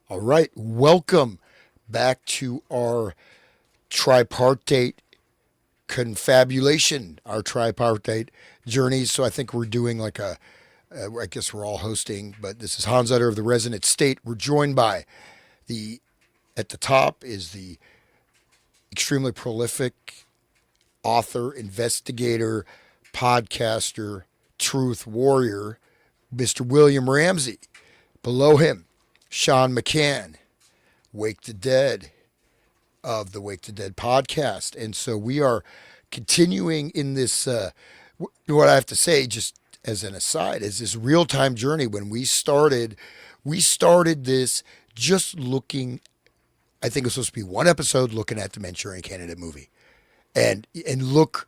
All right, welcome back to our tripartite confabulation, our tripartite journey. So I think we're doing like I guess we're all hosting, but this is Hans Utter of the Resonant State. We're joined by the, at the top is the extremely prolific author, investigator, podcaster, truth warrior, Mr. William Ramsey. Below him, Sean McCann, Wake the Dead, of the Wake the Dead podcast. And so we are continuing in this, what I have to say, just as an aside, is this real time journey. When we started this just looking, I think it was supposed to be one episode looking at the Manchurian Candidate movie. And look,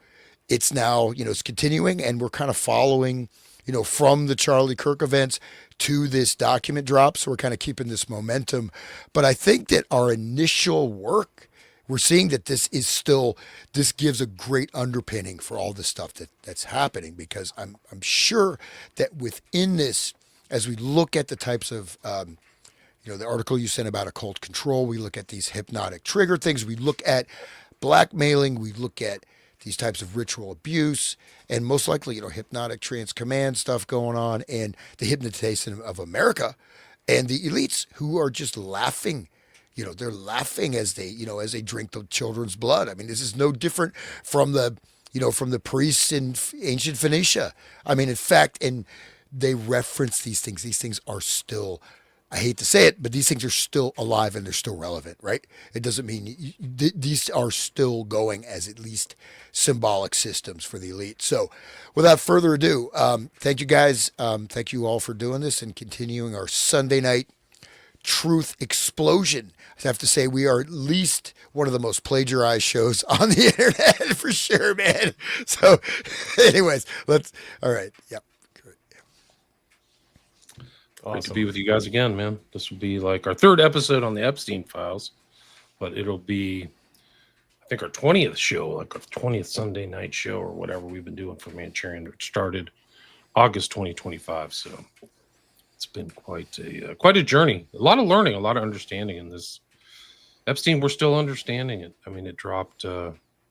it's now, it's continuing and we're kind of following, from the Charlie Kirk events to this document drop. So we're kind of keeping this momentum. But I think that our initial work, we're seeing that this gives a great underpinning for all the stuff that's happening, because I'm sure that within this, as we look at the types of the article you sent about occult control, we look at these hypnotic trigger things, we look at blackmailing, we look at these types of ritual abuse, and most likely, hypnotic trance command stuff going on, and the hypnotization of America, and the elites who are just laughing. They're laughing as they drink the children's blood. I mean, this is no different from the priests in ancient Phoenicia. I mean, in fact, and they reference these things. These things are still, I hate to say it, but these things are still alive and they're still relevant, right? It doesn't mean these are still going as at least symbolic systems for the elite. So, without further ado, thank you guys. Thank you all for doing this and continuing our Sunday night truth explosion. I have to say, we are at least one of the most plagiarized shows on the internet for sure, man. So, anyways, all right. Yep. Great to be with you guys again, man. This will be like our third episode on the Epstein files, but it'll be, I think, our 20th show, like our 20th Sunday night show or whatever we've been doing for Manchurian. It started August 2025, so it's been quite a journey. A lot of learning, a lot of understanding in this. Epstein, we're still understanding it. I mean, it dropped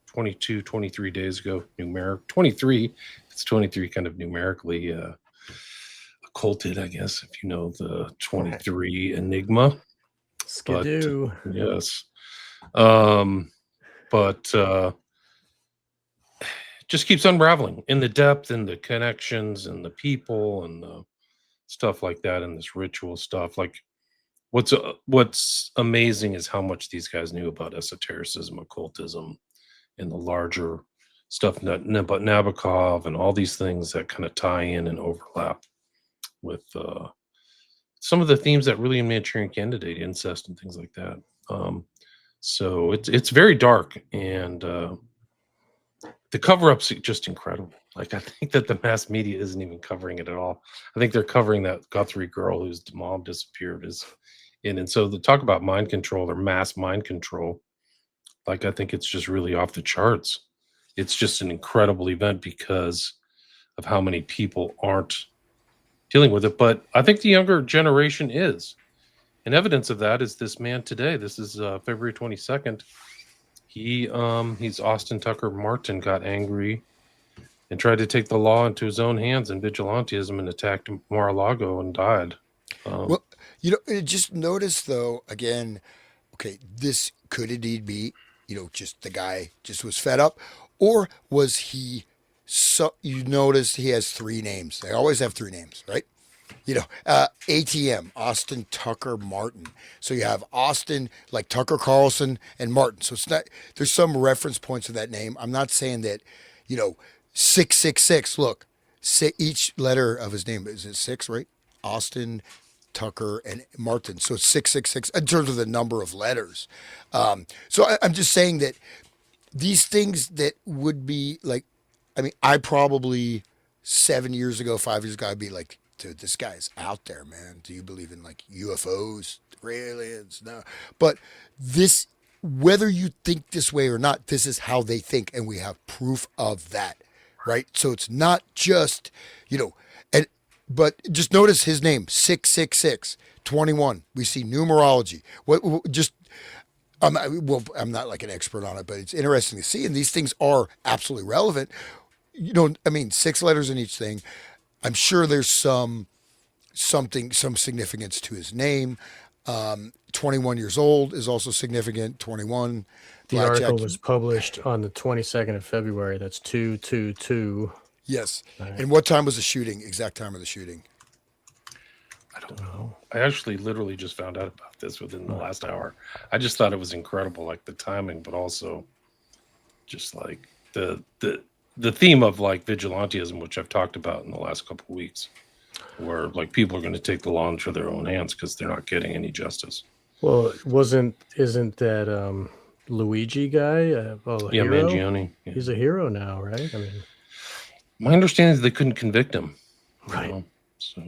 22, 23 days ago, numeric 23. It's 23 kind of numerically occulted, I guess, if you know the 23 Enigma. Skidoo. But, yes. But just keeps unraveling in the depth and the connections and the people and the stuff like that, and this ritual stuff. Like, what's amazing is how much these guys knew about esotericism, occultism, and the larger stuff, about Nabokov and all these things that kind of tie in and overlap with some of the themes that really in Manchurian Candidate, incest and things like that. So it's very dark, and the cover-up's just incredible. Like, I think that the mass media isn't even covering it at all. I think they're covering that Guthrie girl whose mom disappeared is in. And so the talk about mind control or mass mind control, like, I think it's just really off the charts. It's just an incredible event because of how many people aren't dealing with it. But I think the younger generation is. And evidence of that is this man today. This is February 22nd. He's Austin Tucker Martin, got angry and tried to take the law into his own hands in vigilantism and attacked Mar-a-Lago and died. Well, just notice though, again, okay, this could indeed be, just the guy just was fed up, or was he? So you notice he has three names. They always have three names, right? ATM, Austin Tucker Martin. So you have Austin, like Tucker Carlson, and Martin. So it's not, there's some reference points to that name. I'm not saying that, 666. Look, say each letter of his name, is it six, right? Austin, Tucker, and Martin. So it's 666 in terms of the number of letters. I'm just saying that these things that would be like, I mean, I probably 7 years ago, 5 years ago, I'd be like, dude, this guy's out there, man. Do you believe in like UFOs, aliens? No. But this, whether you think this way or not, this is how they think, and we have proof of that, right? So it's not just, and but just notice his name 666 21. We see numerology. Just I'm not like an expert on it, but it's interesting to see. And these things are absolutely relevant. I mean, 6 letters in each thing. I'm sure there's some significance to his name. 21 years old is also significant. 21, The blackjack. article was published on the 22nd of February. That's 222. Yes. Right. And what time was the shooting? Exact time of the shooting? I don't know. I actually literally just found out about this within the last hour. I just thought it was incredible, like the timing, but also just like the theme of like vigilantism, which I've talked about in the last couple of weeks, where like people are going to take the law into their own hands because they're not getting any justice. Well, isn't that Luigi guy? A Yeah, hero? Mangione. Yeah. He's a hero now, right? I mean, my understanding is they couldn't convict him. right. So,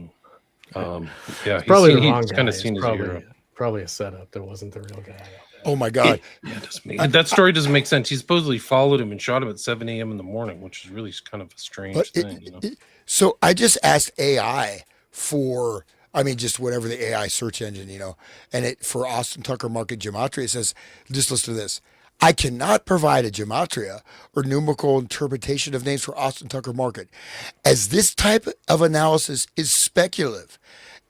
yeah, It's probably the he's wrong guy. kind of seen as a hero. Probably a setup. That wasn't the real guy. Oh my God. That story doesn't make sense. He supposedly followed him and shot him at 7 a.m. in the morning, which is really kind of a strange thing. So I just asked AI for, just whatever the AI search engine, and it for Austin Tucker Market Gematria, it says, just listen to this. I cannot provide a gematria or numerical interpretation of names for Austin Tucker Market, as this type of analysis is speculative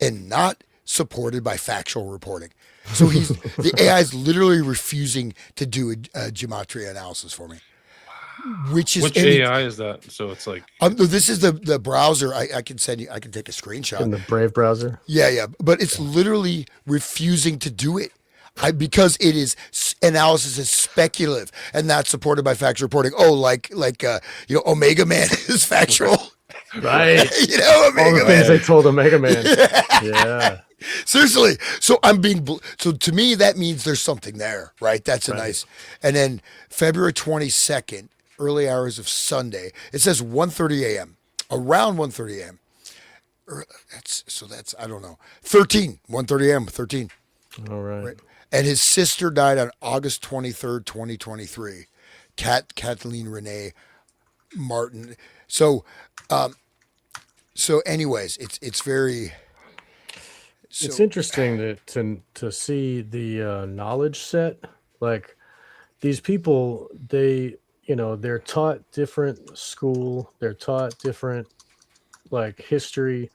and not supported by factual reporting. So the AI is literally refusing to do a gematria analysis for me. Which AI is that? So it's like this is the browser. I can send you. I can take a screenshot in the Brave browser. Yeah, but it's literally refusing to do it. Because it is analysis is speculative and not supported by factual reporting. Oh, like Omega Man is factual, right? Omega all the things they told Omega Man. Yeah. Seriously. So so to me, that means there's something there, right? That's a nice. And then February 22nd, early hours of Sunday, it says 1:30 a.m. Around 1:30 a.m. That's I don't know. 1:30 a.m. 13. All right. And his sister died on August 23rd, 2023. Kathleen Renee Martin. So anyways, it's very. It's interesting to see the knowledge set. Like these people, they're taught different school. They're taught different like history.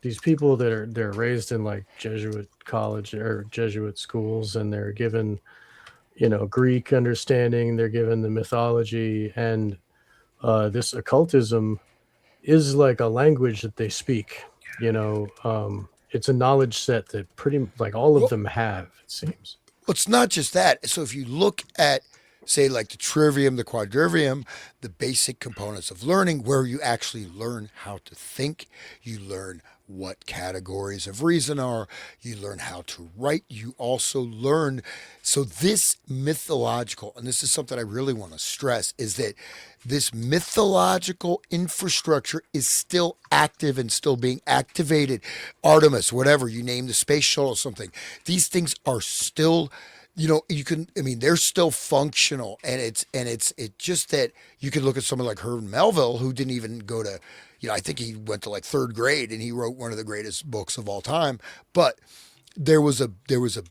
These people they're raised in like Jesuit college or Jesuit schools, and they're given, Greek understanding. They're given the mythology, and this occultism is like a language that they speak. It's a knowledge set that pretty like all of them have, it seems. Well, it's not just that. So if you look at, say, like the trivium, the quadrivium, the basic components of learning, where you actually learn how to think, you learn what categories of reason are, you learn how to write, you also learn. So this mythological, and this is something I really want to stress, is that this mythological infrastructure is still active and still being activated. Artemis, whatever, you name the space shuttle, something. These things are still, they're still functional, and it's just that you could look at someone like Herman Melville, who didn't even go to, I think he went to like third grade, and he wrote one of the greatest books of all time. But there was a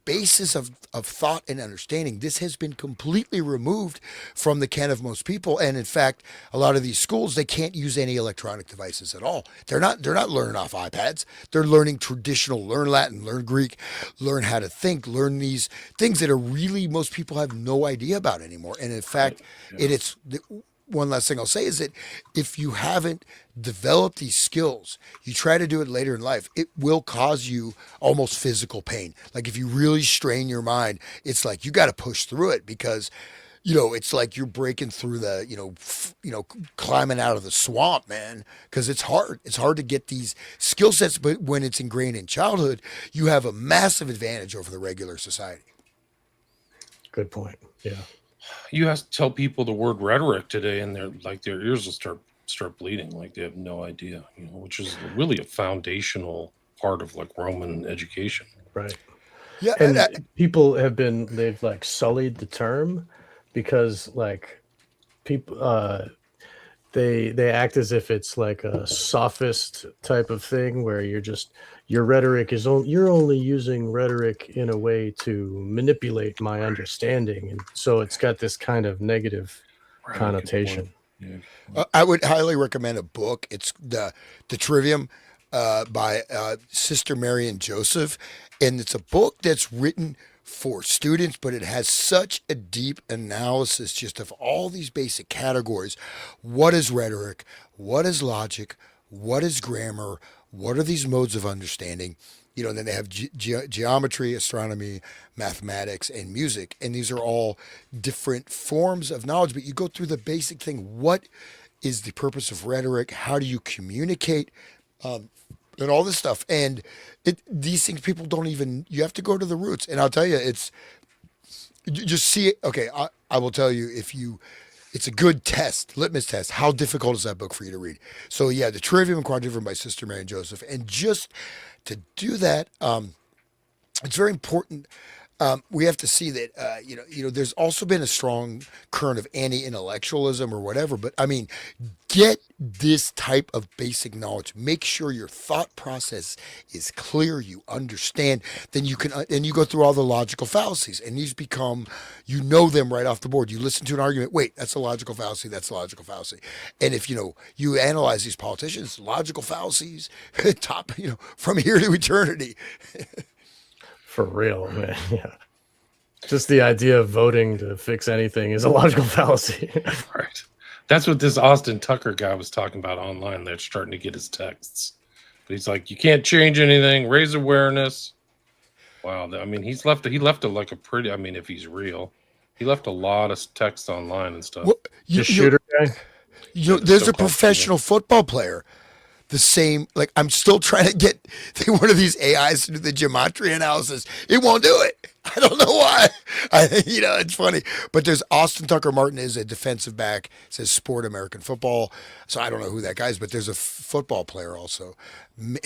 basis of thought and understanding. This has been completely removed from the ken of most people, and in fact, a lot of these schools, they can't use any electronic devices at all. They're not learning off iPads. They're learning traditional, learn Latin, learn Greek, learn how to think, learn these things that are really most people have no idea about anymore. And in fact, it's one last thing I'll say is that if you haven't developed these skills, you try to do it later in life, it will cause you almost physical pain. Like if you really strain your mind, it's like you got to push through it, because it's like you're breaking through the, climbing out of the swamp, man, because it's hard. It's hard to get these skill sets, but when it's ingrained in childhood, you have a massive advantage over the regular society. Good point. Yeah. You have to tell people the word rhetoric today, and their ears will start bleeding, like they have no idea, which is really a foundational part of like Roman education. Right. Yeah. And people they've like sullied the term, because like people, they act as if it's like a sophist type of thing where your rhetoric is you're only using rhetoric in a way to manipulate my understanding, and so it's got this kind of negative Right. Good point. connotation. Yeah. Good point. I would highly recommend a book. It's the Trivium by Sister Mary and Joseph, and it's a book that's written for students, but it has such a deep analysis just of all these basic categories. What is rhetoric? What is logic? What is grammar? What are these modes of understanding? And then they have geometry, astronomy, mathematics, and music, and these are all different forms of knowledge. But you go through the basic thing: what is the purpose of rhetoric? How do you communicate? And all this stuff. And these things people don't even. You have to go to the roots. And I'll tell you, it's just see it. Okay, I will tell you if you. It's a good test, litmus test. How difficult is that book for you to read? So yeah, the Trivium and Quadrivium by Sister Mary and Joseph, and just to do that, it's very important. We have to see that there's also been a strong current of anti-intellectualism or whatever. But I mean, get this type of basic knowledge. Make sure your thought process is clear. You understand. Then you can and you go through all the logical fallacies, and these become them right off the board. You listen to an argument. Wait, that's a logical fallacy. That's a logical fallacy. And if you analyze these politicians, logical fallacies, top from here to eternity. For real, man. Yeah. Just the idea of voting to fix anything is a logical fallacy. Right. That's what this Austin Tucker guy was talking about online. They're starting to get his texts. But he's like, you can't change anything, raise awareness. Wow. I mean, he left a like a pretty, I mean, if he's real, he left a lot of text online and stuff. Well, The shooter guy? There's a professional football player. The same, like I'm still trying to get one of these AIs to do the geometry analysis. It won't do it. I don't know why. It's funny. But there's Austin Tucker Martin is a defensive back. Says Sport American Football. So I don't know who that guy is, but there's a football player also. Let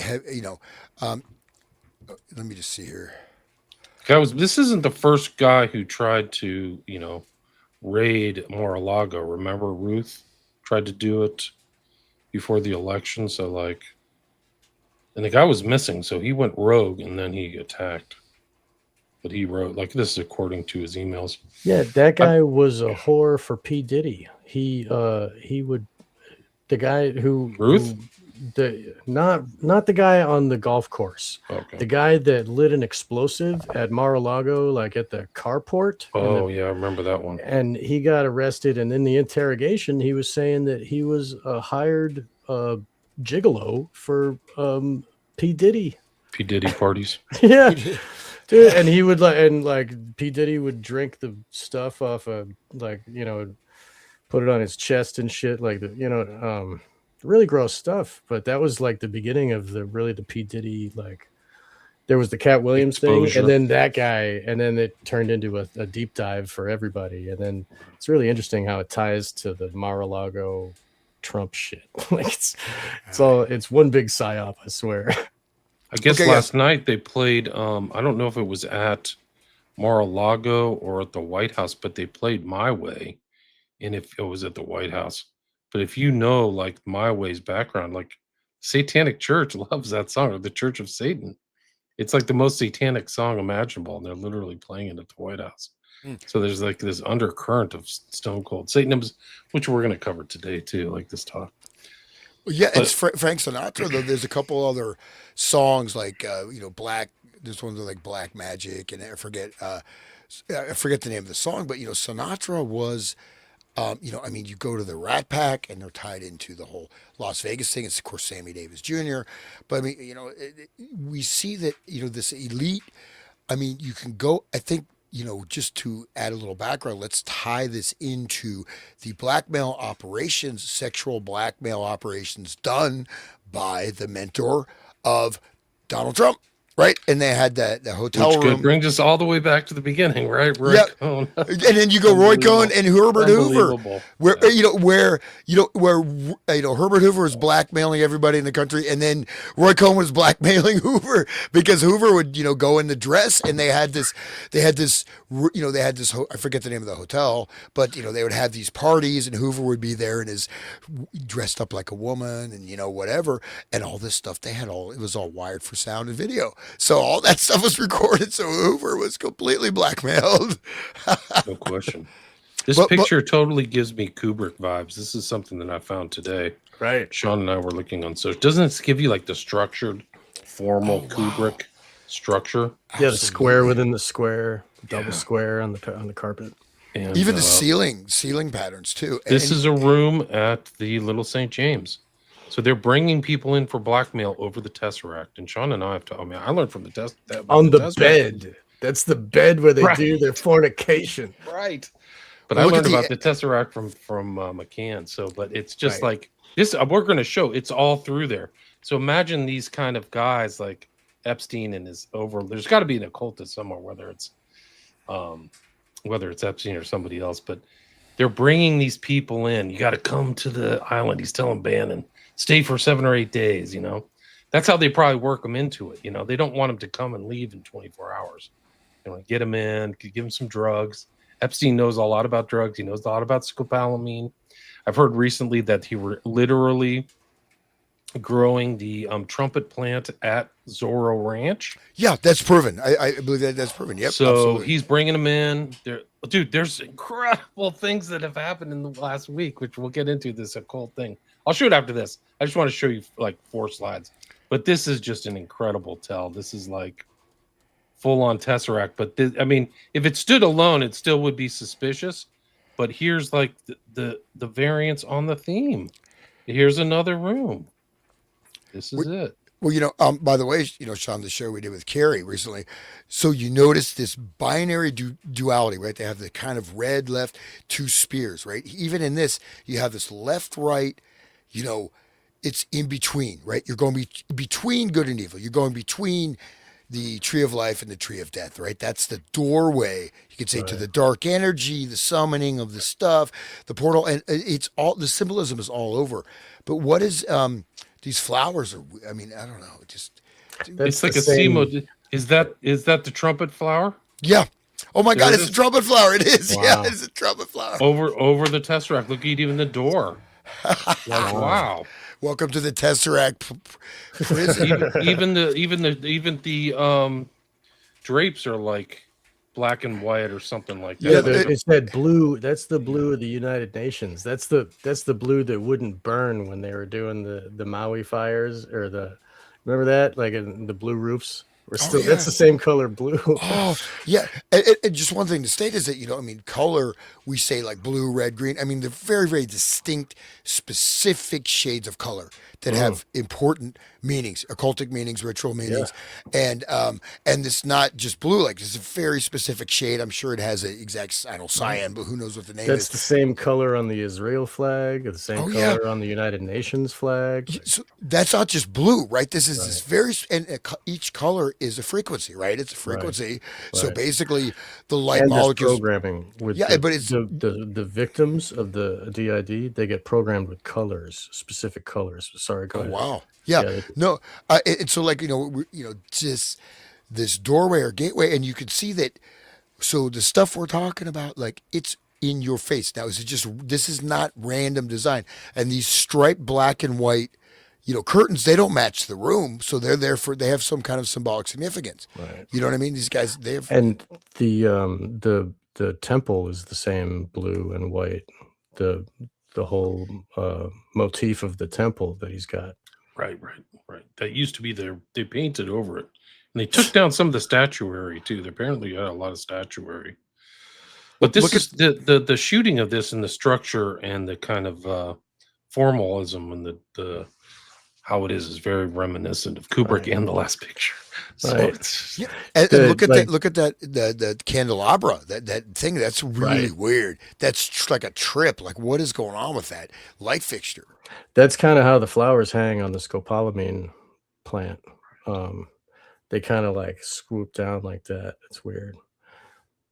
me just see here. This isn't the first guy who tried to, raid Mar-a-Lago. Remember Ruth tried to do it before the election, and the guy was missing, so he went rogue and then he attacked. But he wrote, like, this is according to his emails. Yeah, that guy was a whore for P. Diddy. He would, the guy who Ruth? Not the guy on the golf course. Okay. The guy that lit an explosive at Mar-a-Lago, like at the carport. Oh, yeah, I remember that one. And he got arrested, and in the interrogation, he was saying that he was a hired gigolo for P. Diddy. P. Diddy parties. Yeah. Dude, and he would P. Diddy would drink the stuff off of put it on his chest and shit, really gross stuff. But that was like the beginning of the P. Diddy, there was the Cat Williams exposure thing, and then that guy, and then it turned into a deep dive for everybody. And then it's really interesting how it ties to the Mar-a-Lago Trump shit. It's one big psyop, I swear. I guess last night they played, I don't know if it was at Mar-a-Lago or at the White House, but they played My Way. And if it was at the White House, but if My Way's background, Satanic Church loves that song, or the Church of Satan. It's like the most satanic song imaginable, and they're literally playing it at the White House. So there's this undercurrent of Stone Cold Satanism, which we're going to cover today too, this talk. Yeah, it's Frank Sinatra, though. There's a couple other songs Black. There's one like Black Magic, and I forget the name of the song, but Sinatra was. You go to the Rat Pack, and they're tied into the whole Las Vegas thing. It's of course Sammy Davis Jr. But we see that this elite. You can go. I think just to add a little background, let's tie this into the blackmail operations, sexual blackmail operations done by the mentor of Donald Trump. right? And they had the hotel Which room. brings us all the way back to the beginning, right? Roy Yeah. Cohn. And then you go Roy Cohn and Herbert Hoover, where Herbert Hoover was blackmailing everybody in the country, and then Roy Cohn was blackmailing Hoover because Hoover would go in the dress, and they had this I forget the name of the hotel, but they would have these parties, and Hoover would be there and is dressed up like a woman, and whatever, and all this stuff. It was all wired for sound and video, so all that stuff was recorded. So Hoover was completely blackmailed. No question. This picture totally gives me Kubrick vibes. This is something that I found today. Right. Sean and I were looking on. So doesn't it give you like the structured, formal Kubrick structure? Yeah, the square within the square, double square on the carpet. And even the ceiling patterns too. This is a room at the Little St. James. So they're bringing people in for blackmail over the Tesseract. And Sean and I have to, I learned from the test. On the bed. That's the bed where they do their fornication. Right. But I learned about the Tesseract from McCann. So, but it's just like this, we're going to show it's all through there. So imagine these kind of guys like Epstein and there's got to be an occultist somewhere, whether it's Epstein or somebody else, but they're bringing these people in. You got to come to the island. He's telling Bannon, stay for 7 or 8 days. That's how they probably work them into it. They don't want them to come and leave in 24 hours. They want to get them in, give them some drugs. Epstein knows a lot about drugs. He knows a lot about scopolamine. I've heard recently that he were literally growing the trumpet plant at Zorro Ranch. Yeah, that's proven. I believe that's proven. Yep. So absolutely. He's bringing them in. There's incredible things that have happened in the last week, which we'll get into this occult thing. I'll show it after this. I just want to show you like 4 slides. But this is just an incredible tell. This is like full-on Tesseract. But if it stood alone, it still would be suspicious. But here's like the variants on the theme. Here's another room. This is it. Well, by the way, Sean, the show we did with Carrie recently. So you notice this binary duality, right? They have the kind of red, left, 2 spears, right? Even in this, you have this left, right, it's in between, right? You're going between good and evil. You're going between the tree of life and the tree of death, right? That's the doorway, you could say, to the dark energy, the summoning of the stuff, the portal, and it's all, the symbolism is all over. But what is, these flowers are, I don't know, it's like a semo. Is that the trumpet flower? Yeah. Oh my God, it's a trumpet flower. It is. Wow. Yeah, it's a trumpet flower. Over the Tesseract. Look at even the door. Wow. Welcome to the Tesseract prison. even the drapes are like black and white or something like that. Yeah, it's that blue. That's the blue of the United Nations. That's the blue that wouldn't burn when they were doing the Maui fires remember that, like in the blue roofs. That's the same color blue. Oh, yeah. And just one thing to state is that, color, we say like blue, red, green. They're very, very distinct, specific shades of color that have important meanings, occultic meanings, ritual meanings. Yeah. And it's not just blue, like it's a very specific shade. I'm sure it has an exact, cyan, but who knows what the name is. That's the same color on the Israel flag, the same color on the United Nations flag. So that's not just blue, right? This is this very, and each color is a frequency, right? It's a frequency. Right. So basically the light molecules programming with but it's the victims of the DID, they get programmed with colors, specific colors. Sorry, go ahead. Wow. Yeah. No. And so just this doorway or gateway, and you can see that. So the stuff we're talking about, like it's in your face. Now, this is not random design, and these striped black and white, curtains, they don't match the room, so they have some kind of symbolic significance. Right. You know what I mean? These guys, they have. And the temple is the same blue and white. The whole motif of the temple that he's got. Right. That used to be there. They painted over it, and they took down some of the statuary too. They apparently had a lot of statuary. But this is the shooting of this and the structure and the kind of formalism and the how it is very reminiscent of Kubrick and The Last Picture. So and look at that the candelabra, that thing, that's really weird. That's like a trip. Like, what is going on with that light fixture? That's kind of how the flowers hang on the scopolamine plant. they kind of like swoop down like that. It's weird.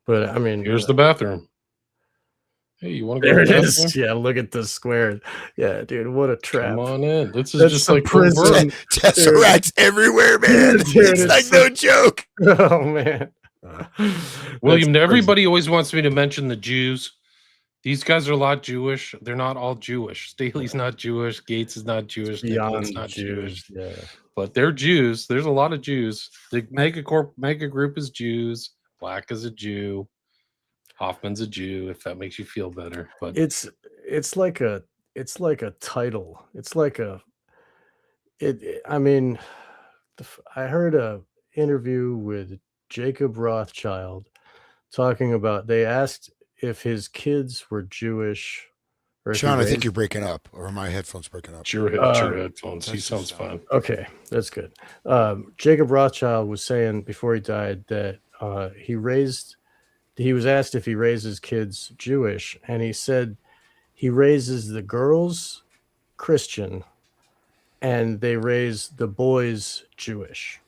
But I mean, Here's the bathroom. Hey, you want to go there to it the is. bathroom? Yeah, look at the square. Yeah, dude, what a trap. Come on in. This is That's just the like covert. prison. Tesseracts everywhere, Yeah, man. dude, It's like it's no joke. oh man. That's William, crazy. everybody always wants me to mention the Jews. These guys are a lot Jewish. They're not all Jewish. Staley's not Jewish. Gates is not Jewish. Nicholas Beyond not Jewish. Jews. Yeah. But they're Jews. There's a lot of Jews. The mega group is Jews. Black is a Jew. Hoffman's a Jew, if that makes you feel better. But It's like a title. It's like I mean, I heard a interview with Jacob Rothschild talking about, they asked if his kids were Jewish or if he Sean, I think raised you're breaking up, or my headphones breaking up. it's your headphones. He That's sounds just, fine. Okay, that's good. Jacob Rothschild was saying before he died that he was asked if he raises kids Jewish, and he said he raises the girls Christian and they raise the boys Jewish.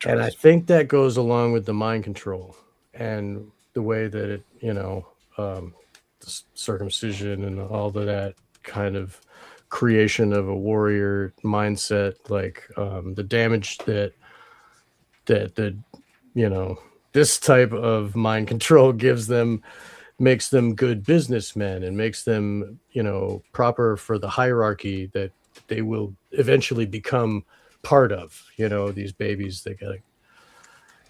And I think that goes along with the mind control and the way that it, the circumcision and all of that kind of creation of a warrior mindset, like the damage that this type of mind control gives them, makes them good businessmen and makes them, proper for the hierarchy that they will eventually become part of. These babies, they gotta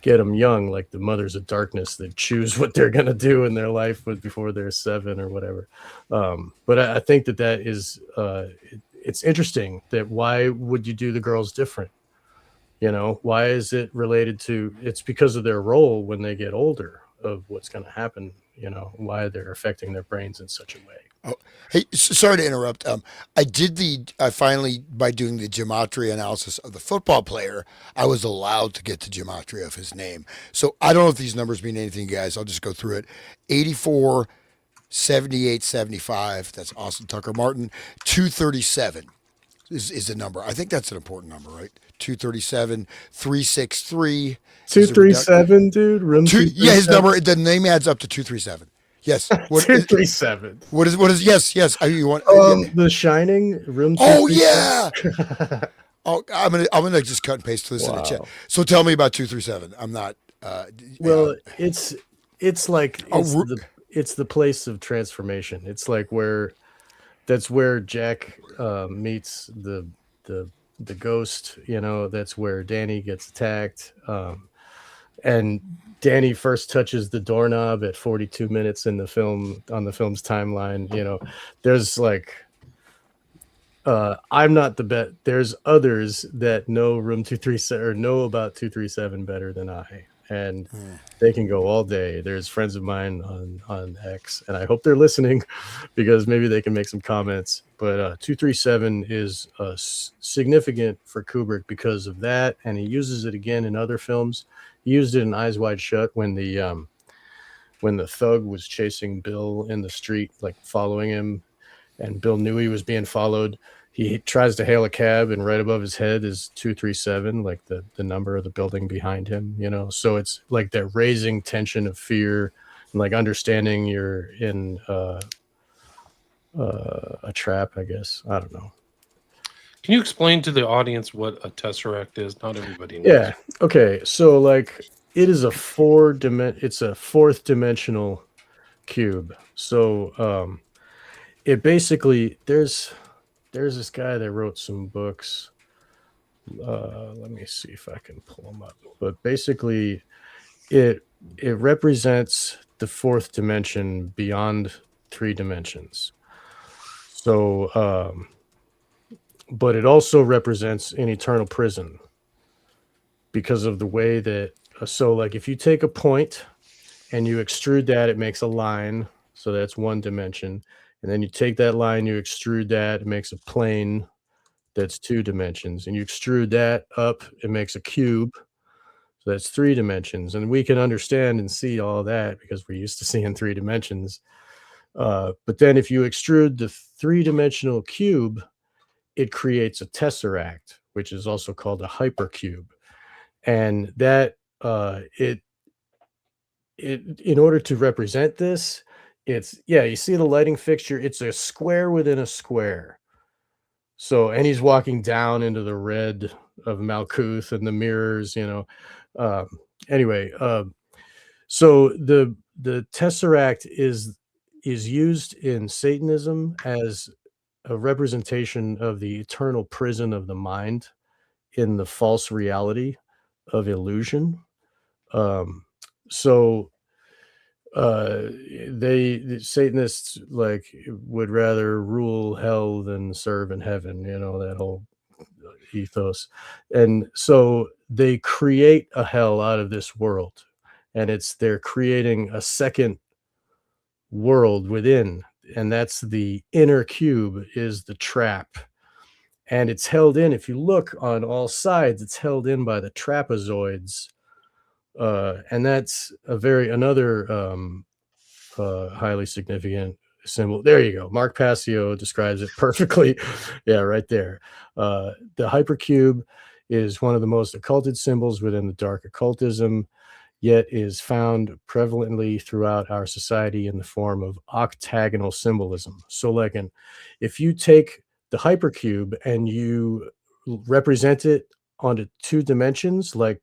get them young, like the mothers of darkness that choose what they're gonna do in their life before they're 7 or whatever. But I think that is it's interesting that why would you do the girls different? Why is it related to? It's because of their role when they get older of what's going to happen. Why they're affecting their brains in such a way. Oh, hey, sorry to interrupt. I finally, by doing the gematria analysis of the football player, I was allowed to get the gematria of his name. So I don't know if these numbers mean anything, guys. I'll just go through it. 84, 78, 75. That's Austin Tucker Martin. 237 is the number. I think that's an important number, right? 237, 363. 237, dude. Room 237. Yeah, his number. The name adds up to 237. Yes. 237. What is? Yes. You want? The Shining. Room. Oh yeah. Oh, I'm gonna just cut and paste this in the chat. So tell me about 237. I'm not. Well, it's like it's the place of transformation. It's like that's where Jack meets the ghost. That's where Danny gets attacked. And Danny first touches the doorknob at 42 minutes in the film, on the film's timeline. There's like, I'm not the best. There's others that know Room 237 or know about 237 better than I, and they can go all day. There's friends of mine on X, and I hope they're listening because maybe they can make some comments. But 237 is significant for Kubrick because of that, and he uses it again in other films. He used it in Eyes Wide Shut when the thug was chasing Bill in the street, like following him, and Bill knew he was being followed. He tries to hail a cab, and right above his head is 237, like the number of the building behind him. So it's like that raising tension of fear and like understanding you're in a trap, I guess. I don't know. Can you explain to the audience what a tesseract is? Not everybody knows. Yeah. Okay. So like it is it's a fourth dimensional cube. So it basically, there's this guy that wrote some books. Let me see if I can pull them up. But basically it represents the fourth dimension beyond 3 dimensions. So but it also represents an eternal prison because of the way that, so like if you take a point and you extrude that, it makes a line. So that's 1 dimension. And then you take that line, you extrude that, it makes a plane. That's 2 dimensions. And you extrude that up, it makes a cube. So that's 3 dimensions. And we can understand and see all that because we're used to seeing 3 dimensions. But then if you extrude the 3-dimensional cube, it creates a tesseract, which is also called a hypercube. And that it in order to represent this, it's, yeah, you see the lighting fixture, it's a square within a square. So, and he's walking down into the red of Malkuth and the mirrors, you know. Anyway, so the tesseract is used in Satanism as a representation of the eternal prison of the mind in the false reality of illusion. So the Satanists like would rather rule hell than serve in heaven, you know, that whole ethos. And so they create a hell out of this world, and they're creating a second world within, and that's the inner cube is the trap. And it's held in, if you look on all sides, it's held in by the trapezoids. And that's another highly significant symbol. There you go. Mark Passio describes it perfectly. Yeah, right there. The hypercube is one of the most occulted symbols within the dark occultism, yet is found prevalently throughout our society in the form of octagonal symbolism. So, like, if you take the hypercube and you represent it onto 2 dimensions, like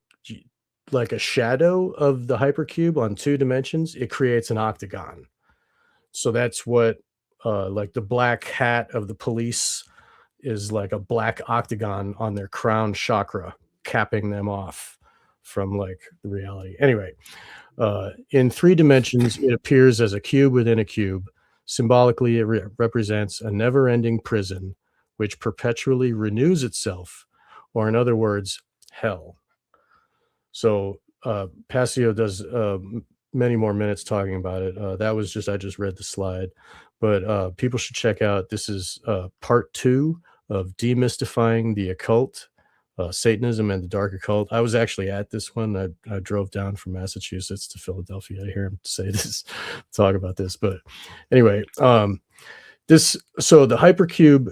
a shadow of the hypercube on 2 dimensions, it creates an octagon. So that's what like the black hat of the police is like a black octagon on their crown chakra, capping them off from like the reality. Anyway, in 3 dimensions, it appears as a cube within a cube. Symbolically, it represents a never-ending prison which perpetually renews itself, or in other words, hell. So Passio does many more minutes talking about it. That was I just read the slide, but people should check out. This is part 2 of Demystifying the Occult, Satanism and the Dark Occult. I was actually at this one. I drove down from Massachusetts to Philadelphia to hear him say this, talk about this. But anyway, so the hypercube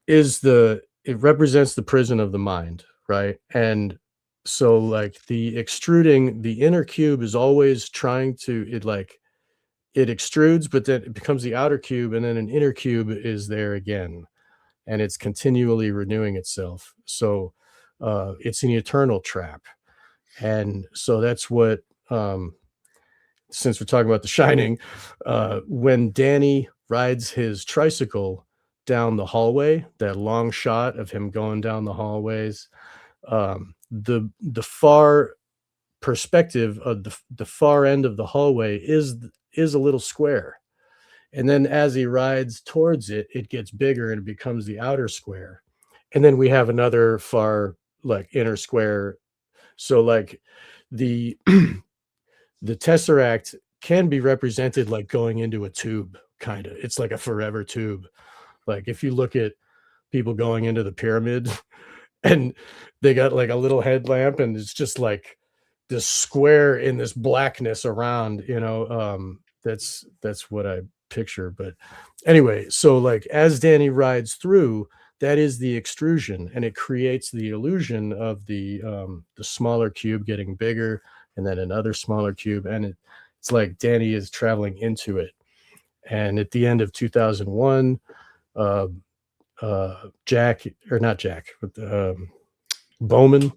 it represents the prison of the mind, right? And so like the inner cube is always trying to, it extrudes, but then it becomes the outer cube, and then an inner cube is there again, and it's continually renewing itself. So it's an eternal trap. And so that's what, since we're talking about The Shining, when Danny rides his tricycle down the hallway, that long shot of him going down the hallways, the far perspective of the far end of the hallway is a little square, and then as he rides towards it, it gets bigger and it becomes the outer square, and then we have another far like inner square. So like the the tesseract can be represented like going into a tube, kind of. It's like a forever tube. Like if you look at people going into the pyramid and they got like a little headlamp and it's just like this square in this blackness around, you know, that's what I picture. But anyway, so like as Danny rides through, that is the extrusion, and it creates the illusion of the smaller cube getting bigger, and then another smaller cube, and it's like Danny is traveling into it. And at the end of 2001, Jack, or not Jack, but Bowman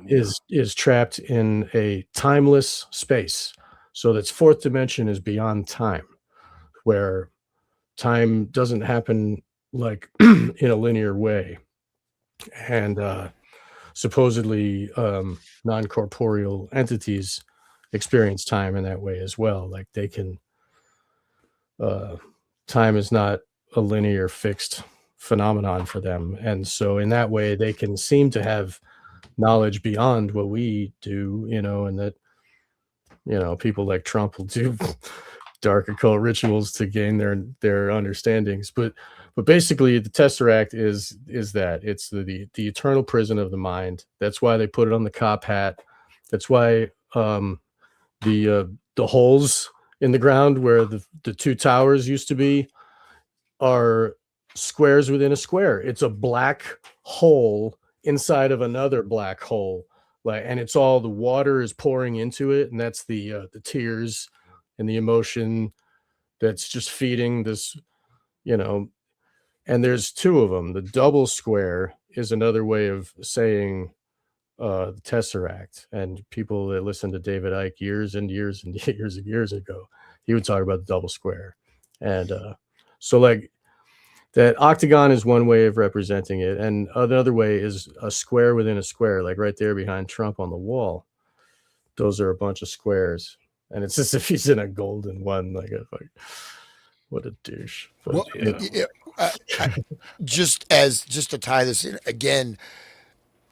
is trapped in a timeless space. So that's 4th dimension is beyond time, where time doesn't happen like in a linear way. And supposedly non-corporeal entities experience time in that way as well. Like they can, time is not a linear fixed phenomenon for them. And so in that way, they can seem to have knowledge beyond what we do, you know, and that, you know, people like Trump will do dark occult rituals to gain their understandings. But basically the tesseract is that it's the eternal prison of the mind. That's why they put it on the cop hat. That's why the holes in the ground where the 2 towers used to be are squares within a square. It's a black hole inside of another black hole, like, and it's all the water is pouring into it, and that's the tears and the emotion that's just feeding this, you know. And there's two of them. The double square is another way of saying the tesseract, and people that listen to David Icke years and years and years and years ago, he would talk about the double square. And so like that octagon is one way of representing it, and another way is a square within a square, like right there behind Trump on the wall. Those are a bunch of squares, and it's as if he's in a golden one. Like what a douche. But, Well, just to tie this in again,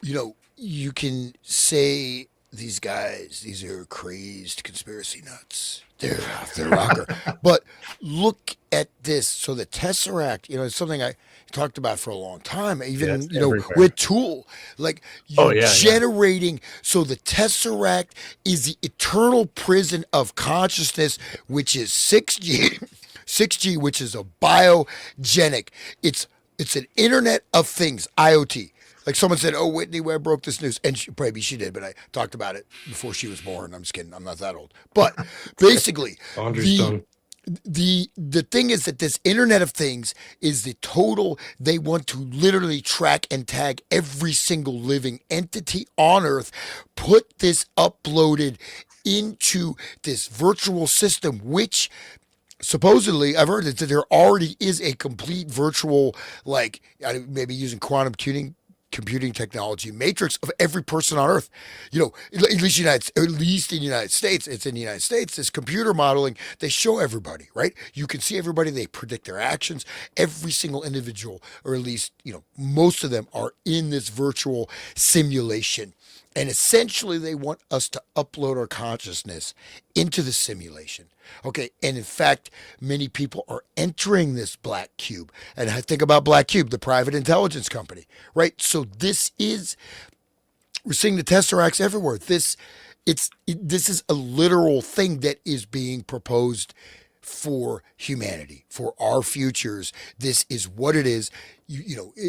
you can say these guys, these are crazed conspiracy nuts. They're off their rocker. But look at this. So the Tesseract, it's something I talked about for a long time. Even, everywhere. with Tool, like you're yeah. generating. So the Tesseract is the eternal prison of consciousness, which is 6G. 6G, which is a biogenic. It's an Internet of Things, IoT. Like someone said, "Oh, Whitney Webb broke this news," and maybe she did, but I talked about it before she was born. I'm just kidding. I'm not that old. But basically, Laundry's done. the thing is that this Internet of Things is the total. They want to literally track and tag every single living entity on Earth, put this uploaded into this virtual system, which supposedly I've heard that there already is a complete virtual, like maybe using quantum computing technology matrix of every person on Earth. At least in the United States, it's in the United States. This computer modeling, they show everybody, right? You can see everybody. They predict their actions. Every single individual, or at least most of them, are in this virtual simulation. And essentially, they want us to upload our consciousness into the simulation. Okay. And in fact, many people are entering this black cube. And I think about Black Cube, the private intelligence company, right? So we're seeing the Tesseracts everywhere. This is a literal thing that is being proposed for humanity, for our futures. This is what it is.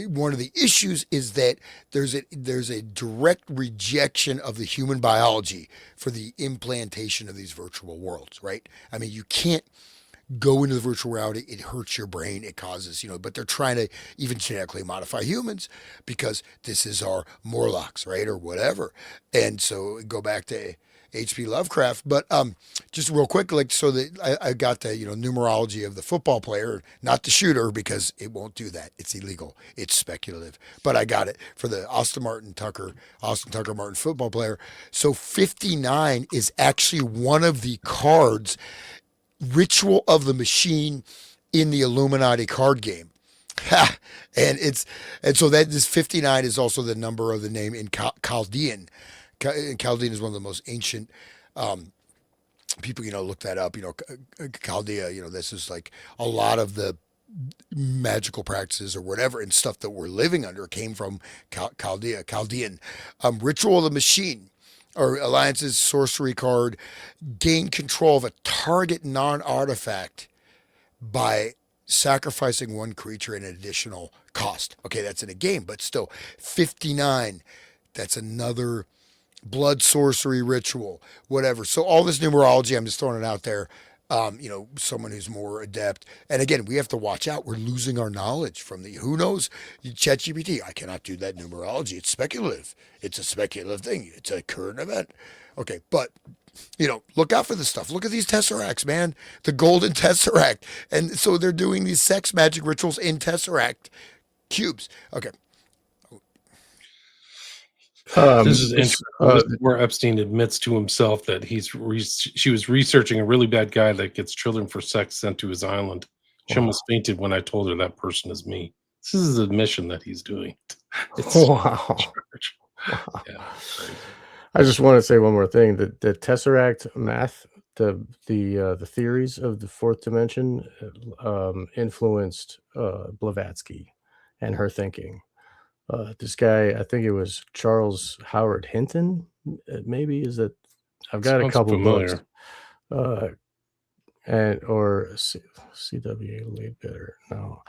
One of the issues is that there's a direct rejection of the human biology for the implantation of these virtual worlds, right? I mean, you can't go into the virtual reality. It hurts your brain. It causes, but they're trying to even genetically modify humans because this is our Morlocks, right? Or whatever. And so go back to H.P. Lovecraft. But just real quick, so that I got the numerology of the football player, not the shooter, because it won't do that. It's illegal. It's speculative. But I got it for the Austin Tucker Martin football player. So 59 is actually one of the cards, Ritual of the Machine, in the Illuminati card game. and so that this 59 is also the number of the name in Chaldean. Chaldean is one of the most ancient people, look that up, Chaldea, this is like a lot of the magical practices or whatever and stuff that we're living under came from Chaldean. Ritual of the Machine, or Alliance's sorcery card, gain control of a target non-artifact by sacrificing one creature at an additional cost. Okay, that's in a game, but still, 59, that's another blood sorcery ritual, whatever. So all this numerology, I'm just throwing it out there. Someone who's more adept. And again, we have to watch out. We're losing our knowledge from who knows? ChatGPT, I cannot do that numerology. It's speculative. It's a speculative thing. It's a current event. Okay, but look out for this stuff. Look at these tesseracts, man. The golden tesseract. And so they're doing these sex magic rituals in tesseract cubes. Okay. This is interesting. This is where Epstein admits to himself that she was researching a really bad guy that gets children for sex sent to his island. She almost fainted when I told her that person is me. This is his admission that he's doing it. Wow. Yeah. I just want to say one more thing. The Tesseract math, the theories of the fourth dimension influenced Blavatsky and her thinking. This guy, I think it was Charles Howard Hinton, maybe, is that I've got a couple books. Or C.W. Leadbetter. No.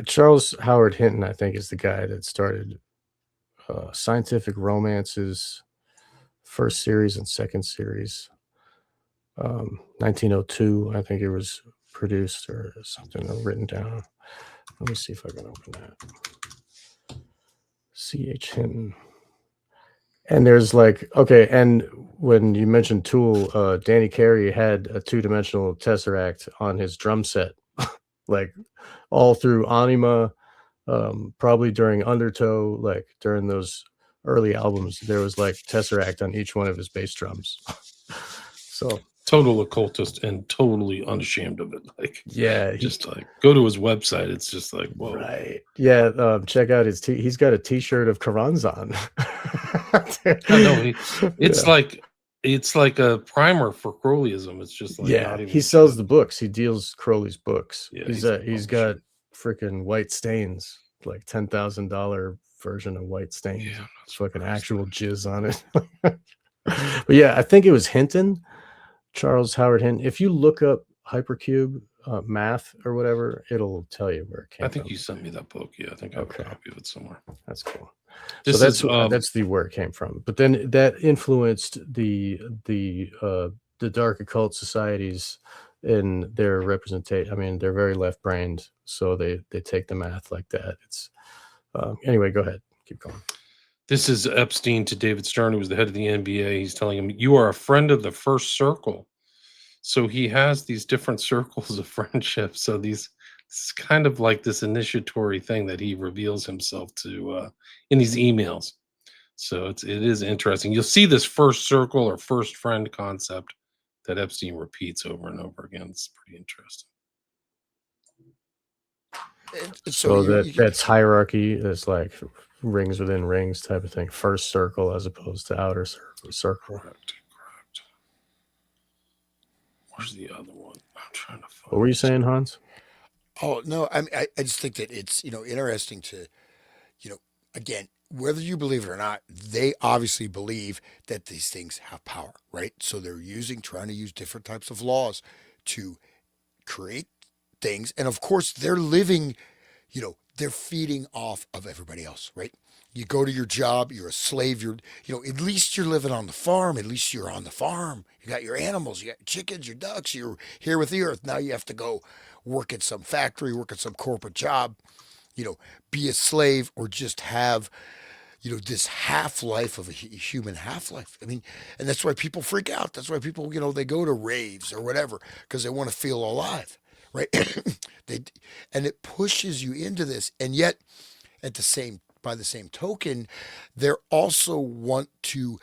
Charles Howard Hinton, I think, is the guy that started Scientific Romances, first series and second series. 1902, I think it was produced or something or written down. Let me see if I can open that. C.H. Hinton. And there's like, okay, and when you mentioned Tool, Danny Carey had a two-dimensional Tesseract on his drum set, like all through Anima, probably during Undertow, like during those early albums, there was like Tesseract on each one of his bass drums. So total occultist and totally unashamed of it. Like, yeah, just like go to his website. It's just like, whoa. Right. Yeah. Check out his he's got a t-shirt of Karanzan. It's like a primer for Crowleyism. It's just like, yeah, not even he sells shit. the books. He deals Crowley's books. Yeah, he's got freaking White Stains, like $10,000 version of White Stains. Yeah, fucking actual jizz on it. But yeah, I think it was Hinton, Charles Howard Hinton. If you look up Hypercube math or whatever, it'll tell you where it came I think from. you sent me that book. Yeah, I think I have a copy of it somewhere. That's cool. This So that's the where it came from. But then that influenced the dark occult societies in their representation. I mean, they're very left-brained, so they take the math like that. It's anyway. Go ahead, keep going. This is Epstein to David Stern, who was the head of the NBA. He's telling him, "You are a friend of the first circle." So he has these different circles of friendship. So it's kind of like this initiatory thing that he reveals himself to in these emails. So it is interesting. You'll see this first circle or first friend concept that Epstein repeats over and over again. It's pretty interesting. So that's hierarchy. It's like rings within rings type of thing. First circle as opposed to outer circle. Correct. Where's the other one? I'm trying to find. What were you saying, Hans? Oh no, I mean, I just think that it's interesting to, again, whether you believe it or not, they obviously believe that these things have power, right? So they're trying to use different types of laws to create things, and of course they're living, they're feeding off of everybody else, right? You go to your job, you're a slave, at least you're living on the farm, at least you're on the farm. You got your animals, you got your chickens, your ducks, you're here with the earth. Now you have to go work at some factory, work at some corporate job, be a slave or just have, this half life of a human half life. I mean, and that's why people freak out. That's why people, they go to raves or whatever because they want to feel alive, right? And it pushes you into this. And yet, by the same token, they also want to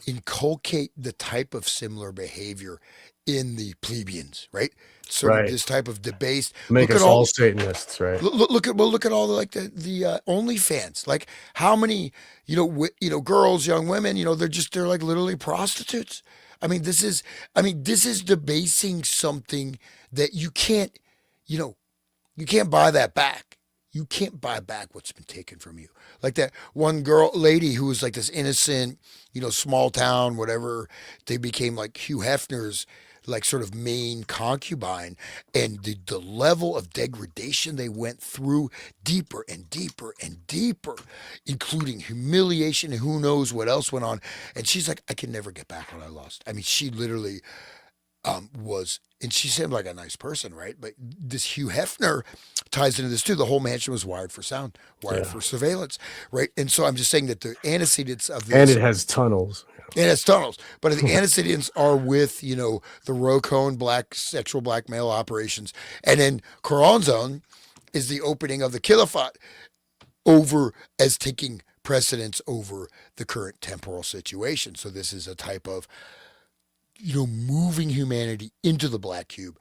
inculcate the type of similar behavior in the plebeians, right? Sort of this type of debased. Make us all Satanists, right? Look at all the OnlyFans. Like how many girls, young women, they're like literally prostitutes. I mean, this is debasing something that you can't buy that back. You can't buy back what's been taken from you. Like that one lady who was like this innocent, small town, whatever. They became like Hugh Hefner's like sort of main concubine, and the level of degradation they went through deeper and deeper and deeper, including humiliation and who knows what else went on. And she's like, I can never get back what I lost. I mean, she literally and she seemed like a nice person, right? But this Hugh Hefner ties into this too. The whole mansion was wired for sound, wired for surveillance, right? And so I'm just saying that the antecedents of this, and it has tunnels. It has tunnels, but the antecedents are with the Rocone sexual blackmail operations, and then Coranzon is the opening of the Caliphate over as taking precedence over the current temporal situation. So this is a type of moving humanity into the black cube.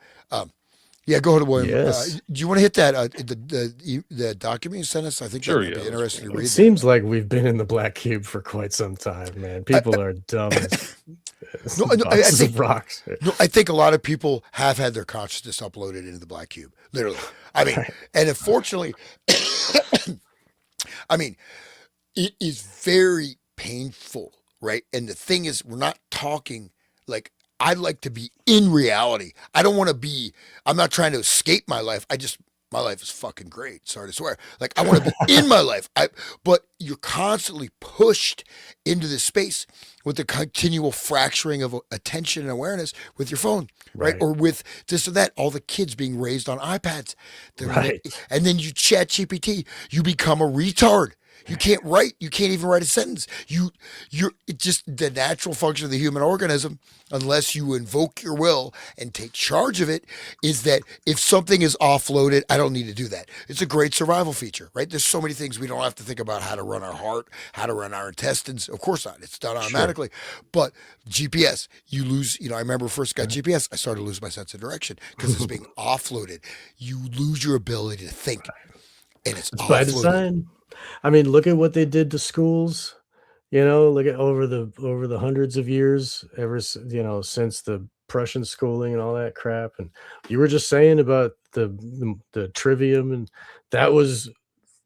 Yeah, go ahead, William. Yes. Do you want to hit that the document you sent us? I think Sure, that would be interesting to read. It seems like we've been in the black cube for quite some time, man. People are dumb as boxes of rocks. No, I think a lot of people have had their consciousness uploaded into the black cube, literally. I mean, and unfortunately, I mean, it is very painful, right? And the thing is, we're not talking like I'd like to be in reality. I don't want to be, I'm not trying to escape my life. I just my life is fucking great. Sorry to swear. Like I want to be in my life. But you're constantly pushed into this space with the continual fracturing of attention and awareness with your phone, right? Right. Or with this or that. All the kids being raised on iPads, Right. and then you chat GPT, you become a retard. You can't write. You can't even write a sentence. You're it's just the natural function of the human organism, unless you invoke your will and take charge of it, is that if something is offloaded, I don't need to do that. It's a great survival feature, right? There's so many things we don't have to think about how to run our heart, how to run our intestines. Of course not. It's done Sure. automatically. But GPS, you lose, I remember first got Right. GPS, I started to lose my sense of direction because it's being offloaded. You lose your ability to think and it's It's by offloaded. design. I mean, look at what they did to schools. Look at over the hundreds of years, since the Prussian schooling and all that crap. And you were just saying about the trivium, and that was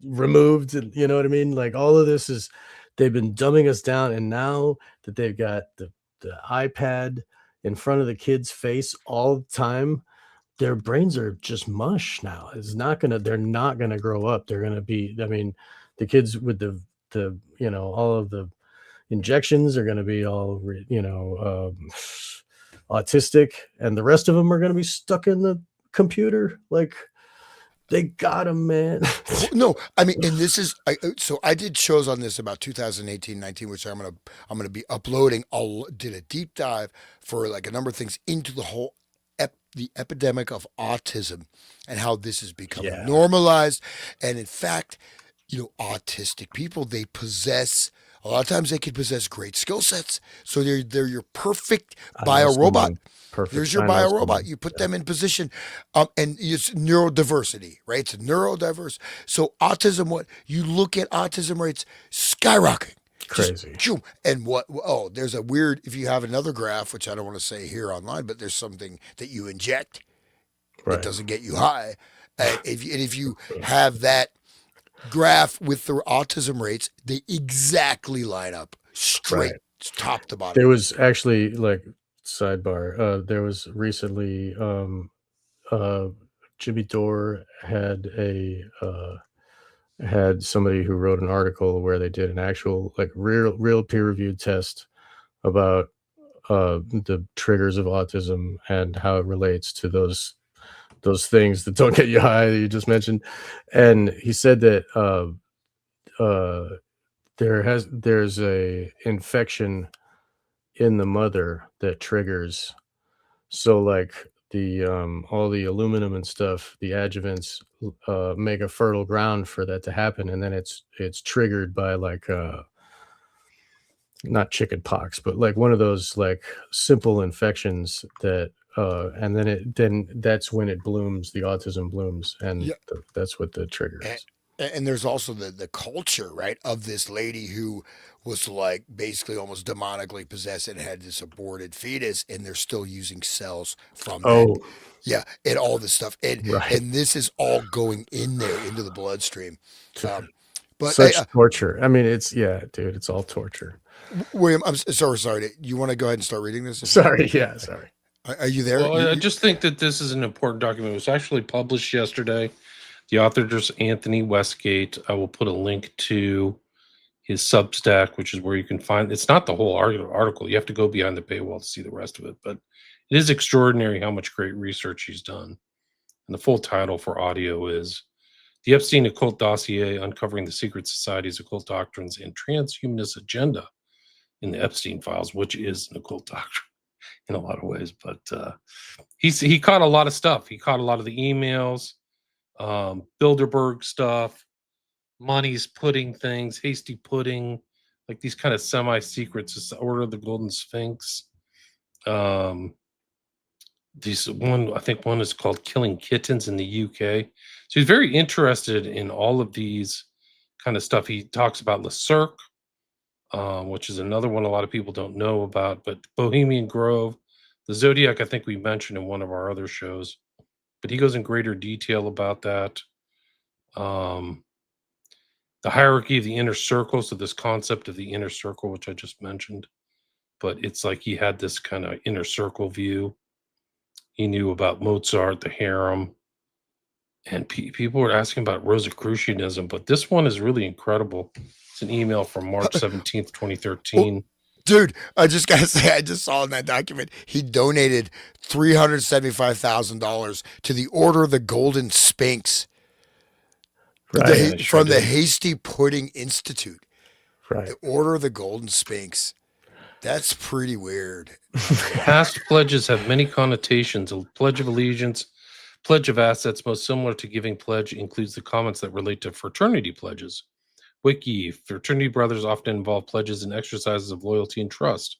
removed. And you know what I mean? Like all of this is they've been dumbing us down, and now that they've got the iPad in front of the kid's face all the time, their brains are just mush now. They're not gonna grow up. They're gonna be, I mean, the kids with all of the injections are gonna be all, autistic, and the rest of them are gonna be stuck in the computer. Like, they got them, man. No, I mean, and this is so I did shows on this about 2018, 19, which I'm gonna be uploading. Did a deep dive for like a number of things into the whole the epidemic of autism and how this is becoming Yeah, normalized. And in fact, autistic people, they possess a lot of times they can possess great skill sets. So they're your perfect I know bio robot. someone. Perfect. There's your I know bio robot. someone. You put Yeah, them in position, and it's neurodiversity, right? It's neurodiverse. So autism, what you look at autism rates skyrocketing, just crazy. boom. And what? Oh, there's a weird. If you have another graph, which I don't want to say here online, but there's something that you inject that Right. doesn't get you high. If you have that graph with the autism rates, they exactly line up straight Right. top to bottom. There was actually, like, sidebar, there was recently, uh, Jimmy Dore had somebody who wrote an article where they did an actual, like, real peer-reviewed test about, the triggers of autism and how it relates to those things that don't get you high that you just mentioned. And he said that, uh, there's a infection in the mother that triggers. So, like, all the aluminum and stuff, the adjuvants, make a fertile ground for that to happen, and then it's triggered by, like, not chicken pox, but, like, one of those, like, simple infections that, and then that's when it blooms, the autism blooms, and Yeah, that's what the trigger and, is. and there's also the culture, right, of this lady who was like basically almost demonically possessed and had this aborted fetus, and they're still using cells from that. Oh, Yeah, and all this stuff, and right. and this is all going in there into the bloodstream. Um, but Such torture. I mean, yeah, dude, it's all torture. William, I'm sorry. You want to go ahead and start reading this? If you Sorry, yeah, sorry. are you there? Well, I just think that this is an important document. It was actually published yesterday. The author is Anthony Westgate. I will put a link to his Substack, which is where you can find. It's not the whole article. You have to go behind the paywall to see the rest of it. But it is extraordinary how much great research he's done. And the full title for audio is "The Epstein Occult Dossier: Uncovering the Secret Society's Occult Doctrines and Transhumanist Agenda in the Epstein Files," which is an occult doctrine in a lot of ways. But he caught a lot of stuff. He caught a lot of the emails, Bilderberg stuff, money's pudding things, hasty pudding, like these kind of semi secrets. Order of the Golden Sphinx. Um, these one, I think one is called Killing Kittens in the UK. So he's very interested in all of these kind of stuff. He talks about Le Cirque, which is another one a lot of people don't know about, but Bohemian Grove, the Zodiac, I think we mentioned in one of our other shows, but he goes in greater detail about that. Um, the hierarchy of the inner circle, so this concept of the inner circle, which I just mentioned, but it's like he had this kind of inner circle view. He knew about Mozart, the harem, And people were asking about Rosicrucianism, but this one is really incredible. It's an email from March 17th, Well, 2013. dude, I just gotta say, I just saw in that document he donated $375,000 to the Order of the Golden Sphinx, Right. Yeah, I sure from the did. Hasty Pudding Institute. Right. The Order of the Golden Sphinx. That's pretty weird. Past pledges have many connotations. A pledge of allegiance, pledge of assets, most similar to giving pledge, includes the comments that relate to fraternity pledges. Wiki, fraternity brothers often involve pledges and exercises of loyalty and trust.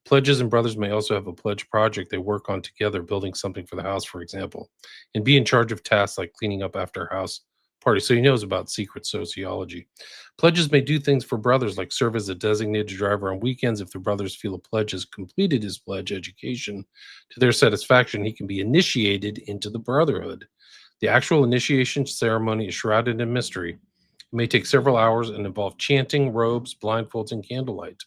Pledges and brothers may also have a pledge project they work on together, building something for the house, for example, and be in charge of tasks like cleaning up after a house party. So he knows about secret sociology. Pledges may do things for brothers, like serve as a designated driver on weekends. If the brothers feel a pledge has completed his pledge education to their satisfaction, he can be initiated into the brotherhood. The actual initiation ceremony is shrouded in mystery. It may take several hours and involve chanting, robes, blindfolds, and candlelight.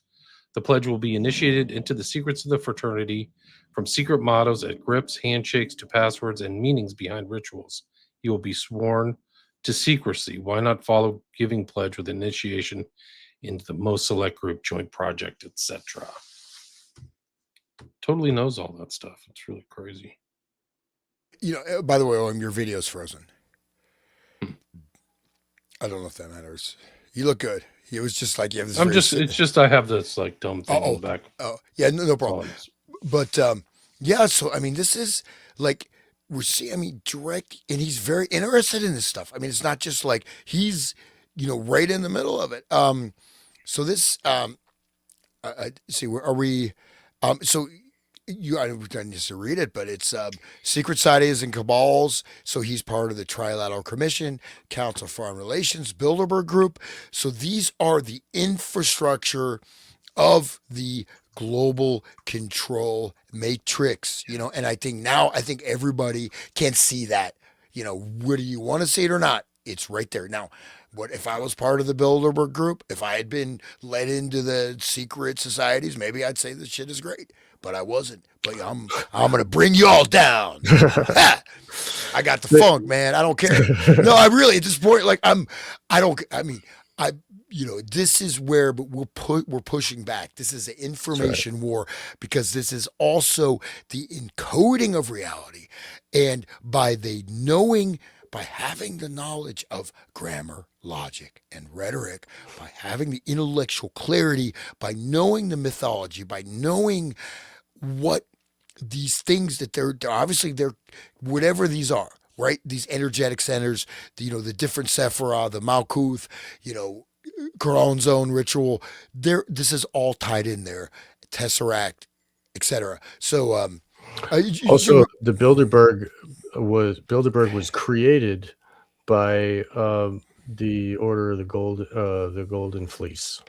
The pledge will be initiated into the secrets of the fraternity, from secret mottos at grips, handshakes to passwords and meanings behind rituals. He will be sworn to secrecy. Why not follow giving pledge with initiation into the most select group, joint project, etc.? Totally knows all that stuff. It's really crazy. By the way, your video's frozen. I don't know if that matters. You look good. It was just like you have this It's just I have this like dumb thing in the back. Yeah, no problem. But yeah, so I mean, this is like we're seeing. I mean, direct, and he's very interested in this stuff. I mean, it's not just like he's right in the middle of it. So this see, where are we? So I don't need to read it, but it's secret societies and cabals. So he's part of the Trilateral Commission, Council of Foreign Relations, Bilderberg Group. So these are the infrastructure of the global control matrix, and I think everybody can see that, whether you want to see it or not, it's right there. Now, what if I was part of the Bilderberg Group? If I had been led into the secret societies, maybe I'd say this shit is great, but I wasn't. But I'm gonna bring you all down. Ha! I got the funk, man. I don't care. No, I really at this point, like I don't. I mean, I this is where, but we're pushing back. This is an information war, because this is also the encoding of reality, and by having the knowledge of grammar, logic, and rhetoric, by having the intellectual clarity, by knowing the mythology, by knowing what these things that they're whatever these are, right? These energetic centers, the different Sephira, the Malkuth, Quran zone ritual. This is all tied in there, Tesseract, etc. So, also, the Bilderberg was created by the Order of the Golden Fleece.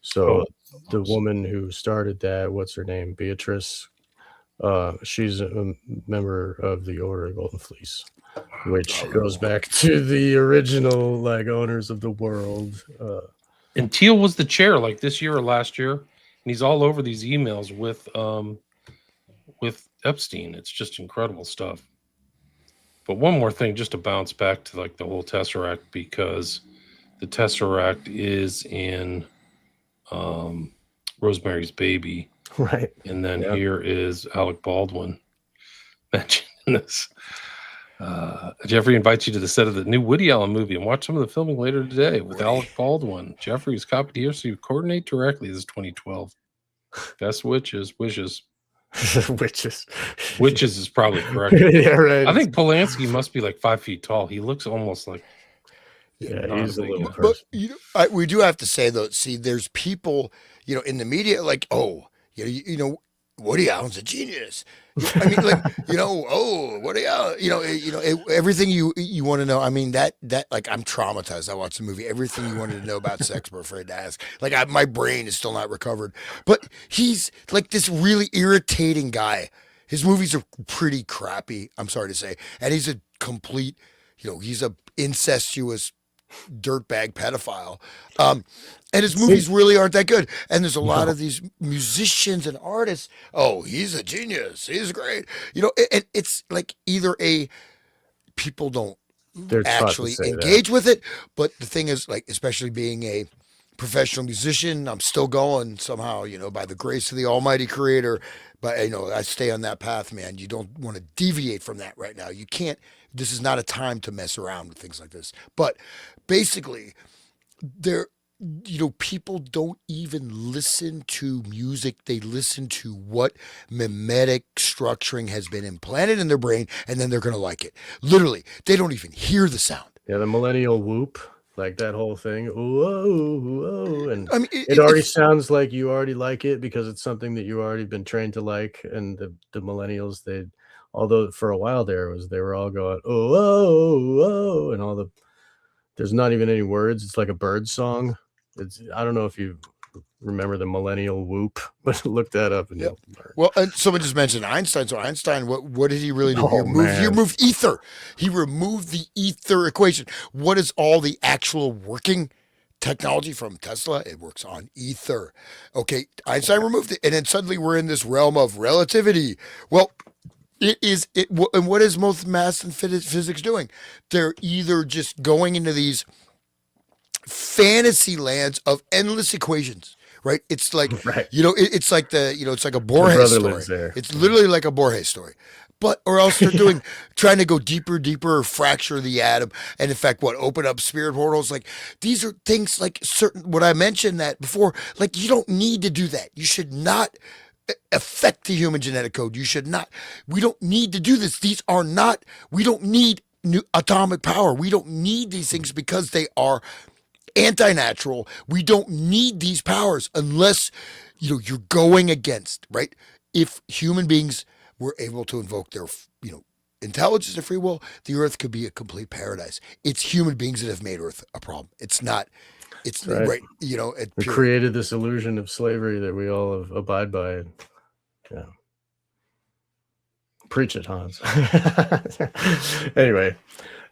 So the woman who started that, what's her name, Beatrice? She's a member of the Order of the Golden Fleece, which goes back to the original owners of the world. And Teal was the chair like this year or last year, and he's all over these emails with Epstein. It's just incredible stuff. But one more thing, just to bounce back to like the whole Tesseract, because the Tesseract is in Rosemary's Baby, right? And then here is Alec Baldwin mentioning this. Jeffrey invites you to the set of the new Woody Allen movie and watch some of the filming later today with Alec Baldwin. Jeffrey is copied here, so you coordinate directly. This is 2012. Best wishes. Witches is probably correct. Yeah, right. I think Polanski must be like 5 feet tall. He looks almost like he's a little person. But we do have to say though, there's people in the media like, Woody Allen's a genius. I mean, like, Woody Allen, everything you want to know. I mean, that like, I'm traumatized. I watched the movie. Everything you wanted to know about sex, but afraid to ask. Like, my brain is still not recovered. But he's like this really irritating guy. His movies are pretty crappy, I'm sorry to say. And he's a complete, he's a incestuous dirtbag pedophile. And his movies really aren't that good. And there's a lot of these musicians and artists. Oh, he's a genius. He's great. And it's like either people don't They're taught to actually say that. engage with it. But the thing is, like, especially being a professional musician, I'm still going somehow, by the grace of the Almighty Creator. But I stay on that path, man. You don't want to deviate from that right now. You can't. This is not a time to mess around with things like this. But basically, there, people don't even listen to music. They listen to what mimetic structuring has been implanted in their brain, and then they're going to like it. Literally, they don't even hear the sound. Yeah, the millennial whoop, like that whole thing. Whoa, whoa, and I mean, it already sounds like you already like it because it's something that you already been trained to like. And the millennials, although for a while they were all going, oh, whoa, whoa, and all there's not even any words. It's like a bird song. I don't know if you remember the millennial whoop, but look that up and you'll learn. Well, and someone just mentioned Einstein. So Einstein, what did he really do? Oh, He removed ether. He removed the ether equation. What is all the actual working technology from Tesla? It works on ether. Okay, Einstein removed it, and then suddenly we're in this realm of relativity. Well, and what is most math and physics doing? They're either just going into these fantasy lands of endless equations. Right? It's like, right. It's like it's like a Borges story. It's literally like a Borges story. But, or else they're trying to go deeper, fracture the atom, and in fact, open up spirit portals. Like, these are things like what I mentioned that before, like, you don't need to do that. You should not affect the human genetic code. We don't need to do this. We don't need new atomic power. We don't need these things because they are anti-natural. We don't need these powers unless you're going against, right? If human beings were able to invoke their intelligence and free will, the earth could be a complete paradise. It's human beings that have made earth a problem. It's not. It's right. We created this illusion of slavery that we all abide by. Yeah. Preach it, Hans. Anyway,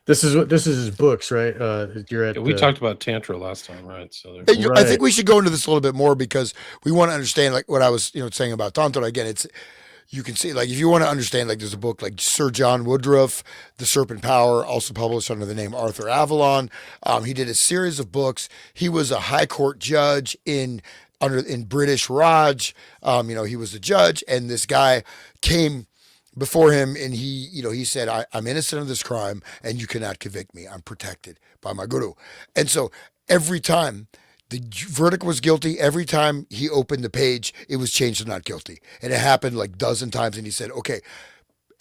this is his books, right? We talked about Tantra last time, right? So I think we should go into this a little bit more because we want to understand, like what I was saying about Tantra. Again, you can see, like, if you want to understand, like, there's a book like Sir John Woodruff, The Serpent Power, also published under the name Arthur Avalon. He did a series of books. He was a high court judge in British Raj. He was a judge, and this guy came before him, and he said, I'm innocent of this crime, and you cannot convict me. I'm protected by my guru. And so every time the verdict was guilty, every time he opened the page, it was changed to not guilty. And it happened like a dozen times, and he said, okay.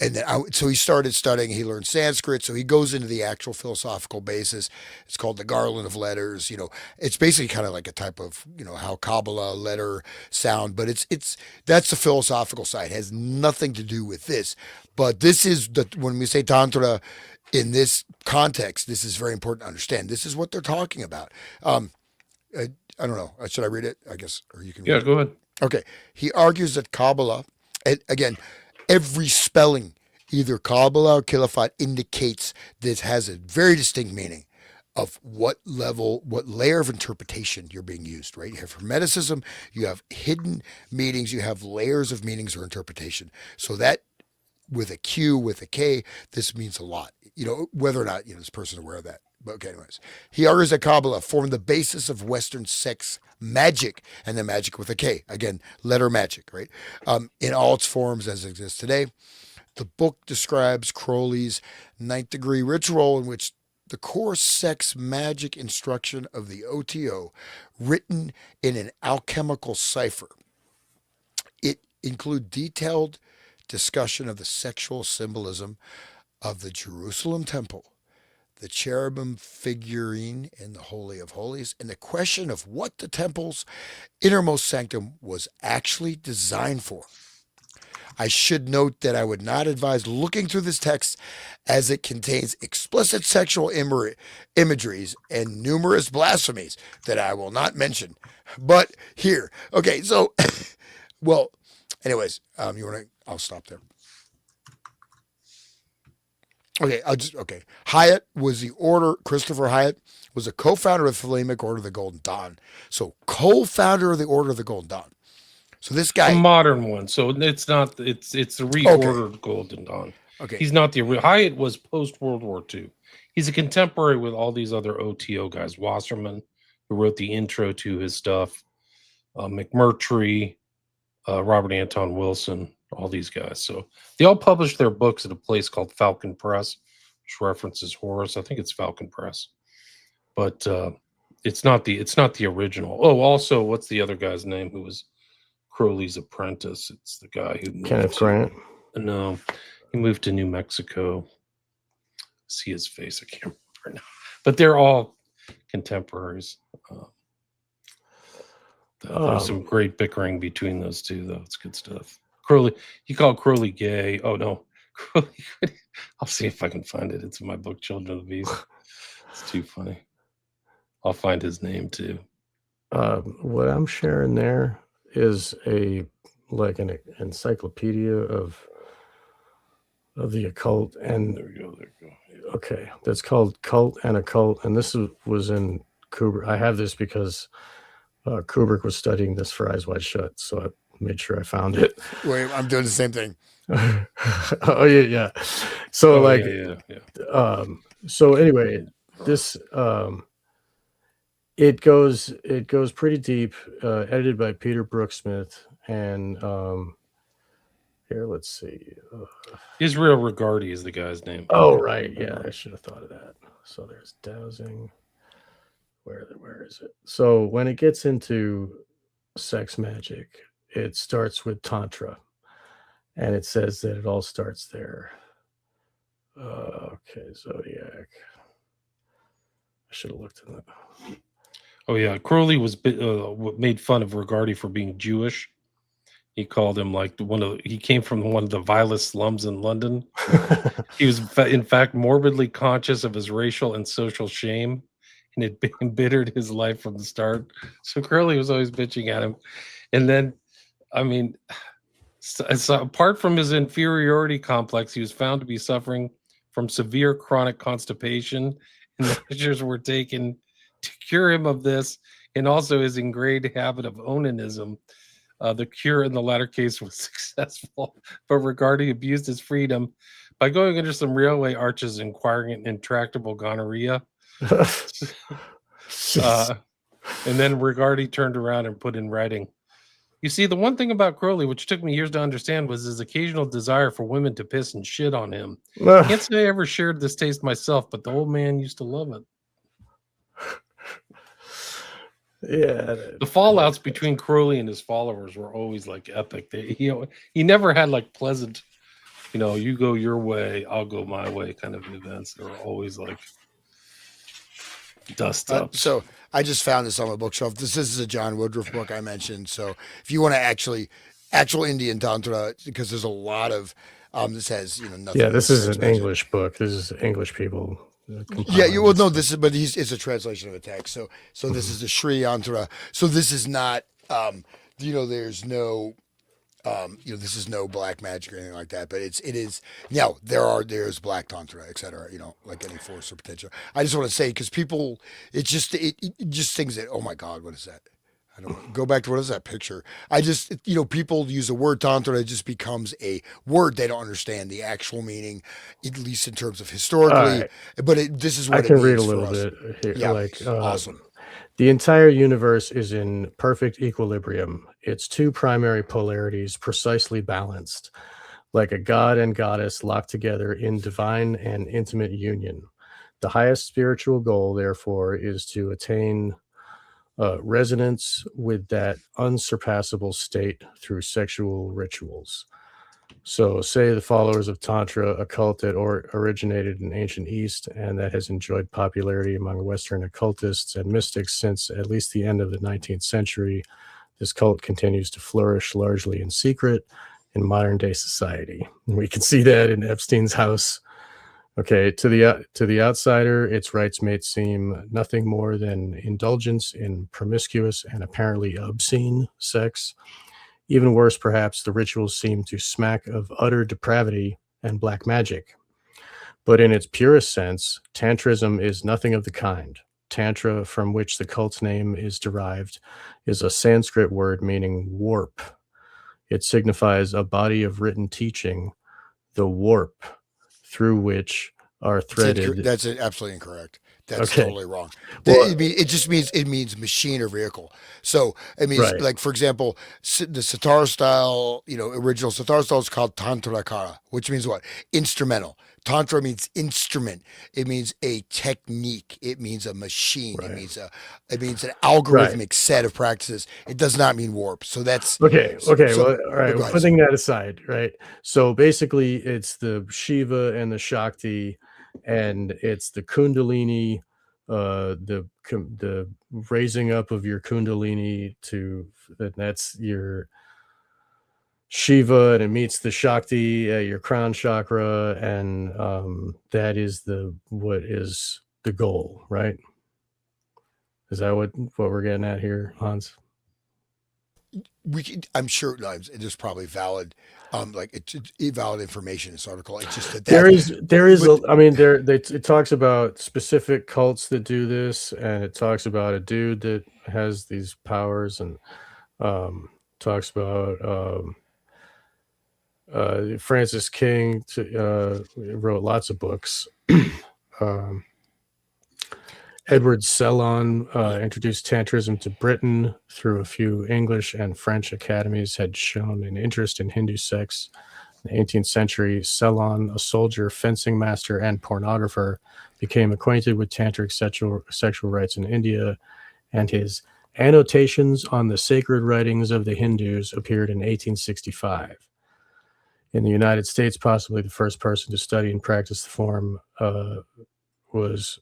And then so he started studying. He learned Sanskrit. So he goes into the actual philosophical basis. It's called the Garland of Letters. It's basically kind of like a type of how Kabbalah letter sound, but that's the philosophical side. It has nothing to do with this. But this is when we say Tantra in this context, this is very important to understand. This is what they're talking about. I don't know. Should I read it? I guess, or you can. Yeah, go ahead. Okay. He argues that Kabbalah, and again, every spelling, either Kabbalah or Khilafat, indicates this has a very distinct meaning of what layer of interpretation you're being used, right? You have Hermeticism, you have hidden meanings, you have layers of meanings or interpretation. So that with a Q, with a K, this means a lot, whether or not, this person is aware of that. But okay, anyways, he argues that Kabbalah formed the basis of Western sex magic, and the magic with a K. Again, letter magic, right? In all its forms as it exists today. The book describes Crowley's ninth degree ritual in which the core sex magic instruction of the OTO, written in an alchemical cipher. It includes detailed discussion of the sexual symbolism of the Jerusalem temple, the cherubim figurine in the Holy of Holies, and the question of what the temple's innermost sanctum was actually designed for. I should note that I would not advise looking through this text as it contains explicit sexual imageries and numerous blasphemies that I will not mention. But here, okay, so, well, anyways, I'll stop there. Okay, Hyatt was Christopher Hyatt was a co-founder of the Thelemic Order of the Golden Dawn. So, co-founder of the Order of the Golden Dawn. So this guy, a modern one. So it's not. It's a reordered Golden Dawn. Okay, he's not the Hyatt was post World War II. he's a contemporary with all these other OTO guys. Wasserman, who wrote the intro to his stuff, McMurtry, Robert Anton Wilson, all these guys. So they all published their books at a place called Falcon Press, which references Horace. I think it's Falcon Press, but it's not the original. Oh, also, what's the other guy's name who was Crowley's apprentice? It's the guy who moved Kenneth Grant. No, he moved to New Mexico. See his face, I can't remember now. But they're all contemporaries. There's some great bickering between those two, though. It's good stuff. Crowley, he called Crowley gay. Oh no, Crowley. I'll see if I can find it. It's in my book, Children of the Beast. It's too funny. I'll find his name too. What I'm sharing there is an encyclopedia of the occult, and there we go. Okay, that's called Cult and Occult, and this was in Kubrick. I have this because Kubrick was studying this for Eyes Wide Shut, so I made sure I found it. Wait, I'm doing the same thing. Oh yeah. So so anyway, this it goes pretty deep. Edited by Peter Brooksmith, and here, let's see. Israel Regardi is the guy's name. Oh right, yeah, I should have thought of that. So there's dowsing. Where is it? So when it gets into sex magic, it starts with Tantra. And it says that it all starts there. Okay, Zodiac. I should have looked at that. Oh yeah, Crowley was made fun of Regardi for being Jewish. He called him like he came from one of the vilest slums in London. He was in fact morbidly conscious of his racial and social shame, and it embittered his life from the start. So Crowley was always bitching at him. And then, I mean, so apart from his inferiority complex, he was found to be suffering from severe chronic constipation, and measures were taken to cure him of this, and also his ingrained habit of onanism. The cure in the latter case was successful, but Regardi abused his freedom by going under some railway arches and acquiring intractable gonorrhea. And then Regardi turned around and put in writing, "You see, the one thing about Crowley, which took me years to understand, was his occasional desire for women to piss and shit on him. I can't say I ever shared this taste myself, but the old man used to love it." Yeah. The fallouts between Crowley and his followers were always like epic. He never had like pleasant, you go your way, I'll go my way kind of events. They were always like dust up. So I just found this on my bookshelf. This is a John Woodruff book I mentioned. So if you want to actual Indian Tantra, because there's a lot of this has nothing. Yeah, this is an English book. This is English people. Yeah, it's a translation of a text. So this is the Sri Yantra. So this is not there's no this is no black magic or anything like that, but it is there's black tantra, etc. Like any force or potential. I just want to say, because people, it just thinks that, oh my God, what is that? I don't go back to what is that picture. I just people use the word tantra, it just becomes a word they don't understand the actual meaning, at least in terms of historically. Right. But this is what I can read a little bit here. Yeah, awesome. The entire universe is in perfect equilibrium. Its two primary polarities precisely balanced, like a god and goddess locked together in divine and intimate union. The highest spiritual goal, therefore, is to attain resonance with that unsurpassable state through sexual rituals. So say the followers of Tantra, a cult that originated in ancient East and that has enjoyed popularity among Western occultists and mystics since at least the end of the 19th century. This cult continues to flourish largely in secret in modern day society. And we can see that in Epstein's house. Okay, to the outsider, its rites may seem nothing more than indulgence in promiscuous and apparently obscene sex. Even worse, perhaps, the rituals seem to smack of utter depravity and black magic. But in its purest sense, Tantrism is nothing of the kind. Tantra, from which the cult's name is derived, is a Sanskrit word meaning warp. It signifies a body of written teaching, the warp, through which are threaded. That's absolutely incorrect. That's Okay. totally wrong. Well, It just means it means machine or vehicle. So it means right. like for example, the sitar style, original sitar style is called tantrakara, which means what? Instrumental. Tantra means instrument. It means a technique. It means a machine. Right. It means an Right. algorithmic set of practices. It does not mean warp. So that's Okay. Okay. so. Well, all right. But go Well, ahead. Sorry. putting that aside, right? So basically, it's the Shiva and the Shakti, and it's the Kundalini, the raising up of your Kundalini to, and that's your Shiva, and it meets the Shakti at your crown chakra, and that is what is the goal, right? Is that what we're getting at here, Hans? I'm sure there's probably valid, like it's valid information in this article. It's just There is but I mean it talks about specific cults that do this, and it talks about a dude that has these powers, and talks about Francis King wrote lots of books. um, Edward Sellon introduced Tantrism to Britain through a few English and French academies, had shown an interest in Hindu sex. In the 18th century, Sellon, a soldier, fencing master, and pornographer, became acquainted with tantric sexual rites in India, and his Annotations on the Sacred Writings of the Hindus appeared in 1865. In the United States, possibly the first person to study and practice the form was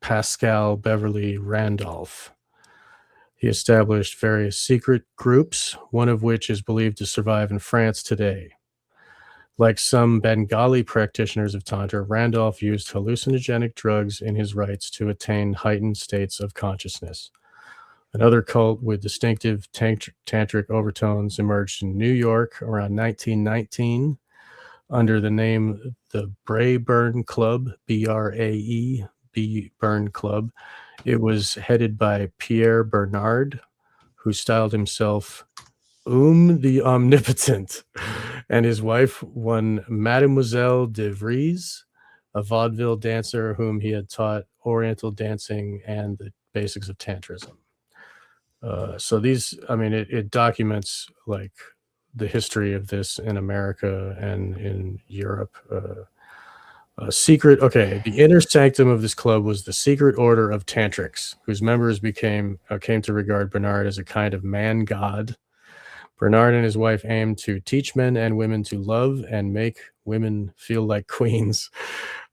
Pascal Beverly Randolph. He established various secret groups, one of which is believed to survive in France today. Like some Bengali practitioners of Tantra, Randolph used hallucinogenic drugs in his rites to attain heightened states of consciousness. Another cult with distinctive tantric overtones emerged in New York around 1919 under the name the Braeburn Club, B-R-A-E, Burn Club. It was headed by Pierre Bernard, who styled himself the Omnipotent, and his wife, one Mademoiselle de Vries, a vaudeville dancer whom he had taught Oriental dancing and the basics of Tantrism. So these, I mean, it documents like the history of this in America and in Europe. The inner sanctum of this club was the Secret Order of Tantrics, whose members came to regard Bernard as a kind of man god. Bernard and his wife aimed to teach men and women to love and make women feel like queens,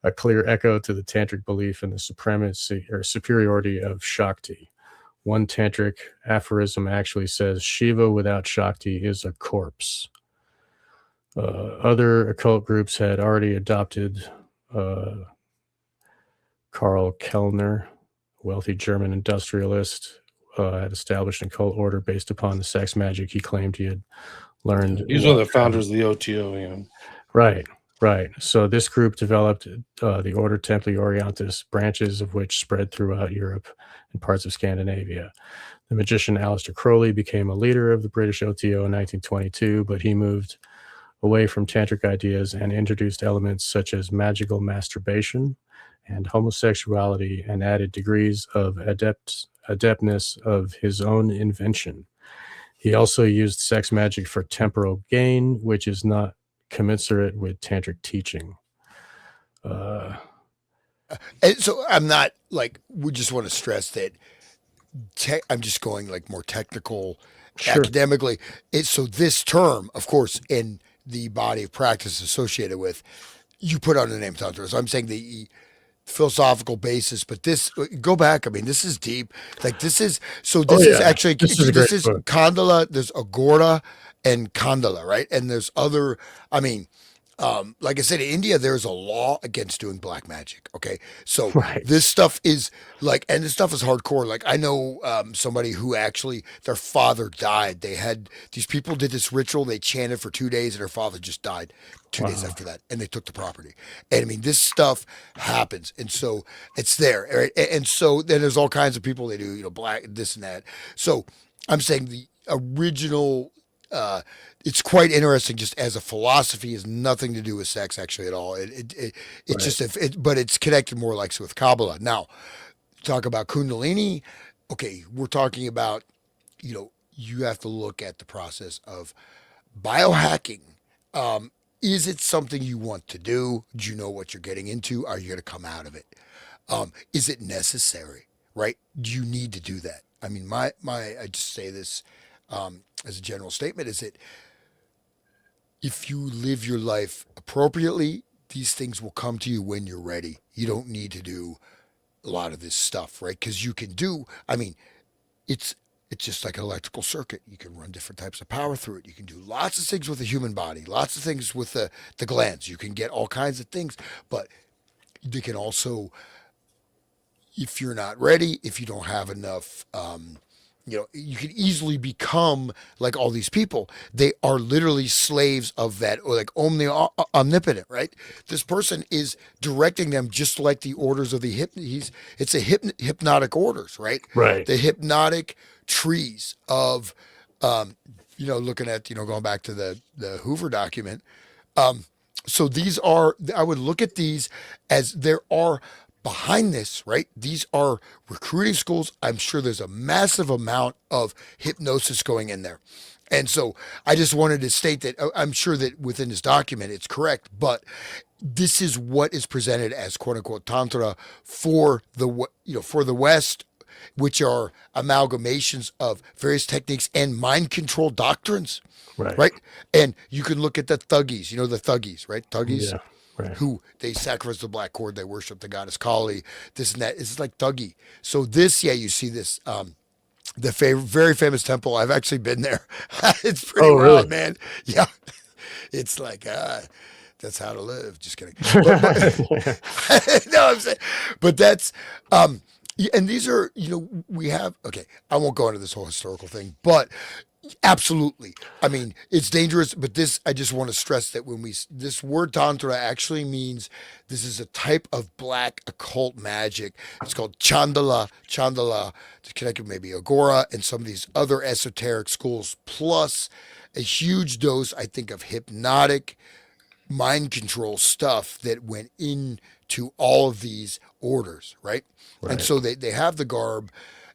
a clear echo to the tantric belief in the supremacy or superiority of Shakti. One tantric aphorism actually says, Shiva without Shakti is a corpse. Other occult groups had already adopted Karl Kellner, wealthy German industrialist, had established an occult order based upon the sex magic he claimed he had learned. He's one of the founders of the OTO. Yeah. Right. So this group developed the Order Templi Orientis, branches of which spread throughout Europe and parts of Scandinavia. The magician Aleister Crowley became a leader of the British OTO in 1922, but he moved away from tantric ideas and introduced elements such as magical masturbation and homosexuality, and added degrees of adeptness of his own invention. He also used sex magic for temporal gain, which is not commensurate with tantric teaching. And so I'm not like, we just want to stress that I'm just going like more technical, academically. So this term, of course, in the body of practice associated with, you put on the name Tantra. So I'm saying the philosophical basis, but this, go back. I mean, this is deep. Like this is, so this is actually, this is a great book. Kandala. There's Agora and Kandala, right? And there's other, I mean, like I said, in India, there's a law against doing black magic. Okay. So this stuff is like, and this stuff is hardcore. Like I know somebody who actually, their father died. These people did this ritual. They chanted for 2 days and their father just died 2 days after that. And they took the property. And I mean, this stuff happens. And so it's there. Right? And so then there's all kinds of people, they do, black, this and that. So I'm saying the original it's quite interesting. Just as a philosophy, has nothing to do with sex actually at all. It's Right. just but it's connected more like with Kabbalah. Now, talk about Kundalini. Okay, we're talking about, you have to look at the process of biohacking. Is it something you want to do? Do you know what you're getting into? Are you going to come out of it? Is it necessary? Right? Do you need to do that? I mean, I just say this as a general statement: is that if you live your life appropriately, these things will come to you when you're ready. You don't need to do a lot of this stuff, right? Because you can do. I mean, it's it's just like an electrical circuit. You can run different types of power through it. You can do lots of things with the human body, lots of things with the glands. You can get all kinds of things, but they can also, if you're not ready, if you don't have enough, you can easily become like all these people. They are literally slaves of that, or like omnipotent, right? This person is directing them just like the orders of the it's a hypnotic orders, right? Right. The hypnotic trees of, looking at, going back to the Hoover document. So these are, I would look at these as there are behind this, right? These are recruiting schools. I'm sure there's a massive amount of hypnosis going in there. And so I just wanted to state that I'm sure that within this document it's correct, but this is what is presented as quote unquote tantra for the West, which are amalgamations of various techniques and mind control doctrines, Right. right? And you can look at the thuggies, the thuggies, right? Thuggies Yeah. Right. who they sacrifice the black cord, they worship the goddess Kali, this and that. It's like thuggy. So this, yeah, you see this, very famous temple. I've actually been there. It's pretty Oh, really? wild, man. Yeah, it's like that's how to live. Just kidding. But no, I'm saying, but that's and these are, we have, okay. I won't go into this whole historical thing, but absolutely. I mean, it's dangerous, but this, I just want to stress that this word tantra actually means this is a type of black occult magic. It's called Chandala, to connect with maybe Agora and some of these other esoteric schools, plus a huge dose, I think, of hypnotic mind control stuff that went into all of these orders, right? And Right. so they have the garb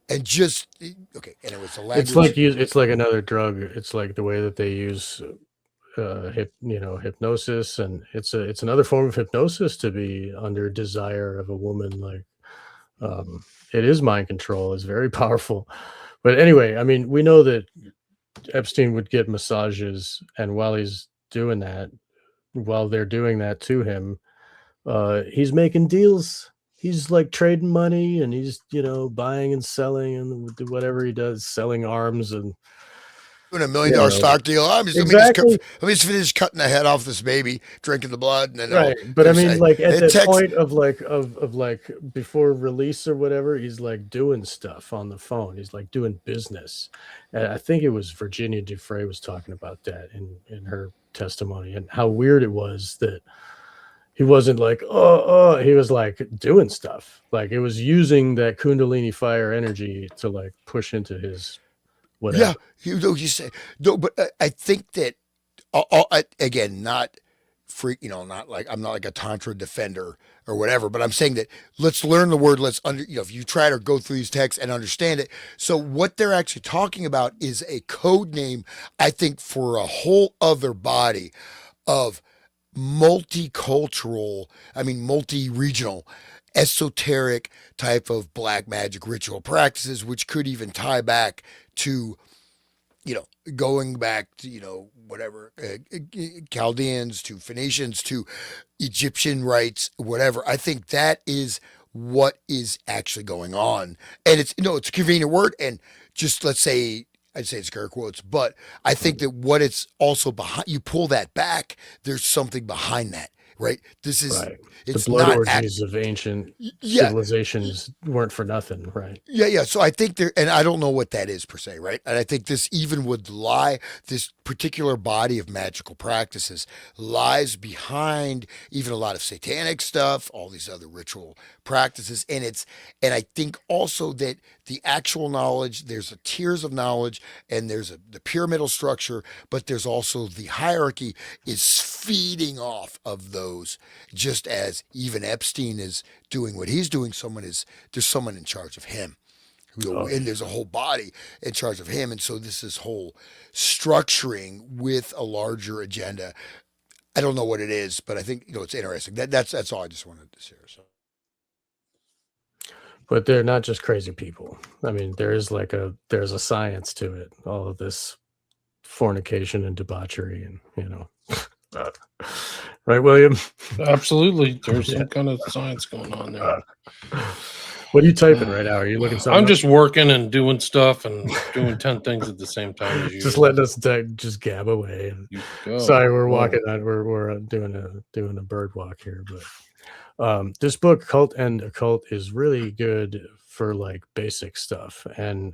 and just, okay, and it was the It's like language. it's like another drug. It's like the way that they use hypnosis, and it's another form of hypnosis to be under desire of a woman. Like, it is mind control. It's very powerful. But anyway, I mean, we know that Epstein would get massages, and while they're doing that to him, he's making deals. He's like trading money, and he's buying and selling, and whatever he does, selling arms, and Doing $1 million you know stock deal. exactly. Let me just finish cutting the head off this baby, drinking the blood, and then Right, but I finish. mean, like, at that Text. point of like before release or whatever, he's like doing stuff on the phone. He's like doing business. And I think it was Virginia Dufresne was talking about that in her testimony, and how weird it was that he wasn't like, he was like doing stuff. Like, it was using that Kundalini fire energy to like push into his Yeah, whatever. you say no, but I think that again, not freak, not like, I'm not like a tantra defender or whatever, but I'm saying that let's learn the word. Let's if you try to go through these texts and understand it. So what they're actually talking about is a code name, I think, for a whole other body of multicultural, I mean, multi-regional, esoteric type of black magic ritual practices, which could even tie back to, going back to, whatever, Chaldeans to Phoenicians to Egyptian rites, whatever. I think that is what is actually going on. And it's a convenient word. And just let's say, I'd say it's scare quotes, but I think that what it's also behind, you pull that back, there's something behind that, right? This is Right. The it's blood not orgies of ancient yeah. civilizations weren't for nothing, right? Yeah. So I think there, and I don't know what that is per se, right? And I think this even would lie, this particular body of magical practices lies behind even a lot of satanic stuff, all these other ritual practices. And I think also that the actual knowledge, there's a tiers of knowledge and there's the pyramidal structure, but there's also the hierarchy is feeding off of those, just as even Epstein is doing what he's doing. There's someone in charge of him, Oh, and there's a whole body in charge of him, and so this is whole structuring with a larger agenda. I don't know what it is, but I think it's interesting. That's all I just wanted to share. So but they're not just crazy people. I mean, there's a science to it. All of this fornication and debauchery, and right, William? Absolutely. There's Yeah. some kind of science going on there. What are you typing right now? Are you looking something I'm up? just working and doing stuff and doing 10 things at the same time as Just usual. letting us just gab away. You go. Sorry, we're Go. walking on. We're doing a bird walk here, but this book, Cult and Occult, is really good for like basic stuff. And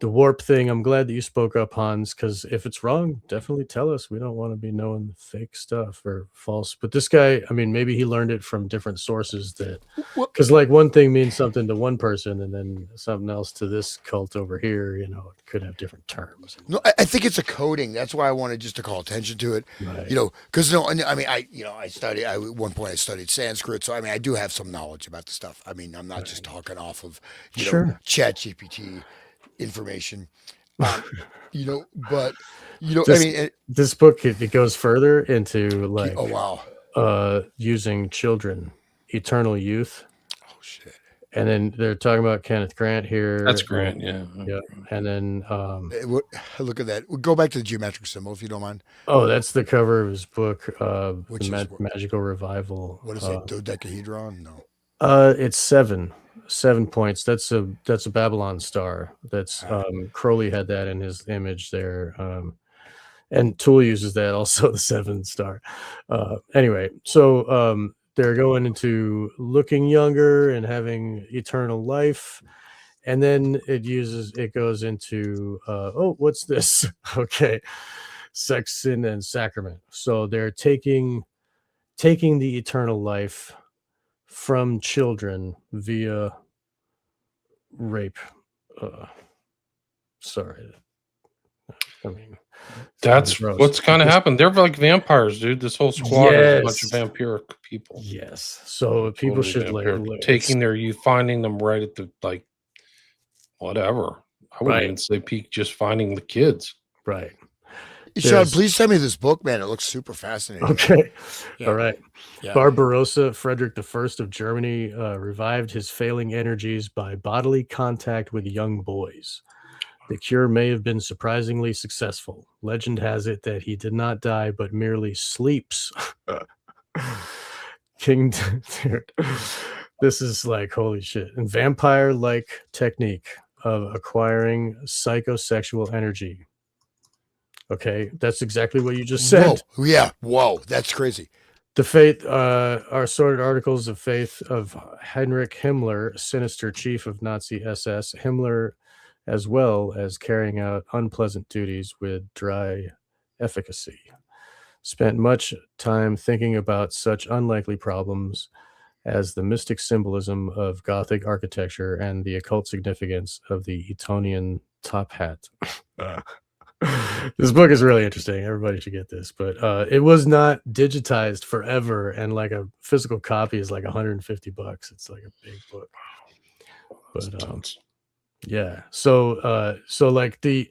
the warp thing, I'm glad that you spoke up, Hans, because if it's wrong, definitely tell us. We don't want to be knowing fake stuff or false. But this guy, I mean, maybe he learned it from different sources because like one thing means something to one person and then something else to this cult over here, it could have different terms. no, I think it's a coding. That's why I wanted just to call attention to it. Right. Because I mean, I studied. At one point I studied Sanskrit, so I mean, I do have some knowledge about the stuff. I mean, I'm not just talking off of Sure. Chat GPT information. But This, I mean, this book it goes further into like oh wow, using children, eternal youth, oh shit. and then they're talking about Kenneth Grant here. That's Grant, yeah. Yeah, and then Look at that. We'll go back to the geometric symbol if you don't mind. oh, that's the cover of his book, Which the is Magical Revival. What is it? Dodecahedron? No. It's 7 points. That's a Babylon star. That's Crowley had that in his image there. And Tool uses that also, the 7 star. Anyway, so they're going into looking younger and having eternal life. And then it goes into what's this? Okay. Sex, sin, and sacrament. So they're taking the eternal life from children via rape. Sorry. I mean, that's what's kind of happened. They're like vampires, dude. This whole squad is a bunch of vampiric people. Yes. So people should like taking their youth, finding them right at the like whatever. I wouldn't even say peak, just finding the kids. Right. Sean, please send me this book, man. It looks super fascinating. Okay. Yeah. All right. Yeah. Barbarossa, Frederick I of Germany, revived his failing energies by bodily contact with young boys. The cure may have been surprisingly successful. Legend has it that he did not die, but merely sleeps. This is like, holy shit. And vampire-like technique of acquiring psychosexual energy. Okay, that's exactly what you just said. Whoa. Yeah, whoa, that's crazy. The faith are sorted articles of faith of Heinrich Himmler, sinister chief of Nazi SS. Himmler, as well as carrying out unpleasant duties with dry efficacy, spent much time thinking about such unlikely problems as the mystic symbolism of Gothic architecture and the occult significance of the Etonian top hat. This book is really interesting. Everybody should get this, but it was not digitized forever, and like a physical copy is like $150. It's like a big book. But yeah, so like this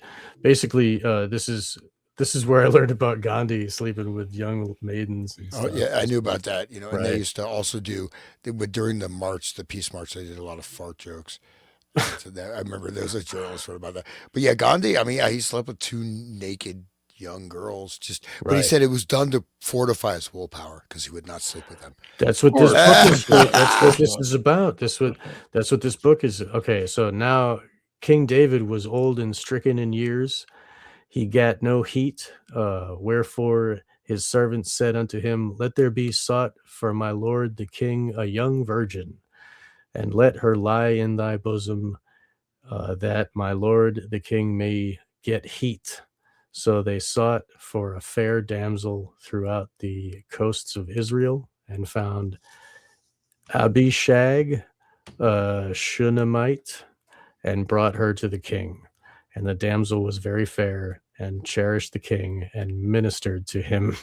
is where I learned about Gandhi sleeping with young maidens. And stuff. Yeah, I knew about that. And they used to also during the march, the peace march, they did a lot of fart jokes. So I remember there was a journalist wrote about that. But yeah, Gandhi, I mean, he slept with 2 naked young girls. But he said it was done to fortify his willpower because he would not sleep with them. That's what this book is. That's what this is about. That's what this book is. Okay, so now King David was old and stricken in years. He gat no heat, wherefore His servants said unto him, Let there be sought for my lord the king a young virgin, and let her lie in thy bosom, that my lord the king may get heat. So they sought for a fair damsel throughout the coasts of Israel, and found Abishag, Shunammite, and brought her to the king. And the damsel was very fair, and cherished the king, and ministered to him.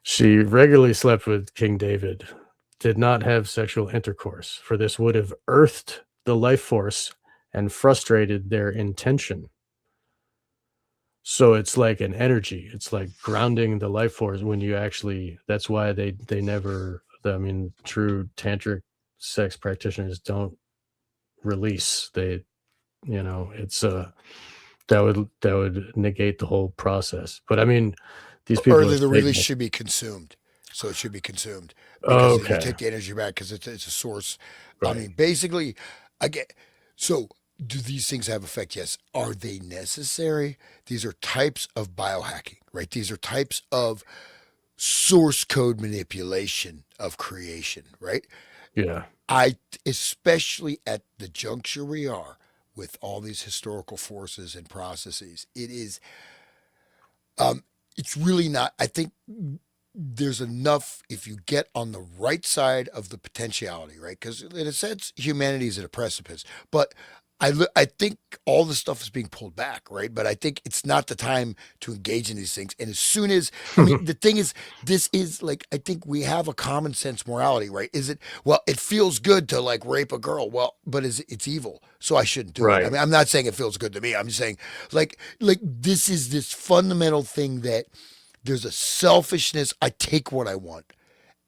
She regularly slept with King David, did not have sexual intercourse, for this would have earthed the life force and frustrated their intention. So it's like an energy. It's like grounding the life force when you actually, that's why they never, I mean, true tantric sex practitioners don't release. They, it's that would negate the whole process. But I mean, these people Or are the release Satanists. should be consumed. So it should be consumed because you Okay. take the energy back because it's a source. I Right. mean, basically, I get. So do these things have effect? Yes. Are they necessary? These are types of biohacking, right? These are types of source code manipulation of creation, right? Yeah. I, especially at the juncture we are with all these historical forces and processes, it's really not. I think there's enough if you get on the right side of the potentiality, right? Because in a sense, humanity is at a precipice. But I think all this stuff is being pulled back, right? But I think it's not the time to engage in these things. And as soon as, I mean, the thing is, this is like, I think we have a common sense morality, right? Is it, well, it feels good to like rape a girl. Well, but it's evil. So I shouldn't do it. I Right. mean, I'm not saying it feels good to me. I'm just saying like this is this fundamental thing that there's a selfishness. I take what I want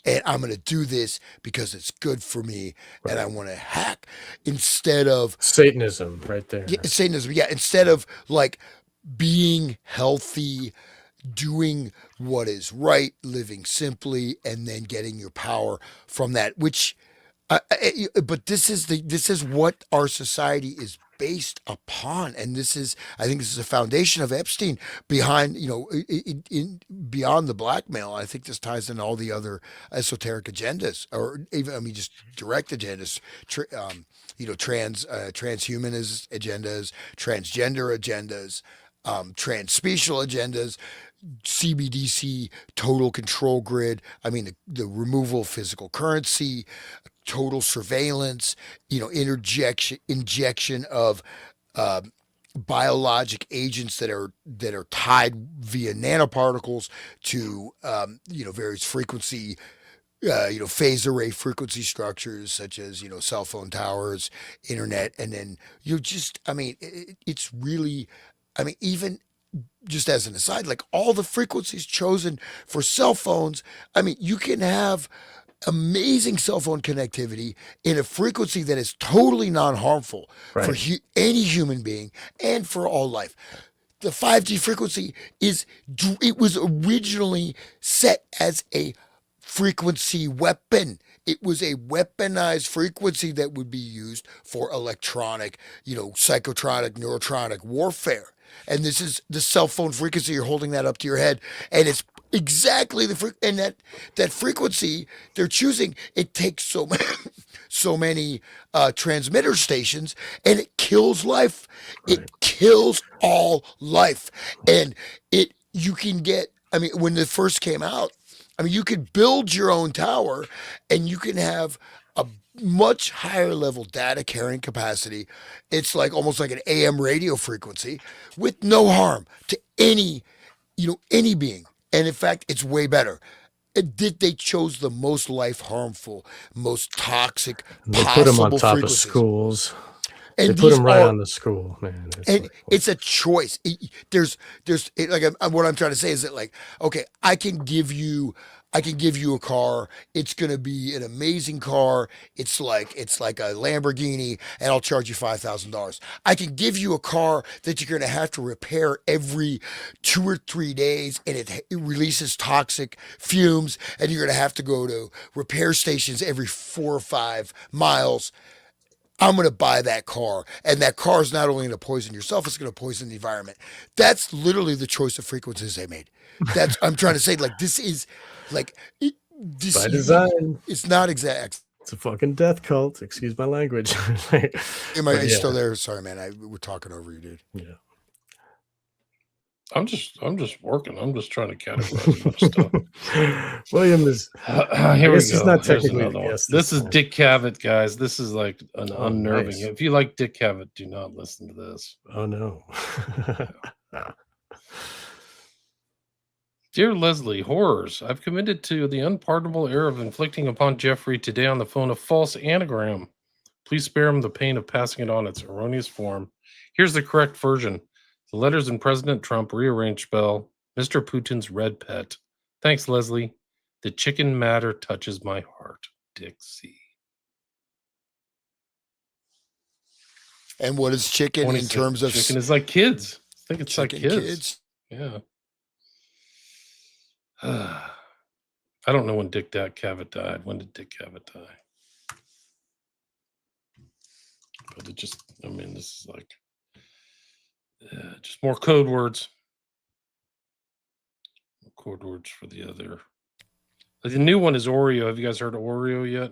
and I'm going to do this because it's good for me and I Right. want to hack instead of Satanism right there. Satanism. Yeah, instead of like being healthy, doing what is right, living simply, and then getting your power from that. Which, but this is what our society is based upon, and this is I think this is a foundation of Epstein behind beyond the blackmail. I think this ties in all the other esoteric agendas, or even I mean just direct agendas. Transhumanist agendas, transgender agendas, transspecial agendas, CBDC, total control grid. I mean, the removal of physical currency, total surveillance, injection of biologic agents that are tied via nanoparticles to various frequency phase array frequency structures such as cell phone towers, internet, and then I mean it's really I mean even just as an aside, like all the frequencies chosen for cell phones, I mean, you can have amazing cell phone connectivity in a frequency that is totally non harmful for Right. any human being and for all life. The 5G frequency it was originally set as a frequency weapon. It was a weaponized frequency that would be used for electronic, psychotronic, neurotronic warfare. And this is the cell phone frequency. You're holding that up to your head, and it's exactly and that frequency they're choosing. It takes so many transmitter stations, and it kills life. It Right. kills all life, and you can get. I mean, when it first came out, I mean, you could build your own tower, and you can have a much higher level data carrying capacity. It's like almost like an AM radio frequency with no harm to any being. And in fact, it's way better. They chose the most life harmful, most toxic And they put them on possible top of frequencies. schools. They And put these them right are on the school, man. It's and like, it's a choice. What I'm trying to say is that like, okay, I can give you a car. It's gonna be an amazing car. It's like a Lamborghini, and I'll charge you $5,000. I can give you a car that you're gonna have to repair every 2 or 3 days, and it releases toxic fumes, and you're gonna have to go to repair stations every 4 or 5 miles. I'm going to buy that car. And that car is not only going to poison yourself, it's going to poison the environment. That's literally the choice of frequencies they made. That's, I'm trying to say, like, this is like, It's by design. it's not exact. It's a fucking death cult. Excuse my language. Am I still there? Sorry, man. We're talking over you, dude. Yeah. I'm just working. I'm just trying to categorize stuff. William is here we go. He's not technically the guest This is Dick Cavett, guys. This is like an unnerving. Nice. If you like Dick Cavett, do not listen to this. Oh no. Dear Leslie, horrors. I've committed to the unpardonable error of inflicting upon Jeffrey today on the phone a false anagram. Please spare him the pain of passing it on its erroneous form. Here's the correct version. The letters in President Trump rearranged spell Mr. Putin's red pet. Thanks, Leslie. The chicken matter touches my heart. Dick C. And what is chicken in terms of... Chicken is like kids. I think it's like kids. Yeah. I don't know when Dick Cavett died. When did Dick Cavett die? But it just, I mean, this is like just more code words. Code words for the other. The new one is Oreo. Have you guys heard of Oreo yet?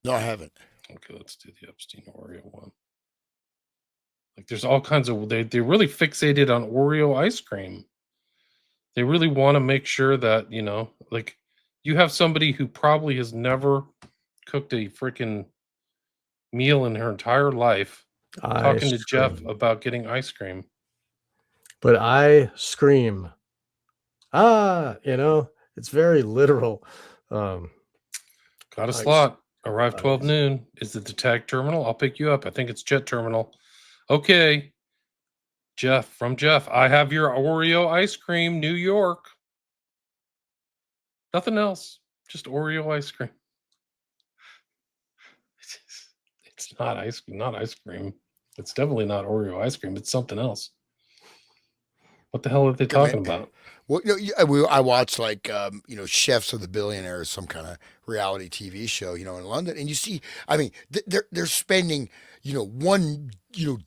No, I haven't. Okay, let's do the Epstein Oreo one. Like there's all kinds of, they really fixated on Oreo ice cream. They really want to make sure that, you know, like you have somebody who probably has never cooked a freaking meal in her entire life talking to Jeff about getting ice cream. But I scream. You know, it's very literal. Got a slot. Arrive 12 noon. Is it the tag terminal? I'll pick you up. I think it's Jet Terminal. Okay. Jeff, I have your Oreo ice cream, New York. Nothing else. Just Oreo ice cream. It's not ice cream. It's definitely not Oreo ice cream. It's something else. What the hell are they talking about? Well, I watched like Chefs of the Billionaires, some kind of reality TV show, in London, and you see, I mean, they're spending, one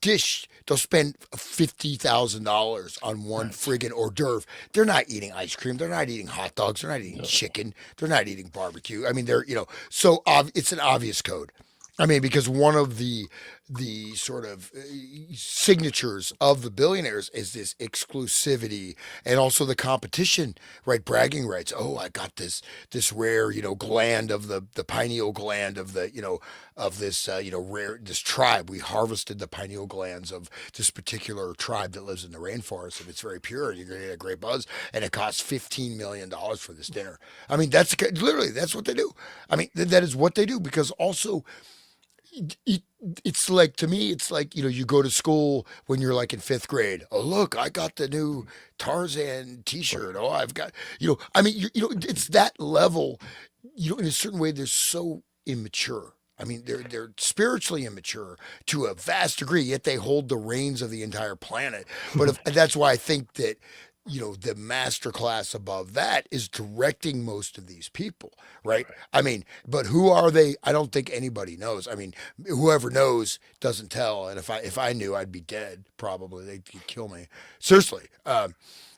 dish, they'll spend $50,000 on one friggin' hors d'oeuvre. They're not eating ice cream. They're not eating hot dogs. They're not eating chicken. They're not eating barbecue. I mean, so it's an obvious code. I mean, because one of the sort of signatures of the billionaires is this exclusivity and also the competition, right? Bragging rights. Oh, I got this rare, gland of the pineal gland of the, of this, rare, this tribe. We harvested the pineal glands of this particular tribe that lives in the rainforest, and it's very pure, and you're going to get a great buzz, and it costs $15 million for this dinner. I mean, that's what they do. I mean, that is what they do, because also, it's like, to me, it's like, you go to school when you're like in fifth grade. Oh, look, I got the new Tarzan t-shirt. Oh, I've got, I mean, it's that level, in a certain way, they're so immature. I mean, they're spiritually immature to a vast degree, yet they hold the reins of the entire planet. But that's why I think that, the master class above that is directing most of these people, right? I mean, but who are they? I don't think anybody knows. I mean, whoever knows doesn't tell. And if I knew, I'd be dead. Probably they'd kill me. Seriously.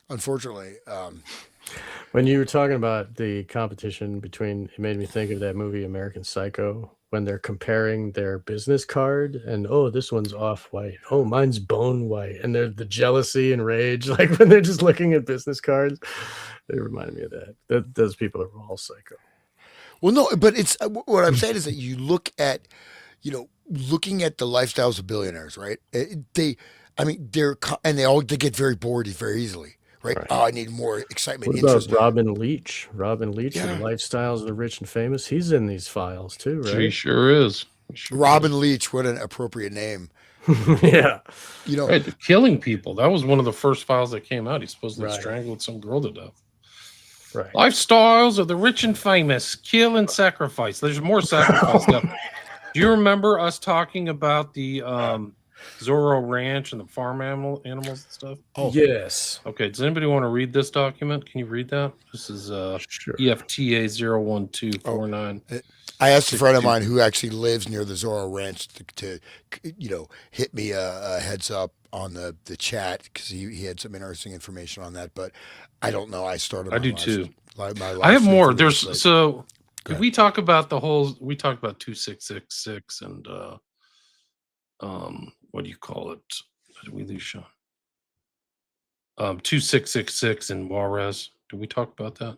Unfortunately. When you were talking about the competition between, it made me think of that movie American Psycho, when they're comparing their business card and, oh, this one's off-white. Oh, mine's bone white. And there's the jealousy and rage, like when they're just looking at business cards. They reminded me of that. Those people are all psycho. Well, no, but it's what I'm saying is that you look at, looking at the lifestyles of billionaires, right? They get very bored very easily. Right? Oh, I need more excitement. What about Robin Leach? Robin Leach, the lifestyles of the rich and famous. He's in these files too, right? He sure is. Robin Leach, what an appropriate name. Yeah. Right, killing people. That was one of the first files that came out. He supposedly strangled some girl to death. Right. Lifestyles of the rich and famous. Kill and sacrifice. There's more sacrifice stuff. Do you remember us talking about the Zorro Ranch and the farm animals and stuff? Oh, Yes. Okay. Does anybody want to read this document? Can you read that? This is Sure. EFTA 01249. I asked a friend of mine who actually lives near the Zorro Ranch to hit me a heads up on the chat because he had some interesting information on that. But I don't know. I started I my do last too. my live I have stream more. 3 weeks There's late. so Go if ahead. we talk about we talked about 2666 and what do you call it? Did we lose Sean? 2666 in Juarez. Did we talk about that?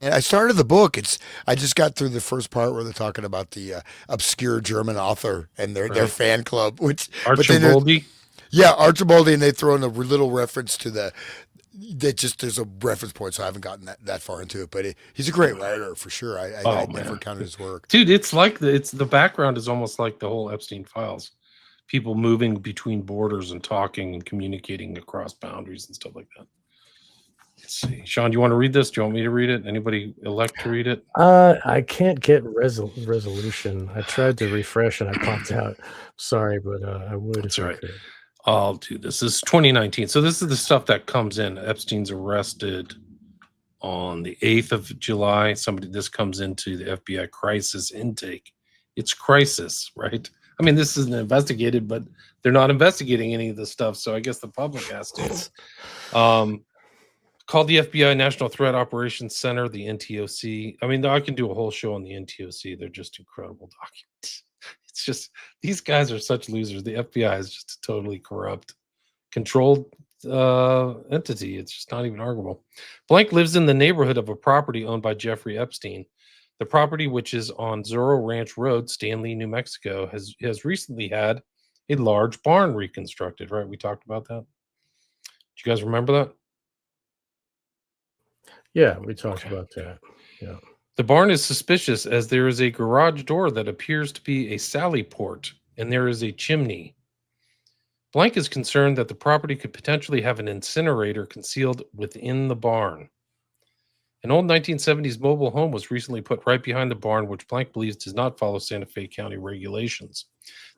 And I started the book. I just got through the first part where they're talking about the obscure German author and their Right. fan club. But then Archibaldi. yeah, Archibaldi, and they throw in a little reference to there's a reference point, so I haven't gotten that far into it. But he's a great writer for sure. I never counted his work. Dude, it's like the background is almost like the whole Epstein files. People moving between borders and talking and communicating across boundaries and stuff like that. Let's see. Sean, do you want to read this? Do you want me to read it? Anybody elect to read it? I can't get resolution. I tried to refresh and I popped out. Sorry, but I would That's if I right. could. I'll do this. This is 2019. So this is the stuff that comes in. Epstein's arrested on the 8th of July. This comes into the FBI crisis intake. It's crisis, right? I mean, this isn't investigated, but they're not investigating any of this stuff. So I guess the public has to. Called the FBI National Threat Operations Center, the NTOC. I mean, I can do a whole show on the NTOC. They're just incredible documents. It's just, these guys are such losers. The FBI is just a totally corrupt, controlled entity. It's just not even arguable. Blank lives in the neighborhood of a property owned by Jeffrey Epstein. The property, which is on Zorro Ranch Road, Stanley, New Mexico, has recently had a large barn reconstructed, right? We talked about that. Do you guys remember that? Yeah, we talked about that. Yeah. The barn is suspicious as there is a garage door that appears to be a sally port, and there is a chimney. Blank is concerned that the property could potentially have an incinerator concealed within the barn. An old 1970s mobile home was recently put right behind the barn, which Blank believes does not follow Santa Fe County regulations.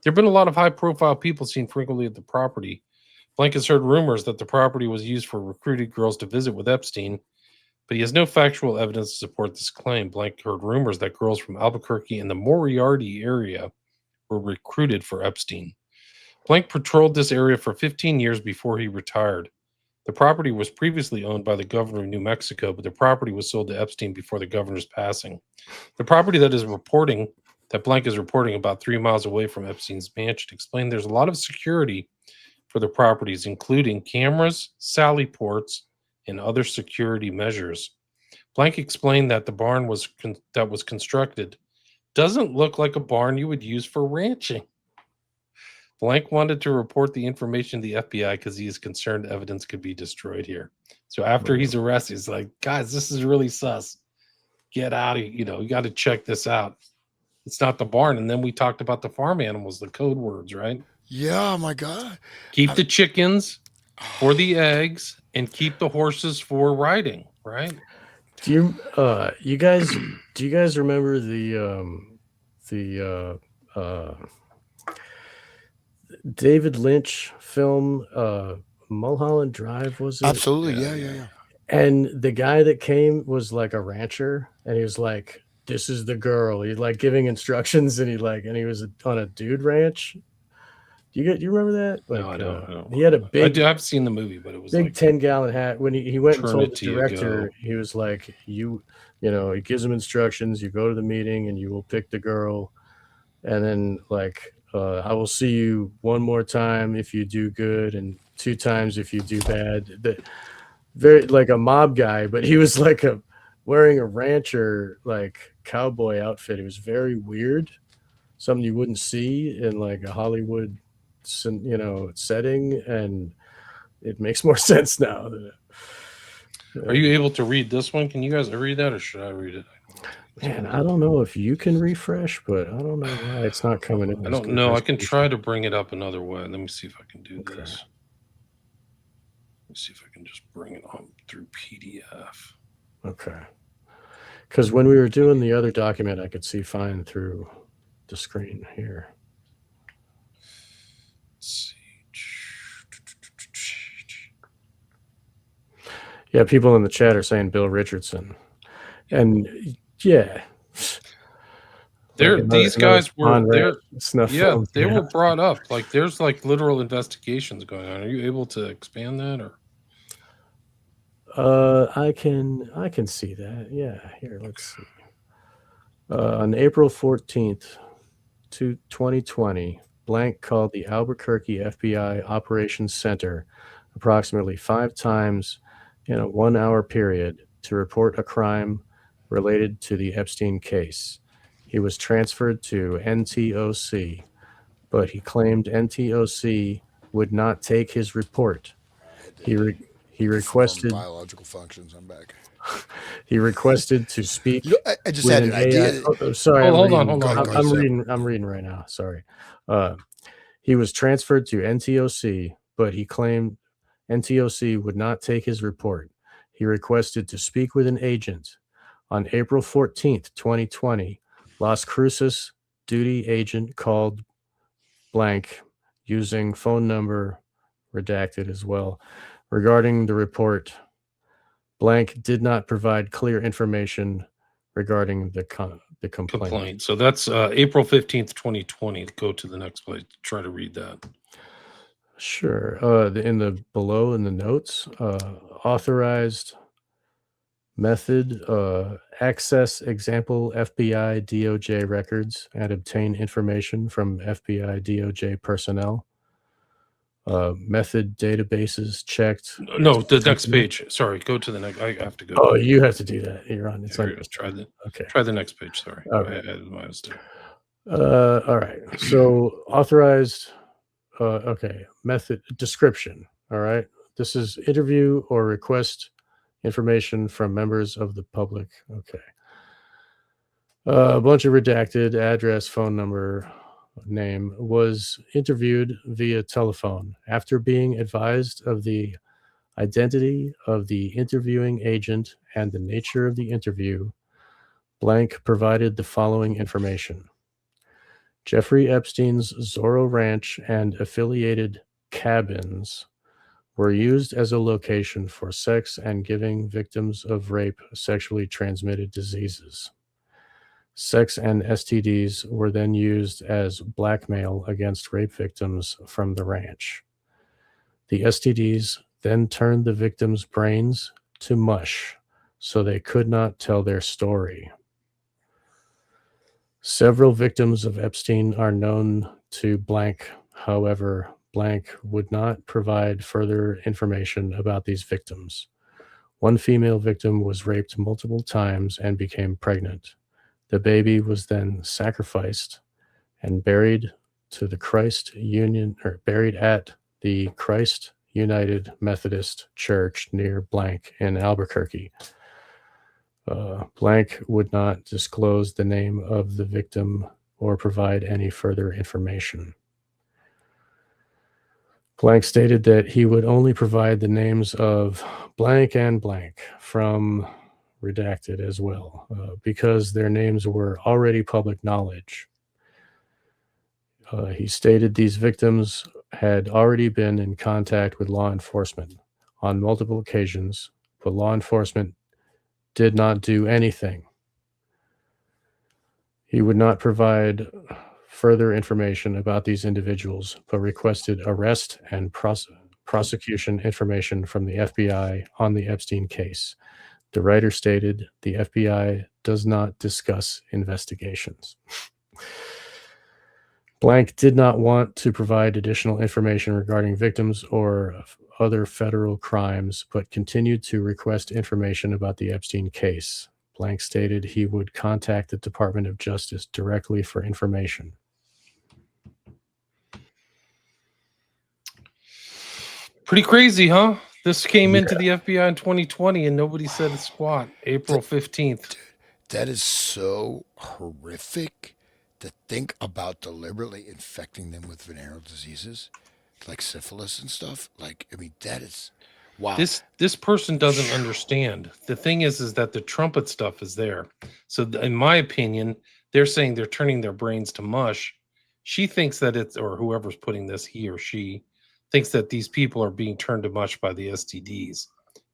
There have been a lot of high-profile people seen frequently at the property. Blank has heard rumors that the property was used for recruited girls to visit with Epstein, but he has no factual evidence to support this claim. Blank heard rumors that girls from Albuquerque and the Moriarty area were recruited for Epstein. Blank patrolled this area for 15 years before he retired. The property was previously owned by the governor of New Mexico, but the property was sold to Epstein before the governor's passing. The property that Blank is reporting about 3 miles away from Epstein's mansion explained there's a lot of security for the properties, including cameras, sally ports, and other security measures. Blank explained that the barn that was constructed doesn't look like a barn you would use for ranching. Blank wanted to report the information to the FBI because he is concerned evidence could be destroyed here. So after he's arrested, he's like, guys, this is really sus. Get out of here. You got to check this out. It's not the barn. And then we talked about the farm animals, the code words, right? Yeah, my God. Keep the chickens for the eggs and keep the horses for riding, right? Do you guys remember the David Lynch film Mulholland Drive, was it? Absolutely. Yeah. And the guy that came was like a rancher, and he was like, "This is the girl." He's like giving instructions, and he was on a dude ranch. Do you remember that? Like, No, I don't. He had a big. I've seen the movie, but it was big like 10-gallon hat. When he went and told the eternity director, ago. he was like, he gives him instructions. You go to the meeting and you will pick the girl, and then like, I will see you one more time if you do good, and 2 times if you do bad. Very like a mob guy, but he was like wearing a rancher like cowboy outfit. It was very weird, something you wouldn't see in like a Hollywood, setting, and it makes more sense now. Are you able to read this one? Can you guys read that, or should I read it? Man, I don't know if you can refresh, but I don't know why it's not coming in. I don't know. I can try to bring it up another way. Let me see if I can do this. Let me see if I can just bring it on through PDF. Okay. Because when we were doing the other document, I could see fine through the screen here. Yeah, people in the chat are saying Bill Richardson. And yeah. These another guys were Spawn there. snuff Yeah, film. they were brought up. Like there's like literal investigations going on. Are you able to expand that or? I can see that. Yeah, here, let's see. On April 14th, 2020, Blank called the Albuquerque FBI Operations Center approximately 5 times in a 1-hour period to report a crime related to the Epstein case. He was transferred to NTOC, but he claimed NTOC would not take his report. He requested biological functions. I'm back. He requested to speak I just with had an an AI. idea. Sorry, Hold on. I'm reading right now. Sorry. He was transferred to NTOC, but he claimed NTOC would not take his report. He requested to speak with an agent. On April 14th, 2020, Las Cruces duty agent called Blank using phone number redacted as well regarding the report. Blank did not provide clear information regarding the complaint. So that's April 15th, 2020. Go to the next page. Try to read that. Sure. In the below in the notes, authorized method, access example FBI DOJ records and obtain information from FBI DOJ personnel. Method databases checked. No, the next page. Sorry, go to the next. I have to go. Oh, you have to do that. You're on. It's on. Try the next page. Sorry. Okay. I had my mistake. All right. So authorized. Okay. Method description. All right. This is interview or request information from members of the public. Okay. A bunch of redacted address, phone number, name. Was interviewed via telephone. After being advised of the identity of the interviewing agent and the nature of the interview, Blank provided the following information. Jeffrey Epstein's Zorro Ranch and affiliated cabins were used as a location for sex and giving victims of rape sexually transmitted diseases. Sex and STDs were then used as blackmail against rape victims from the ranch. The STDs then turned the victims' brains to mush so they could not tell their story. Several victims of Epstein are known to Blank. However, Blank would not provide further information about these victims. One female victim was raped multiple times and became pregnant. The baby was then sacrificed and buried at the Christ United Methodist Church near Blank in Albuquerque. Blank would not disclose the name of the victim or provide any further information. Blank stated that he would only provide the names of Blank and Blank from redacted as well, because their names were already public knowledge. He stated these victims had already been in contact with law enforcement on multiple occasions, but law enforcement did not do anything. He would not provide further information about these individuals, but requested arrest and prosecution information from the FBI on the Epstein case. The writer stated the FBI does not discuss investigations. Blank did not want to provide additional information regarding victims or other federal crimes, but continued to request information about the Epstein case. Blank stated he would contact the Department of Justice directly for information. Pretty crazy, huh? This came into the FBI in 2020 and nobody said a squat. April 15th. That is so horrific to think about deliberately infecting them with venereal diseases like syphilis and stuff. Like, I mean, that is wow. This person doesn't understand. The thing is that the trumpet stuff is there. So in my opinion, they're saying they're turning their brains to mush. She thinks that it's, or whoever's putting this, he or she thinks that these people are being turned to mush by the STDs.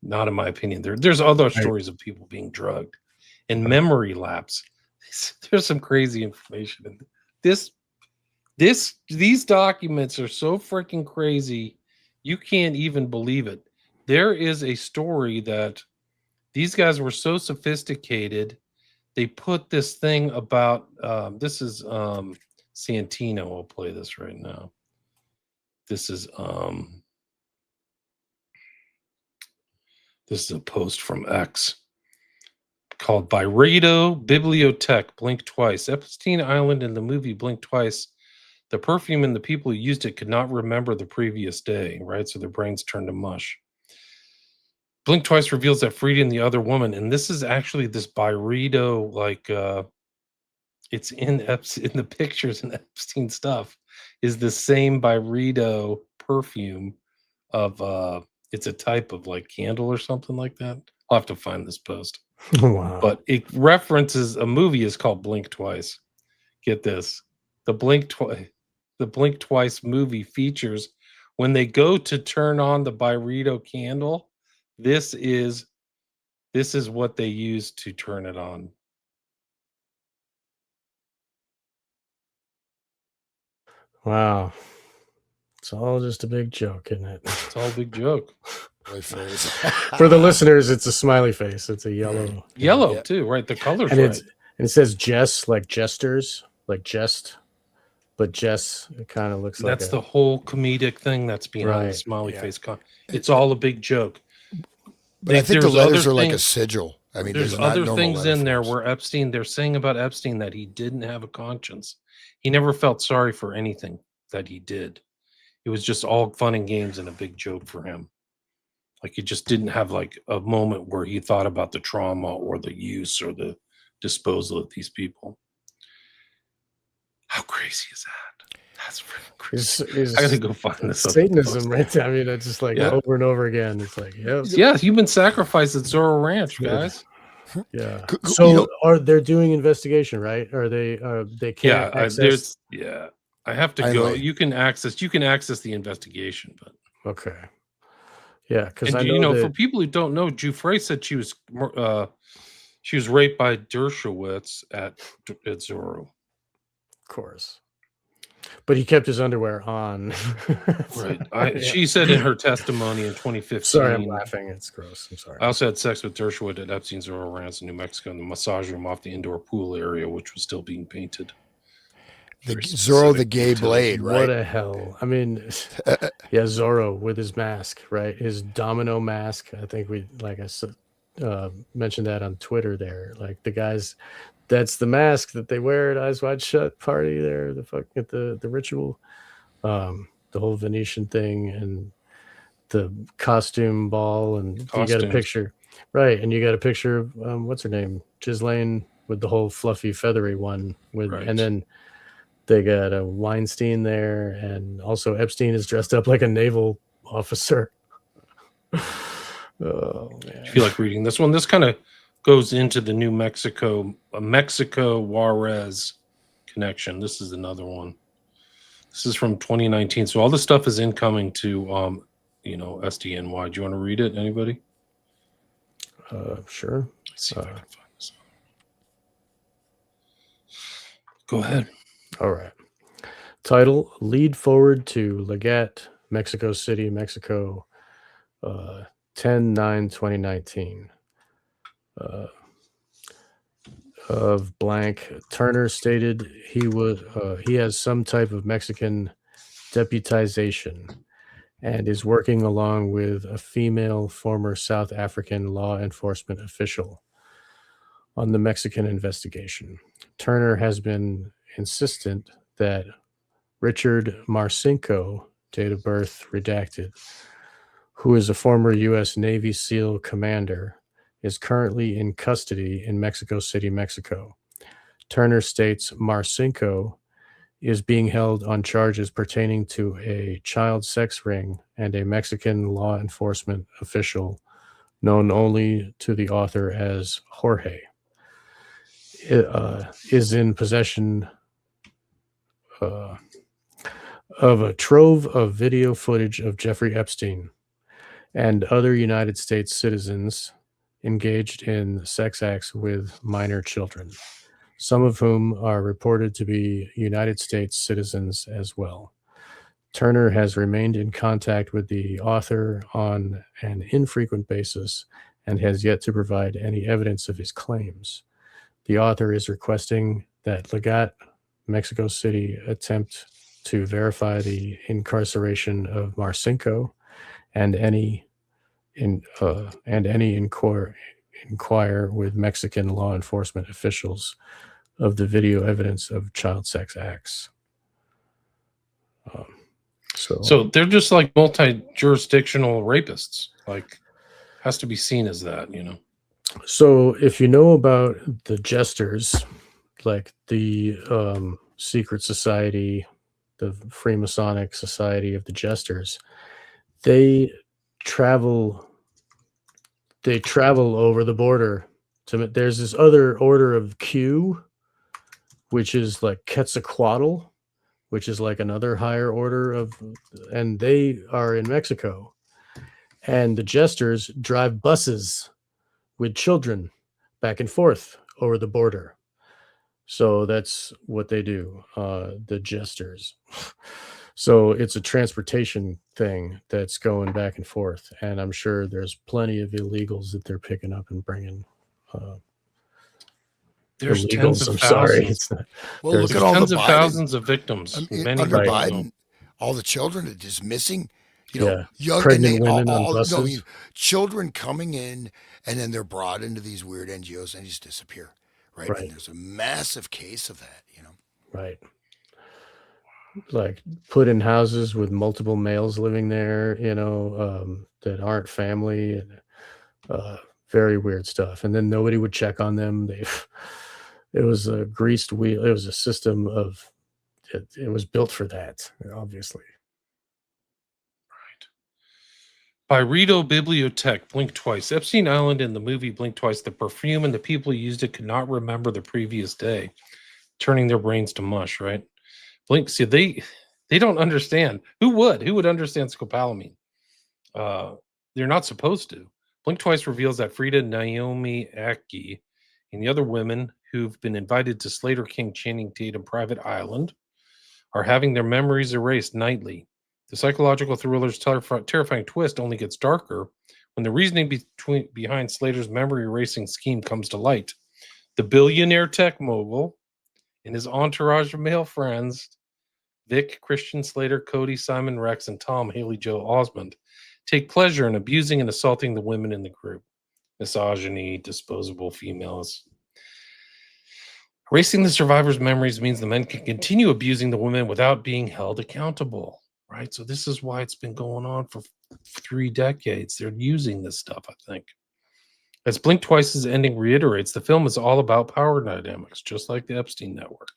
Not in my opinion. There's other Right. stories of people being drugged and memory lapse. There's some crazy information in these documents are so freaking crazy, you can't even believe it. There is a story that these guys were so sophisticated, they put this thing about this is Santino. I'll play this right now. This is a post from X called Byredo Bibliothèque Blink Twice. Epstein Island in the movie Blink Twice. The perfume and the people who used it could not remember the previous day, right? So their brains turned to mush. Blink Twice reveals that Frida and the other woman, and this is actually this Byredo, like it's in the pictures and Epstein stuff, is the same Byredo perfume of it's a type of like candle or something like that. I'll have to find this post. Wow. But it references a movie is called Blink Twice. Get this. The Blink Twice movie features when they go to turn on the Byredo candle, this is what they use to turn it on. Wow. It's all just a big joke, isn't it? It's all a big joke. For the listeners, it's a smiley face. It's a yellow. Yellow too, right? The color's and right. It says jest, like jesters, like jest. But Jess, it kind of looks like that's the whole comedic thing that's behind the smiley face. It's all a big joke. But I think the letters are like a sigil. I mean, there's other things in there where Epstein, they're saying about Epstein that he didn't have a conscience. He never felt sorry for anything that he did. It was just all fun and games and a big joke for him. Like he just didn't have like a moment where he thought about the trauma or the use or the disposal of these people. How crazy is that? That's freaking crazy. I gotta go find this. Satanism, right there. I mean, it's just like over and over again. It's like, human sacrifice at Zorro Ranch, guys. Yeah. So they're doing investigation, right? Or they can't access? I have to go. You can access the investigation, but okay. Yeah, because I know for people who don't know, Giuffre said she was raped by Dershowitz at Zorro. Of course. But he kept his underwear on. Right. She said in her testimony in 2015. Sorry, I'm laughing. It's gross. I'm sorry. I also had sex with Dershowitz at Epstein's Zorro Ranch in New Mexico in the massage room off the indoor pool area, which was still being painted. Zorro the gay blade, right? What a hell. I mean, Zorro with his mask, right? His domino mask. I think we, like I said, mentioned that on Twitter there. Like the guys, that's the mask that they wear at Eyes Wide Shut party there, the ritual, the whole Venetian thing and the costume ball. And you got a picture, right? And you got a picture of, what's her name? Ghislaine with the whole fluffy, feathery one and then they got a Weinstein there, and also Epstein is dressed up like a naval officer. Oh man! I feel like reading this one. This kind of goes into the New Mexico Juarez connection. This is another one. This is from 2019. So all this stuff is incoming to SDNY. Do you want to read it? Anybody? Sure. Let's see if I can find this. Go ahead. All right. Title: Lead forward to Legat, Mexico City, Mexico, 10/9/2019. Of blank, Turner stated he has some type of Mexican deputization and is working along with a female former South African law enforcement official on the Mexican investigation. Turner has been insistent that Richard Marcinko, date of birth redacted, who is a former U.S. Navy SEAL commander, is currently in custody in Mexico City, Mexico. Turner states Marcinko is being held on charges pertaining to a child sex ring, and a Mexican law enforcement official known only to the author as Jorge is in possession of a trove of video footage of Jeffrey Epstein and other United States citizens engaged in sex acts with minor children, some of whom are reported to be United States citizens as well. Turner has remained in contact with the author on an infrequent basis and has yet to provide any evidence of his claims. The author is requesting that Legat, Mexico City, attempt to verify the incarceration of Marcinko and inquire with Mexican law enforcement officials of the video evidence of child sex acts. So they're just like multi-jurisdictional rapists. Like, has to be seen as that, you know. So if you know about the jesters, like the secret society, the Freemasonic Society of the Jesters, they travel over the border. There's this other order of Q, which is like Quetzalcoatl, which is like another higher order of, and they are in Mexico. And the jesters drive buses with children back and forth over the border. So that's what they do, the jesters. So it's a transportation thing that's going back and forth. And I'm sure there's plenty of illegals that they're picking up and bringing. There's illegals, tens of I'm thousands. sorry. It's not, Well, look There's at all tens the of Biden, thousands of victims. Many under who don't Biden, know. all the children are just missing. You know, yeah, young pregnant and they women on all buses. no, I mean, children coming in, and then they're brought into these weird NGOs and they just disappear, right? Right. And there's a massive case of that, you know. Right. Like put in houses with multiple males living there, you know, that aren't family, and very weird stuff. And then nobody would check on them. It was a greased wheel. It was a system of, it was built for that, obviously. By Rito Bibliotech, Blink Twice. Epstein Island in the movie Blink Twice, the perfume and the people who used it could not remember the previous day, turning their brains to mush, right? Blink, see, they don't understand. Who would understand scopolamine? They're not supposed to. Blink Twice reveals that Frida, Naomi Aki, and the other women who've been invited to Slater King Channing Tatum private island are having their memories erased nightly. The psychological thriller's terrifying twist only gets darker when the reasoning behind Slater's memory erasing scheme comes to light. The billionaire tech mogul and his entourage of male friends, Vic, Christian Slater, Cody, Simon Rex, and Tom Haley Joe Osmond, take pleasure in abusing and assaulting the women in the group. Misogyny, disposable females. Erasing the survivors' memories means the men can continue abusing the women without being held accountable, right? So this is why it's been going on for 3 decades. They're using this stuff, I think. As Blink Twice's ending reiterates, the film is all about power dynamics, just like the Epstein network,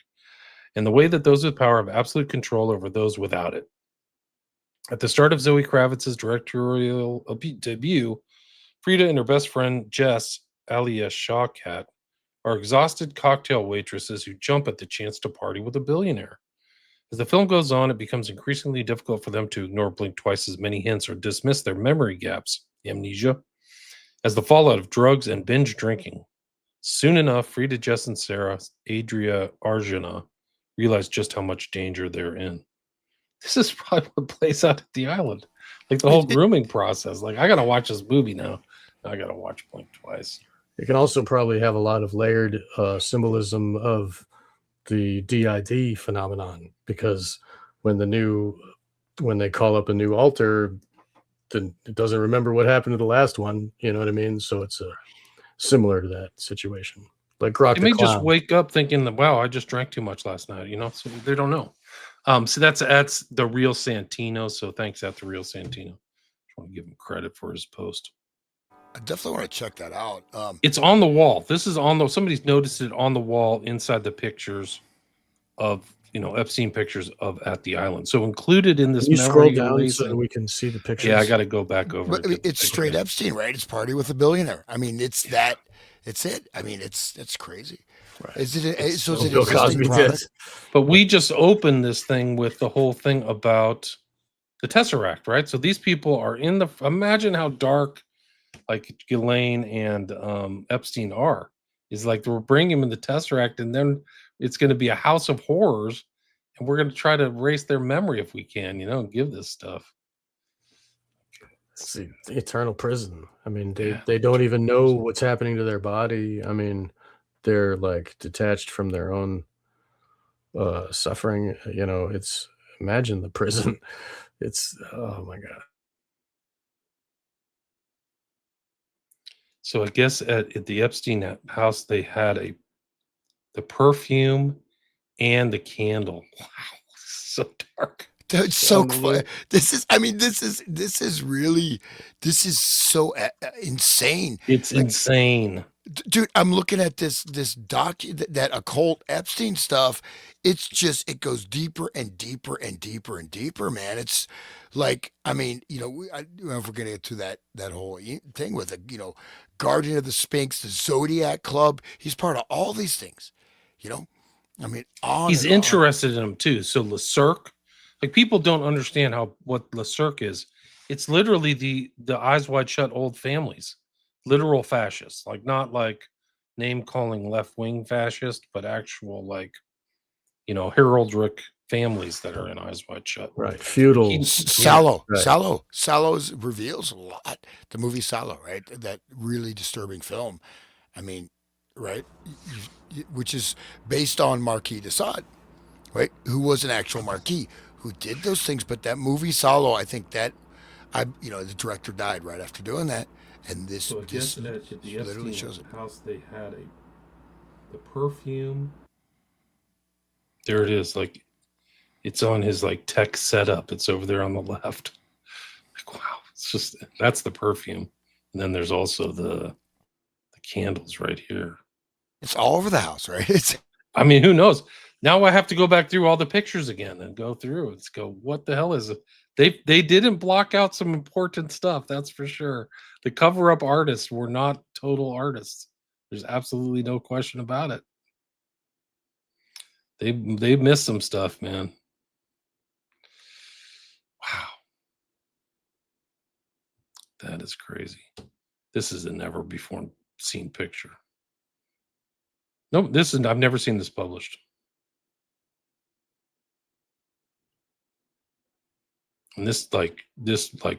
and the way that those with power have absolute control over those without it. At the start of Zoe Kravitz's directorial debut, Frida and her best friend Jess, alias Shawkat, are exhausted cocktail waitresses who jump at the chance to party with a billionaire. As the film goes on, it becomes increasingly difficult for them to ignore Blink Twice's many hints or dismiss their memory gaps, amnesia, as the fallout of drugs and binge drinking. Soon enough, Frida, Jess, and Sarah, Adria Arjuna, realize just how much danger they're in. This is probably what plays out at the island. Like the whole grooming process. Like, I got to watch this movie now. I got to watch Blink Twice. It can also probably have a lot of layered symbolism of the DID phenomenon, because when they call up a new altar, then it doesn't remember what happened to the last one. You know what I mean? So it's similar to that situation. Like Grok They the may Clown. just wake up thinking that, wow, I just drank too much last night, you know? So they don't know. So that's the real Santino. So thanks at the real Santino. I want to give him credit for his post. I definitely want to check that out. It's on the wall. This is on the, somebody's noticed it on the wall inside the pictures of, Epstein pictures of at the island. So included in this Can you scroll memory down erasing, so we can see the pictures? yeah, I got to go back over. But I mean, it's straight Epstein, right? It's party with a billionaire. I mean, it's that. It's it. I mean, it's crazy. Right. Is it? So is it Bill existing Cosby product? did. But we just opened this thing with the whole thing about the Tesseract, right? So these people are in the. Imagine how dark, like Ghislaine and Epstein are. Is like we're bringing him in the Tesseract, and then it's going to be a house of horrors, and we're going to try to erase their memory if we can, and give this stuff. It's the eternal prison. I mean, Yeah, they don't even know what's happening to their body. I mean, they're like detached from their own suffering. It's imagine the prison. It's oh my god. So I guess at the Epstein house they had the perfume and the candle. Wow, so dark. It's so fun. This is really, this is so insane. It's Like, insane. dude, I'm looking at this that occult Epstein stuff. It's just, it goes deeper and deeper and deeper and deeper, man. It's like, I don't know if we're gonna get to that whole thing with the, Guardian of the Sphinx, the Zodiac Club. He's part of all these things, you know. On He's and on. interested in them too. So LeCirque, like people don't understand what LeCirque is. It's literally the eyes wide shut old families, literal fascists, like not like name calling left wing fascist, but actual like heraldric families that are in eyes wide shut. Right. Feudal. Sallow, Right. Sallow's reveals a lot. The movie Sallow, right? That really disturbing film. I mean, right? Which is based on Marquis de Sade, right? Who was an actual Marquis who did those things. But that movie Sallow, I think that the director died right after doing that, and this So I guess this at the literally Epstein shows it. house they had the perfume. There it is. Like it's on his like tech setup. It's over there on the left. Like wow, it's just that's the perfume, and then there's also the candles right here. It's all over the house, right? It's I mean, who knows? Now I have to go back through all the pictures again and go through. Let's go. What the hell is it? They didn't block out some important stuff. That's for sure. The cover up artists were not total artists. There's absolutely no question about it. They missed some stuff, man. Wow, that is crazy. This is a never before seen picture. No, I've never seen this published. And this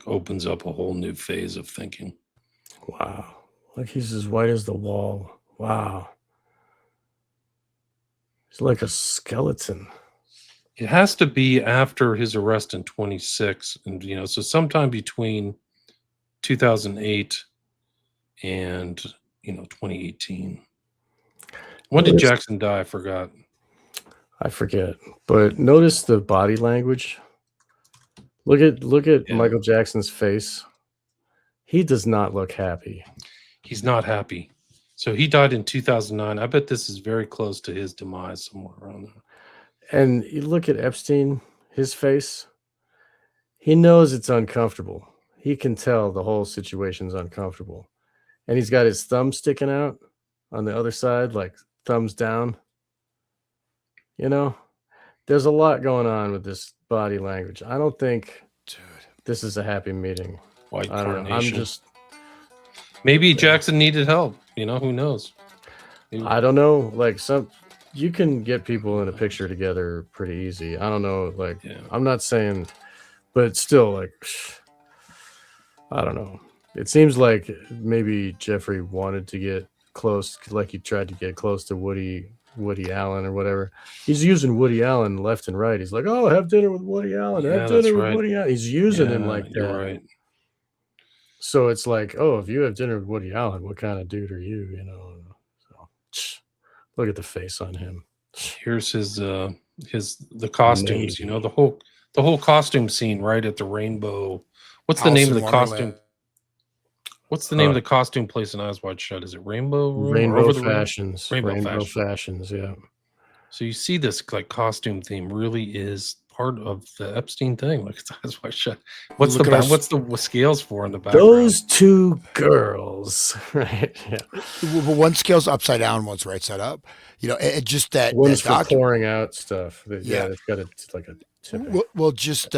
opens up a whole new phase of thinking. Wow. Like he's as white as the wall. Wow. He's like a skeleton. It has to be after his arrest in 26, and so sometime between 2008 and 2018. When did Jackson die? I forgot. I forget. But notice the body language. Look at Michael Jackson's face. He does not look happy. He's not happy. So he died in 2009. I bet this is very close to his demise, somewhere around there. And you look at Epstein, his face. He knows it's uncomfortable. He can tell the whole situation's uncomfortable. And he's got his thumb sticking out on the other side, like thumbs down. There's a lot going on with this body language. I don't think this is a happy meeting. White I don't know. carnation. I'm just maybe Jackson needed help. Who knows? I don't know. Like you can get people in a picture together pretty easy. I don't know. Like I'm not saying, but still, like I don't know. It seems like maybe Jeffrey wanted to get close, like he tried to get close to Woody Allen or whatever. He's using Woody Allen left and right. He's like, "Oh, have dinner with Woody Allen. Have dinner with Woody Allen." He's using him like that. You're right. So it's like, oh, if you have dinner with Woody Allen, what kind of dude are you? So look at the face on him. Here's the costumes. The whole costume scene right at the Rainbow. What's the name of the costume? What's the name of the costume place in Eyes Wide Shut? Is it Rainbow Room? Rainbow Fashions. Rainbow Fashions, yeah. So you see this like costume theme really is part of the Epstein thing. Like it's Eyes Wide Shut. What's the scales for in the background? Those two girls, right? Yeah. Well, one scale's upside down, one's right side up. Just that. One's for pouring out stuff. Yeah, it's got like a. Well, just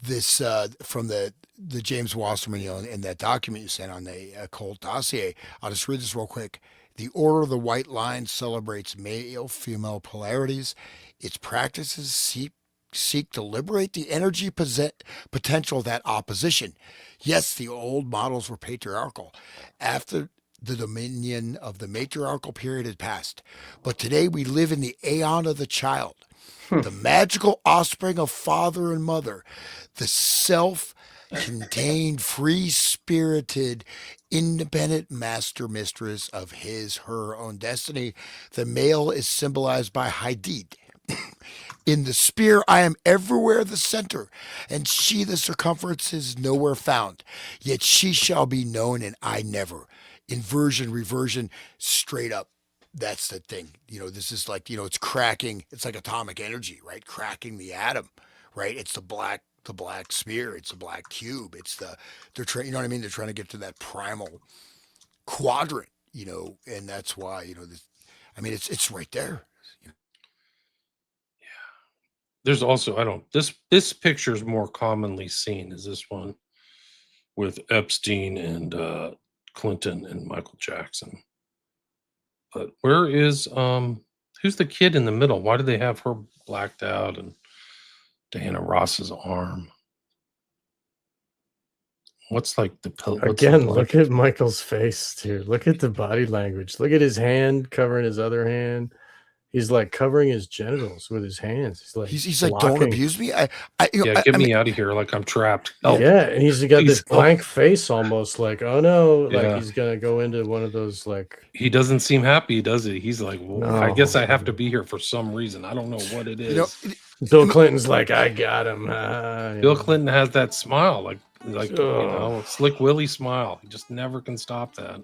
this from the James Wasserman, in that document you sent on the occult dossier. I'll just read this real quick. The Order of the White Line celebrates male-female polarities. Its practices seek to liberate the energy potential of that opposition. Yes, the old models were patriarchal. After the dominion of the matriarchal period had passed, but today we live in the aeon of the child, the magical offspring of father and mother, the self contained, free spirited, independent master mistress of her own destiny. The male is symbolized by Hadid. In the spear, I am everywhere the center, and she the circumference is nowhere found. Yet she shall be known, and I never. Inversion, reversion, straight up. That's the thing. This is like, it's cracking. It's like atomic energy, right? Cracking the atom, right? It's the black sphere. It's the black cube. They're trying, you know what I mean? They're trying to get to that primal quadrant, and that's why, it's right there. There's also, I don't, this picture is more commonly seen as this one with Epstein and Clinton and Michael Jackson. But where is who's the kid in the middle? Why do they have her blacked out and Diana Ross's arm? What's like Again, look at Michael's face, dude. Look at the body language. Look at his hand covering his other hand. He's like covering his genitals with his hands. He's like, don't abuse me. Get me out of here. Like I'm trapped. Help. Yeah, and he's got this blank face, almost like, oh no, like he's gonna go into one of those like. He doesn't seem happy, does he? He's like, well, no, I guess I have to be here for some reason. I don't know what it is. Bill Clinton's like, I got him. Bill Clinton has that smile, like Slick Willie smile. He just never can stop that.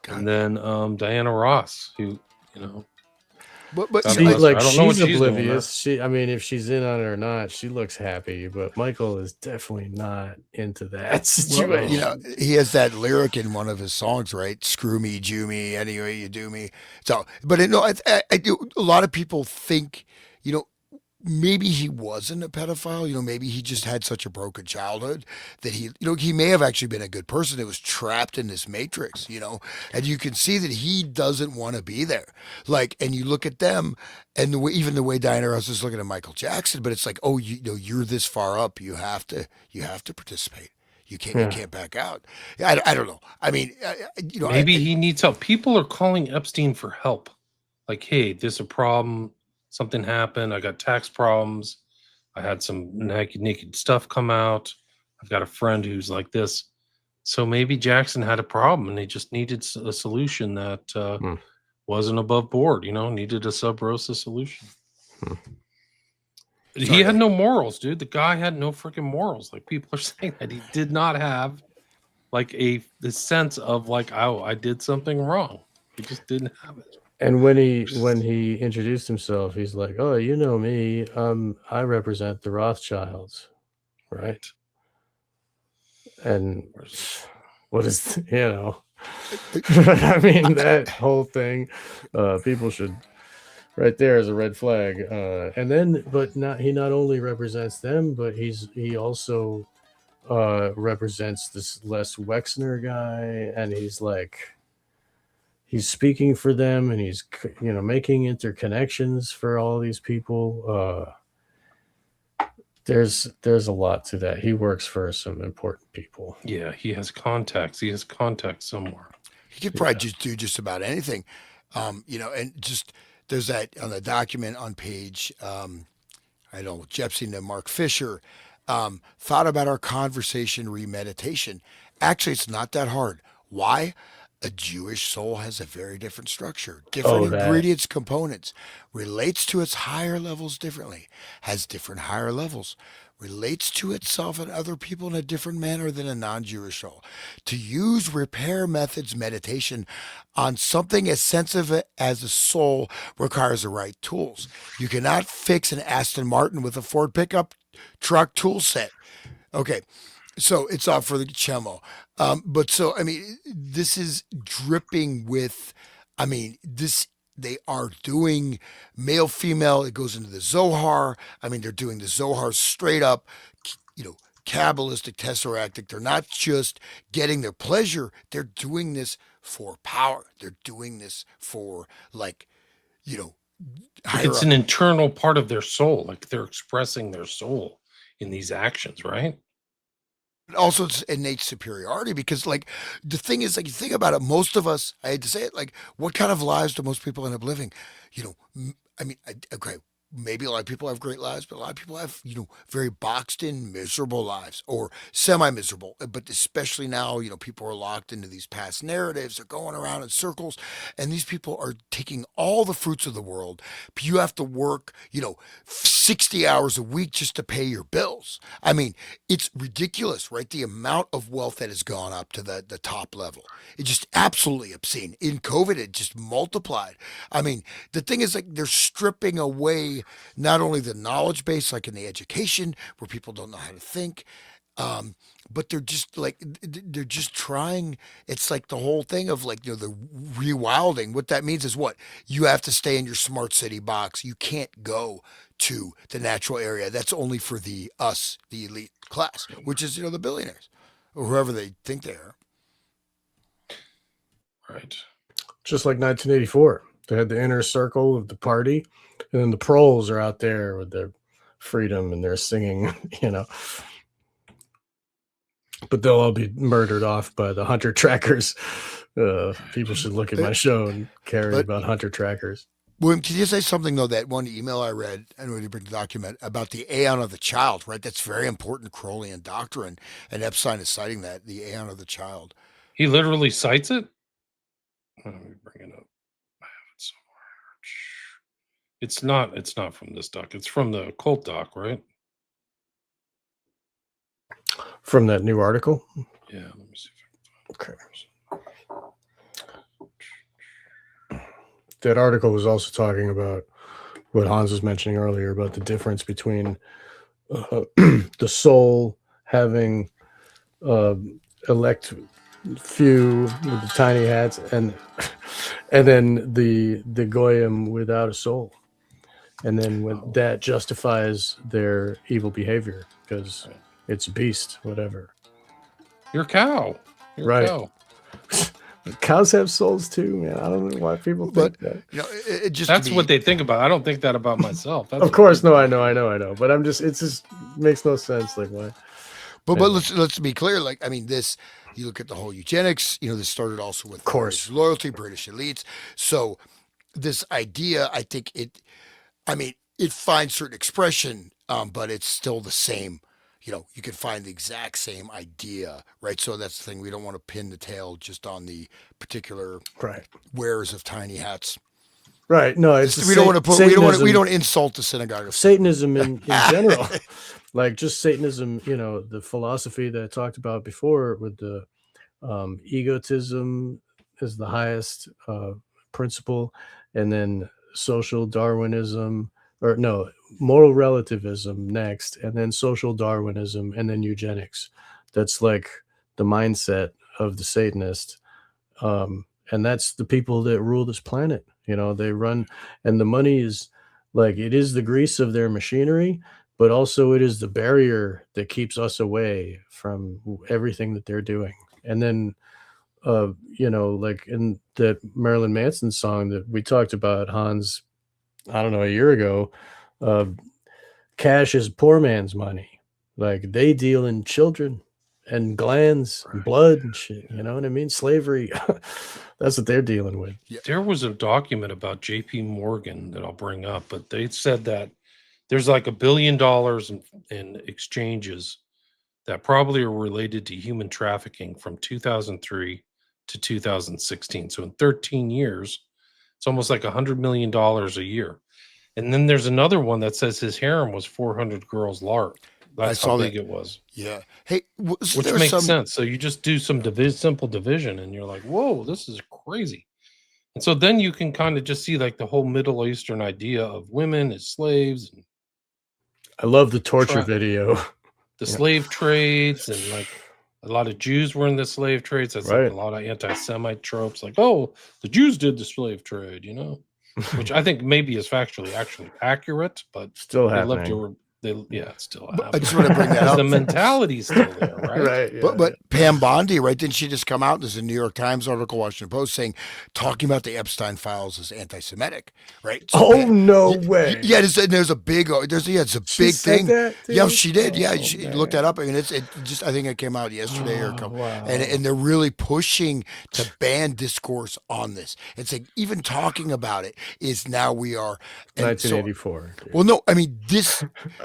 And then Diana Ross, who But she's oblivious. If she's in on it or not, she looks happy. But Michael is definitely not into that situation. Well, he has that lyric in one of his songs, right? Screw me, Jew me, any way you do me. So, but I do. A lot of people think, maybe he wasn't a pedophile. Maybe he just had such a broken childhood that he may have actually been a good person that was trapped in this matrix, and you can see that he doesn't want to be there. Like, and you look at them and even the way Diana Ross is looking at Michael Jackson, but it's like, oh, you're this far up. You have to participate. You can't back out. I don't know. I mean, maybe he needs help. People are calling Epstein for help. Like, hey, there's a problem. Something happened. I got tax problems. I had some naked stuff come out. I've got a friend who's like this. So maybe Jackson had a problem and he just needed a solution that wasn't above board, needed a sub rosa solution. He had no morals, dude. The guy had no freaking morals. Like, people are saying that he did not have like the sense of like, oh, I did something wrong. He just didn't have it. And when he introduced himself, he's like, "Oh, you know me. I represent the Rothschilds, right?" And what is I mean, that whole thing, people should. Right there is a red flag. And then, he not only represents them, but he also represents this Les Wexner guy, and he's like. He's speaking for them, and he's making interconnections for all these people. There's a lot to that. He works for some important people. Yeah, he has contacts. He has contacts somewhere. He could probably just do just about anything, and just there's that on the document on page, Epstein and Mark Fisher, thought about our conversation remeditation. Actually, it's not that hard. Why? A Jewish soul has a very different structure, different ingredients, components, relates to its higher levels differently, has different higher levels, relates to itself and other people in a different manner than a non-Jewish soul. To use repair methods meditation on something as sensitive as a soul requires the right tools. You cannot fix an Aston Martin with a Ford pickup truck tool set. Okay. So it's off for the chemo. This is dripping with, they are doing male, female. It goes into the Zohar. They're doing the Zohar straight up, Kabbalistic, tesseractic. They're not just getting their pleasure. They're doing this for power. They're doing this for like, you know, higher It's up. an internal part of their soul. Like they're expressing their soul in these actions, right? Also, it's innate superiority because, like, the thing is, like, you think about it, most of us, I hate to say it, like, what kind of lives do most people end up living? I mean, okay, maybe a lot of people have great lives, but a lot of people have, very boxed in, miserable lives or semi miserable. But especially now, people are locked into these past narratives. They're going around in circles, and these people are taking all the fruits of the world. You have to work, 60 hours a week just to pay your bills. I mean, it's ridiculous, right? The amount of wealth that has gone up to the top level. It's just absolutely obscene. In COVID, it just multiplied. I mean, the thing is, like, they're stripping away not only the knowledge base, like in the education, where people don't know how to think, um, but they're just trying. It's like the whole thing of, like, the rewilding. What that means is what you have to stay in your smart city box. You can't go to the natural area. That's only for the elite class, which is the billionaires or whoever they think they are. Right. Just like 1984, they had the inner circle of the party, and then the proles are out there with their freedom and they're singing, but they'll all be murdered off by the hunter trackers. People should look at my show and carry But about hunter trackers. William, can you say something though? That one email I read, I know you bring the document about the aeon of the child, right? That's very important Crowleyan doctrine, and Epstein is citing that the aeon of the child. He literally cites it. Let me bring it up. I have it somewhere. It's not from this doc. It's from the occult doc, right? From that new article? Yeah, let me see if I can find That article was also talking about what Hans was mentioning earlier about the difference between the soul having elect few with the tiny hats and then the goyim without a soul, and then when that justifies their evil behavior because it's a beast, whatever. You're a cow. You're Right. a cow. Cows have souls too, man. I don't know why people think that. It just That's what they think about. I don't think that about myself. That's Of course, no, I know. But it just makes no sense. Like why? But let's be clear. Like, I mean, this, you look at the whole eugenics. This started also with course. loyalty, British elites. So this idea, I think it finds certain expression, but it's still the same. You can find the exact same idea, right? So that's the thing. We don't want to pin the tail just on the particular wearers of tiny hats. Right. No, it's we don't want to put we don't insult the synagogue of Satanism in general. Like just Satanism, the philosophy that I talked about before with the egotism is the highest principle, and then social Darwinism, or no, moral relativism next, and then social Darwinism, and then eugenics. That's like the mindset of the Satanist. And that's the people that rule this planet. They run, and the money is like, it is the grease of their machinery, but also it is the barrier that keeps us away from everything that they're doing. And then, like in that Marilyn Manson song that we talked about, Hans, I don't know, a year ago, cash is poor man's money. Like they deal in children and glands and blood and shit. You know what I mean? Slavery. That's what they're dealing with. There was a document about JP Morgan that I'll bring up, but they said that there's like $1 billion in exchanges that probably are related to human trafficking from 2003 to 2016. So in 13 years, it's almost like $100 million a year. And then there's another one that says his harem was 400 girls large. That's how big it was. Yeah. Hey, which makes sense. So you just do some simple division and you're like, whoa, this is crazy. And so then you can kind of just see like the whole Middle Eastern idea of women as slaves. And I love the torture video. The slave trades, and like a lot of Jews were in the slave trades. That's like a lot of anti-Semite tropes, like, oh, the Jews did the slave trade, which I think maybe is factually actually accurate, but still happening. It's still I happening. just want to bring that Because up. the mentality's still there, right? Right. Yeah, But Pam Bondi, right? Didn't she just come out? There's a New York Times article, Washington Post, saying talking about the Epstein files as anti-Semitic, right? So oh, no way. yeah, there's a big it's a She big said thing. that, Yeah, dude? she did. Yeah, Oh, she looked that man. up. I mean, it just I think it came out yesterday or a Oh, couple, wow. and they're really pushing to ban discourse on this. It's like even talking about it is now we are, and so 1984. Dude. well, no, I mean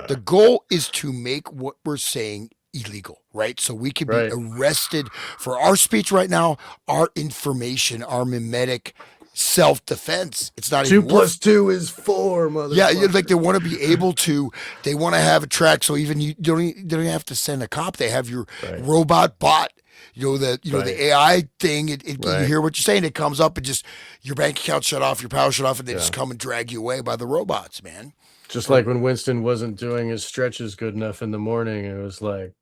the goal is to make what we're saying illegal, right? So we could be Right. arrested for our speech right now, our information, our mimetic self-defense. It's not 2 even worth. + 2 is 4, Yeah, motherfucker. like they want to be able to. They want to have a track, so even you don't even have to send a cop. They have your Right. robot bot. The Right. AI thing. You Right. hear what you're saying. It comes up and just your bank account shut off, your power shut off, and they Yeah. just come and drag you away by the robots, man. Just like when Winston wasn't doing his stretches good enough in the morning, it was like,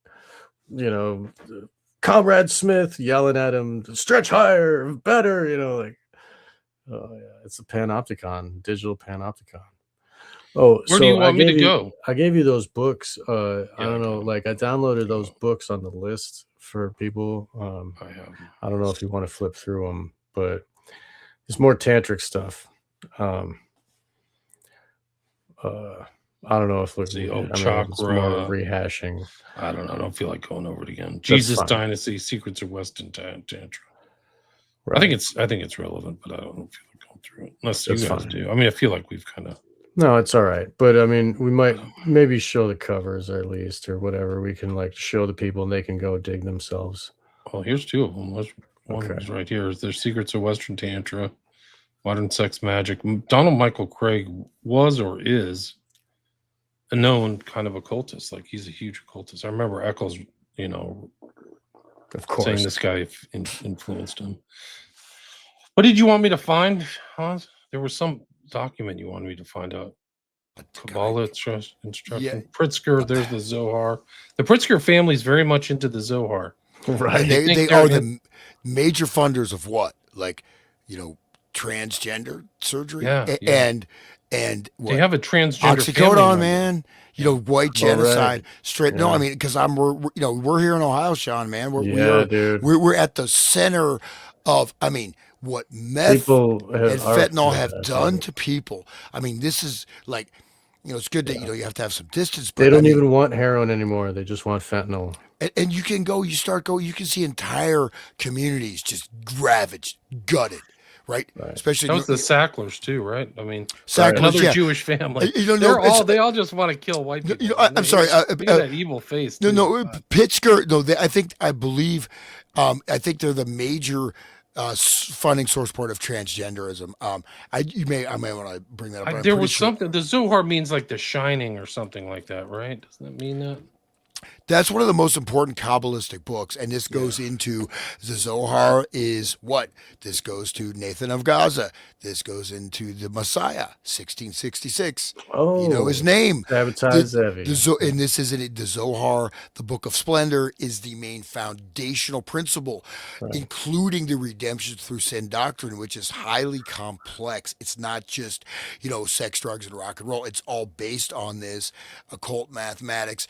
Comrade Smith yelling at him, stretch higher, better, like, oh yeah, it's a panopticon, digital panopticon. Oh, Where do you so want me to go? I gave you those books. I I don't know, got 'em. like I downloaded those books on the list for people. I have 'em. I don't know if you want to flip through them, but it's more tantric stuff. I don't know if Let's see, it's chakra. more rehashing. I don't know. I don't feel like going over it again. That's Jesus fine. Dynasty, Secrets of Western Tantra. Right. I think it's relevant, but I don't feel like going through it unless That's you guys fine. do. I mean, I feel like we've kind of. No, it's all right. But I mean, we might maybe show the covers at least or whatever. We can like show the people and they can go dig themselves. Well, here's two of them. One is right here. There's Secrets of Western Tantra, Modern Sex Magic. Donald Michael Craig was or is a known kind of occultist. Like he's a huge occultist. I remember Eccles, of course, saying this guy influenced him. What did you want me to find, Hans? There was some document you wanted me to find out. Kabbalah instruction. Yeah. Pritzker, there's the Zohar. The Pritzker family is very much into the Zohar. Right. And they are the major funders of what? Like, transgender surgery? Yeah. And what? They have a transgender oxycodone, man. White genocide, straight. Yeah. No, I mean, because we're here in Ohio, Sean, man. Dude. We're at the center of, I mean, what meth and fentanyl have done to people. I mean, this is like, it's good that you have to have some distance. But they don't even want heroin anymore. They just want fentanyl. And you can go, you can see entire communities just ravaged, gutted. Right? Especially that was the Sacklers too, right? I mean, Sacklers, another Jewish family. They all just want to kill white people. I'm sorry. Look at that evil face. Pittsburgh. No, I believe they're the major funding source point of transgenderism. I may want to bring that up. There was something. The Zohar means like the Shining or something like that, right? Doesn't that mean that? That's one of the most important Kabbalistic books, and this goes into the Zohar is what? This goes to Nathan of Gaza. This goes into the Messiah, 1666. Oh, you know his name. Sabotage Zevi. And this is the Zohar, the Book of Splendor, is the main foundational principle, including the redemption through sin doctrine, which is highly complex. It's not just, sex, drugs, and rock and roll. It's all based on this occult mathematics,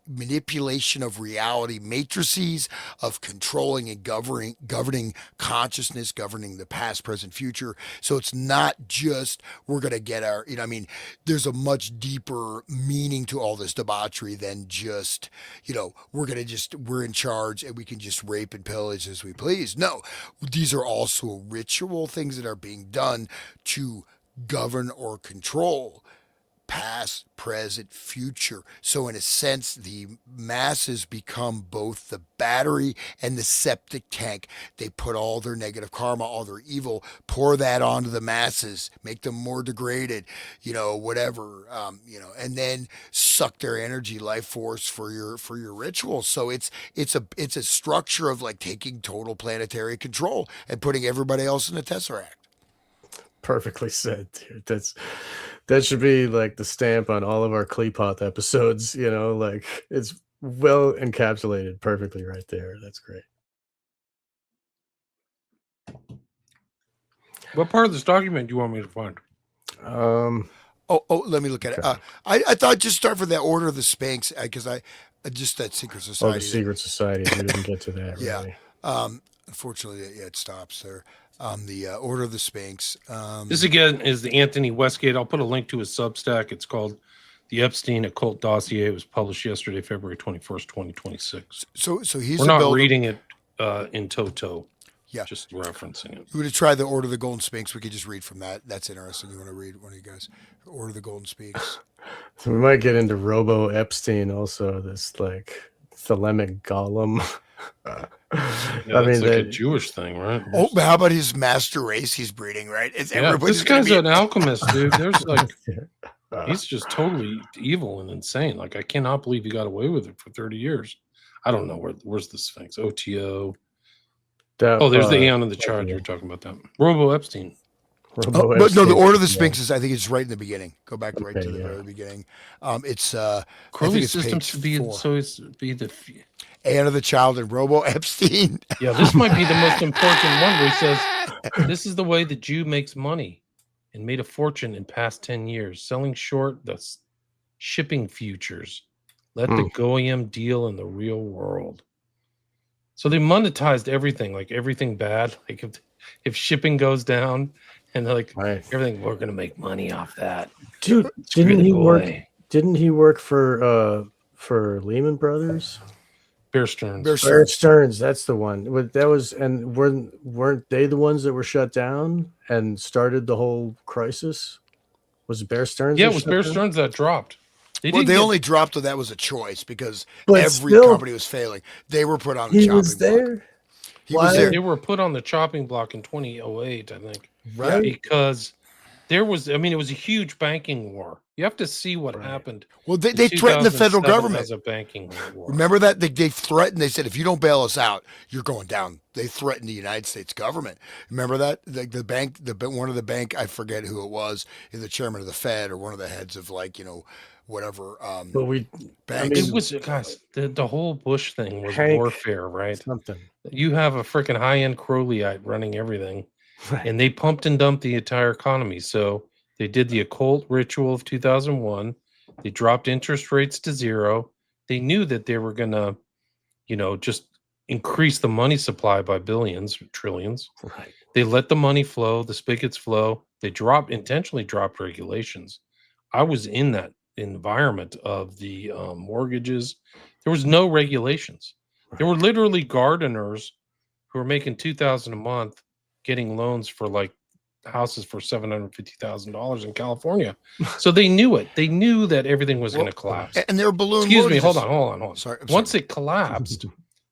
manipulation of reality, matrices of controlling and governing consciousness, governing the past, present, future. So it's not just we're going to get our, there's a much deeper meaning to all this debauchery than just, we're in charge and we can just rape and pillage as we please. No, these are also ritual things that are being done to govern or control past, present, future. So in a sense, the masses become both the battery and the septic tank. They put all their negative karma, all their evil, pour that onto the masses, make them more degraded, whatever, and then suck their energy, life force for your ritual. So it's a structure of like taking total planetary control and putting everybody else in the Tesseract. Perfectly said, dude. That should be like the stamp on all of our Kleepoth episodes, like it's well encapsulated perfectly right there. That's great. What part of this document do you want me to find? Let me look at it. Okay. I thought just start for that Order of the Sphinx because I just that secret Oh, the society that secret societies. We didn't get to that yeah. really. Unfortunately, yeah, it stops there. The Order of the Sphinx. This again is the Anthony Westgate. I'll put a link to his Substack. It's called The Epstein Occult Dossier. It was published yesterday, February 21st, 2026. So he's We're a not builder. reading it in toto. Yeah. Just referencing it. You want to try the Order of the Golden Sphinx? We could just read from that. That's interesting. You want to read one of you guys? Order of the Golden Sphinx. So we might get into Robo Epstein also. This like thelemic golem. Yeah, I that's mean, like a Jewish thing, right? Oh, but how about his master race he's breeding? Right? It's Yeah, everybody's this gonna guy's be- an alchemist, dude. There's like, he's just totally evil and insane. Like, I cannot believe he got away with it for 30 years. I don't know where's the Sphinx. OTO. Oh, there's the Aeon in the charge. You're talking about that. Robo Epstein. Robo but no, the Epstein. Order of the Sphinx is. I think it's right in the beginning. Go back right to the yeah. very beginning. It's Crowley's it's system page should be 4. so it's be the Anna the Child and Robo Epstein. yeah. This might be the most important one where he says this is the way the Jew makes money and made a fortune in past 10 years selling short the shipping futures. Let the goyim deal in the real world. So they monetized everything, like everything bad. Like if shipping goes down and like everything, we're gonna make money off that. Dude, didn't he work for Lehman Brothers? Bear Stearns. Bear Stearns, that's the one. That was, and weren't they the ones that were shut down and started the whole crisis? Was it Bear Stearns? Yeah, it was Bear Stearns that dropped. They only dropped that that was a choice because every company was failing. They were put on the chopping block. He was there. They were put on the chopping block in 2008, I think. Right. Because there was, I mean, it was a huge banking war. You have to see what happened. Well, they threatened the federal government. As a banking war. Remember that? They threatened, they said, if you don't bail us out, you're going down. They threatened the United States government. Remember that? The bank, one of the bank, I forget who it was, the chairman of the Fed or one of the heads of whatever. But it was, guys, the whole Bush thing was warfare, right? Something. You have a freaking high-end Crowleyite running everything, and they pumped and dumped the entire economy. So they did the occult ritual of 2001. They dropped interest rates to 0. They knew that they were going to, just increase the money supply by billions, trillions. Right. They let the money flow, the spigots flow. They intentionally dropped regulations. I was in that environment of the mortgages. There was no regulations. There were literally gardeners who were making $2,000 a month getting loans for like houses for $750,000 in California. So they knew it. They knew that everything was going to collapse. And they were balloon Excuse mortgages. me, hold on. Sorry. Once it collapsed,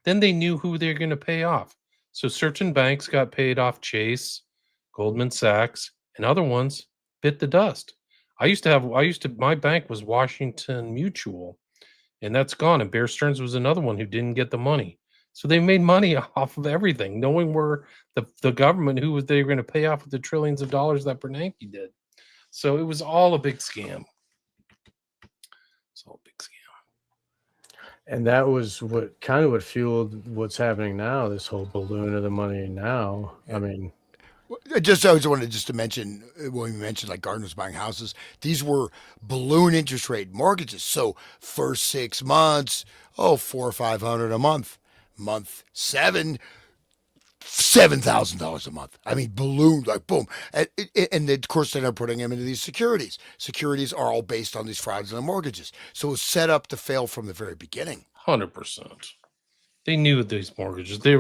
then they knew who they're going to pay off. So certain banks got paid off, Chase, Goldman Sachs, and other ones bit the dust. My bank was Washington Mutual, and that's gone. And Bear Stearns was another one who didn't get the money. So they made money off of everything, knowing where the government, they were going to pay off with the trillions of dollars that Bernanke did. So it was all a big scam. It's all a big scam. And that was what fueled what's happening now, this whole balloon of the money now. I mean, I always wanted to mention when we mentioned like gardeners buying houses, these were balloon interest rate mortgages. So first 6 months, $400 or $500 a month. Month 7, $7,000 a month. I mean, balloon, like boom. And of course, they're putting them into these securities. Securities are all based on these fraudulent mortgages. So it was set up to fail from the very beginning. 100%. They knew these mortgages. They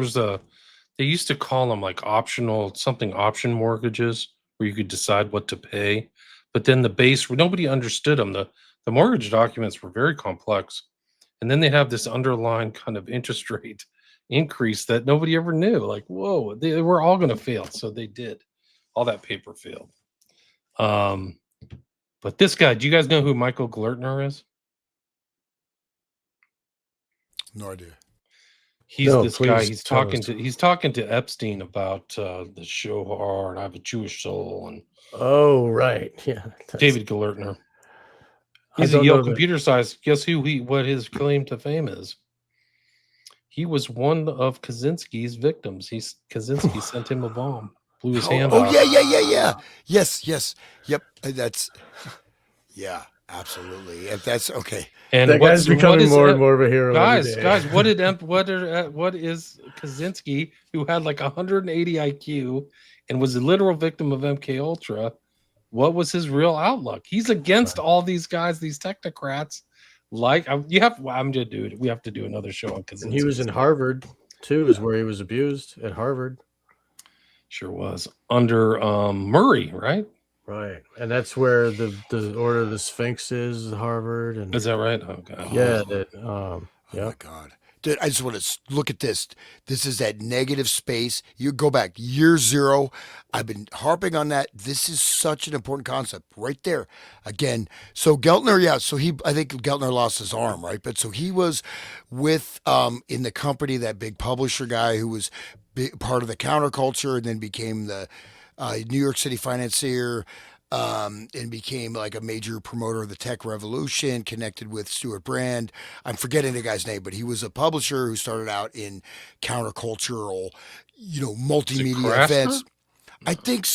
used to call them like option mortgages where you could decide what to pay. But then nobody understood them. The mortgage documents were very complex. And then they have this underlying kind of interest rate increase that nobody ever knew. Like, whoa, they were all going to fail. So they did. All that paper failed. But this guy, do you guys know who Michael Glertner is? No idea. He's this guy. He's talking to Epstein about the Shohar and I Have a Jewish Soul. And right. Yeah. David Glertner. He's a Yale computer science. Guess what his claim to fame is? He was one of Kaczynski's victims. Kaczynski sent him a bomb, blew his hand off. Yeah. Yes. Yep. Yeah, absolutely. If that's okay. And That guy's what becoming is more and more of a hero every day. guys, what is Kaczynski, who had like 180 IQ and was a literal victim of MK Ultra? What was his real outlook? He's against all these guys, these technocrats. Like you have, well, I'm gonna do it. We have to do another show on And he was Kaczynski. in Harvard too, is where he was abused at Harvard. Sure was under Murray, right? Right. And that's where the Order of the Sphinx is, Harvard. And Is that right? Oh god. yeah, that Oh yeah. my God. Dude, I just want to look at this. This is that negative space. You go back year zero. I've been harping on that. This is such an important concept right there. Again, so Geltner, yeah, so I think Geltner lost his arm, right? But so he was with, in the company, that big publisher guy who was part of the counterculture and then became the New York City financier, and became like a major promoter of the tech revolution, connected with Stuart Brand. I'm forgetting the guy's name, but he was a publisher who started out in countercultural, Is it multimedia Krasner? events. I think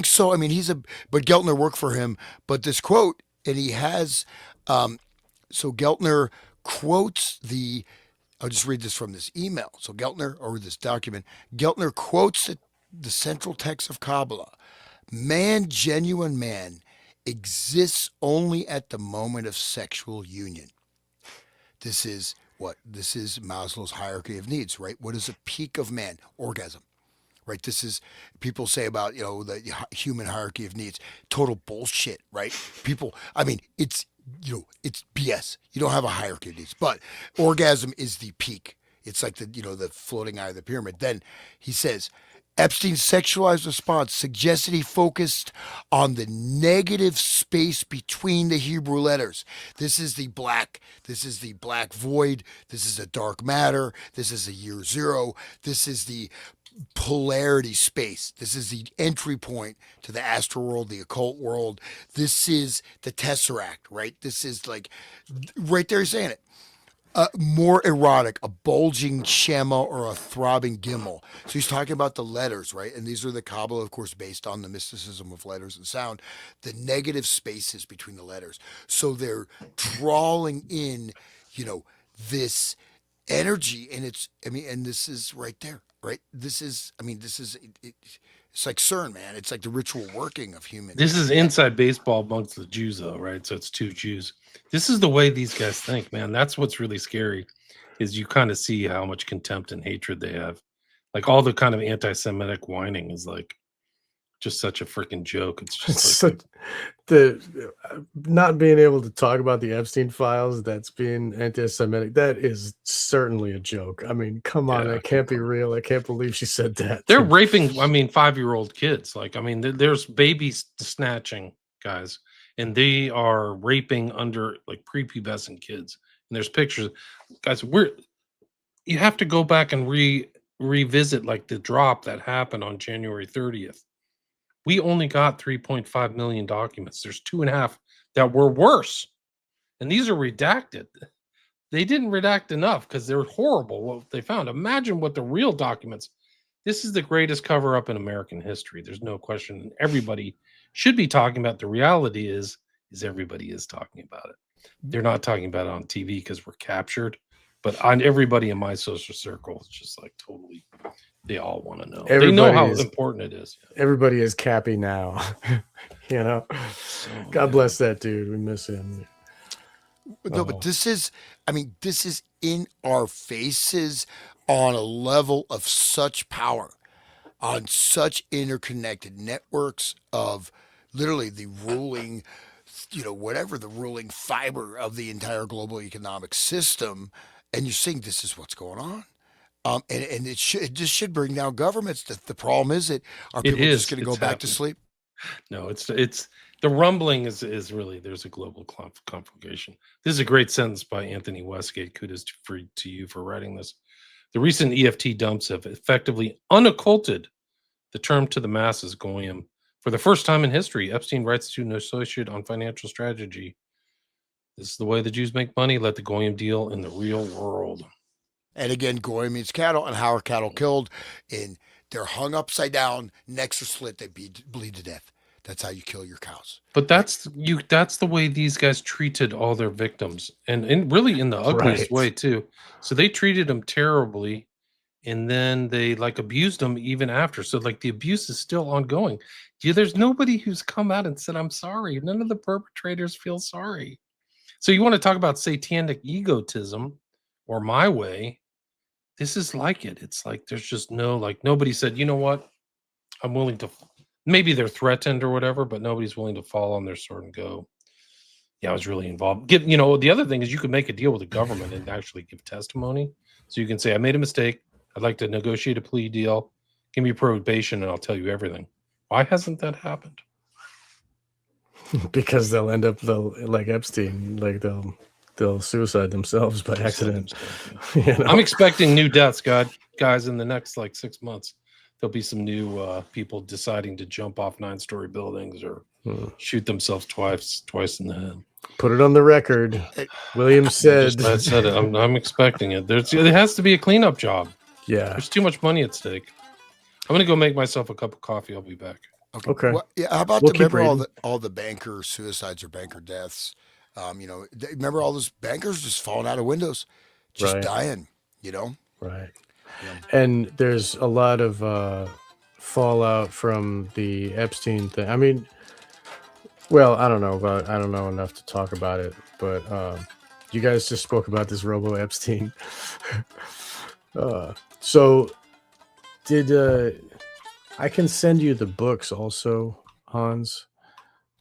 so. I mean, but Geltner worked for him. But this quote, and he has, so Geltner quotes I'll just read this from this email. So Geltner, or this document, Geltner quotes the central text of Kabbalah. Man, genuine man, exists only at the moment of sexual union. This is what? This is Maslow's hierarchy of needs, right? What is a peak of man? Orgasm, right? This is, people say about, the human hierarchy of needs. Total bullshit, right? People, I mean, it's BS. You don't have a hierarchy of needs, but orgasm is the peak. It's like the floating eye of the pyramid. Then he says, Epstein's sexualized response suggested he focused on the negative space between the Hebrew letters. This is the black. This is the black void. This is the dark matter. This is the year zero. This is the polarity space. This is the entry point to the astral world, the occult world. This is the tesseract, right? This is like right there, saying it. More erotic, a bulging shema or a throbbing gimel. So he's talking about the letters, right? And these are the Kabbalah, of course, based on the mysticism of letters and sound, the negative spaces between the letters. So they're drawing in, this energy, and and this is right there, right? It's like CERN, man. It's like the ritual working of human. This is inside baseball amongst the Jews, though, right? So it's two Jews. This is the way these guys think, man. That's what's really scary, is you kind of see how much contempt and hatred they have. Like all the kind of anti-Semitic whining is like just such a freaking joke. It's just like the not being able to talk about the Epstein files, that's being anti-Semitic. That is certainly a joke. I mean, come on, yeah, that can't be real. I can't believe she said that. they're raping. I mean, 5-year-old kids. Like, I mean, there's babies snatching guys, and they are raping under like prepubescent kids. And there's pictures, guys. You have to go back and revisit like the drop that happened on January 30th. We only got 3.5 million documents. There's 2.5 that were worse, and these are redacted. They didn't redact enough because they're horrible what they found. Imagine what the real documents. This is the greatest cover up in American history. There's no question. And everybody should be talking about. The reality is everybody is talking about it. They're not talking about it on TV because we're captured. But on everybody in my social circle, it's just like totally. They all want to know. They know how important it is. Everybody is Cappy now. So, God bless that dude. We miss him. No, but this is in our faces on a level of such power, on such interconnected networks of literally the ruling, whatever the ruling fiber of the entire global economic system. And you're seeing this is what's going on. And it just should bring down governments. The problem is are people just going to go back to sleep? No, it's the rumbling is really, there's a global conflagration. This is a great sentence by Anthony Westgate. Kudos to you for writing this. The recent EFT dumps have effectively unocculted the term to the masses, Goyim. For the first time in history, Epstein writes to an associate on financial strategy. This is the way the Jews make money. Let the Goyim deal in the real world. And again, Goy means cattle, and how are cattle killed? They're hung upside down, necks are slit, they bleed to death. That's how you kill your cows. But that's the way these guys treated all their victims, and really in the ugliest way Right. too. So they treated them terribly, and then they like abused them even after. So like the abuse is still ongoing. There's nobody who's come out and said, I'm sorry. None of the perpetrators feel sorry. So you want to talk about satanic egotism or my way? This is like it. It's like there's just no, like nobody said, you know what? I'm willing to, maybe they're threatened or whatever, but nobody's willing to fall on their sword and go, yeah, I was really involved. The other thing is you could make a deal with the government and actually give testimony. So you can say, I made a mistake. I'd like to negotiate a plea deal. Give me probation and I'll tell you everything. Why hasn't that happened? Because they'll end up like Epstein, like they'll suicide themselves by accident. I'm expecting new deaths, guys, in the next like 6 months. There'll be some new people deciding to jump off 9-story buildings or shoot themselves twice in the head. Put it on the record. William said. I said it. I'm expecting it. It has to be a cleanup job. Yeah. There's too much money at stake. I'm gonna go make myself a cup of coffee. I'll be back. Okay. Well, yeah. How about remember all the banker suicides or banker deaths? Remember all those bankers just falling out of windows, just dying. Right. Yeah. And there's a lot of fallout from the Epstein thing. I mean, well, I don't know enough to talk about it, but you guys just spoke about this Robo Epstein. So did I can send you the books also, Hans,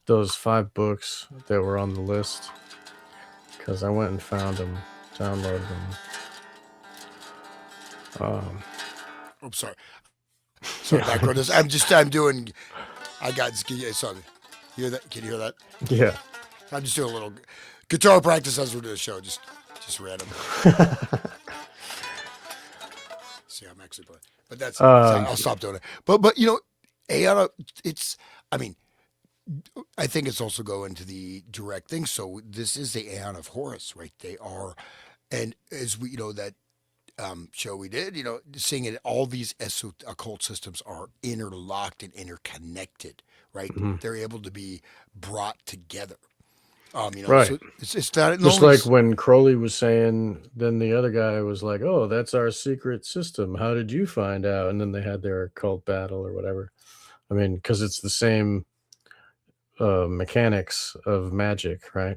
those 5 books that were on the list, because I went and found them, downloaded them. Oops, sorry, background. I got sorry. Hear that? Can you hear that? Yeah. I'm just doing a little guitar practice as we're doing the show, just random. See, I'm actually playing, but that's I'll stop doing it. But Aeon, I think it's also going to the direct thing. So this is the Aeon of Horus, right? They are, and as we that show we did, seeing it, all these occult systems are interlocked and interconnected, right? Mm-hmm. They're able to be brought together. Right. So it's not just like when Crowley was saying, then the other guy was like, oh, that's our secret system. How did you find out? And then they had their occult battle or whatever. I mean, because it's the same mechanics of magic, right?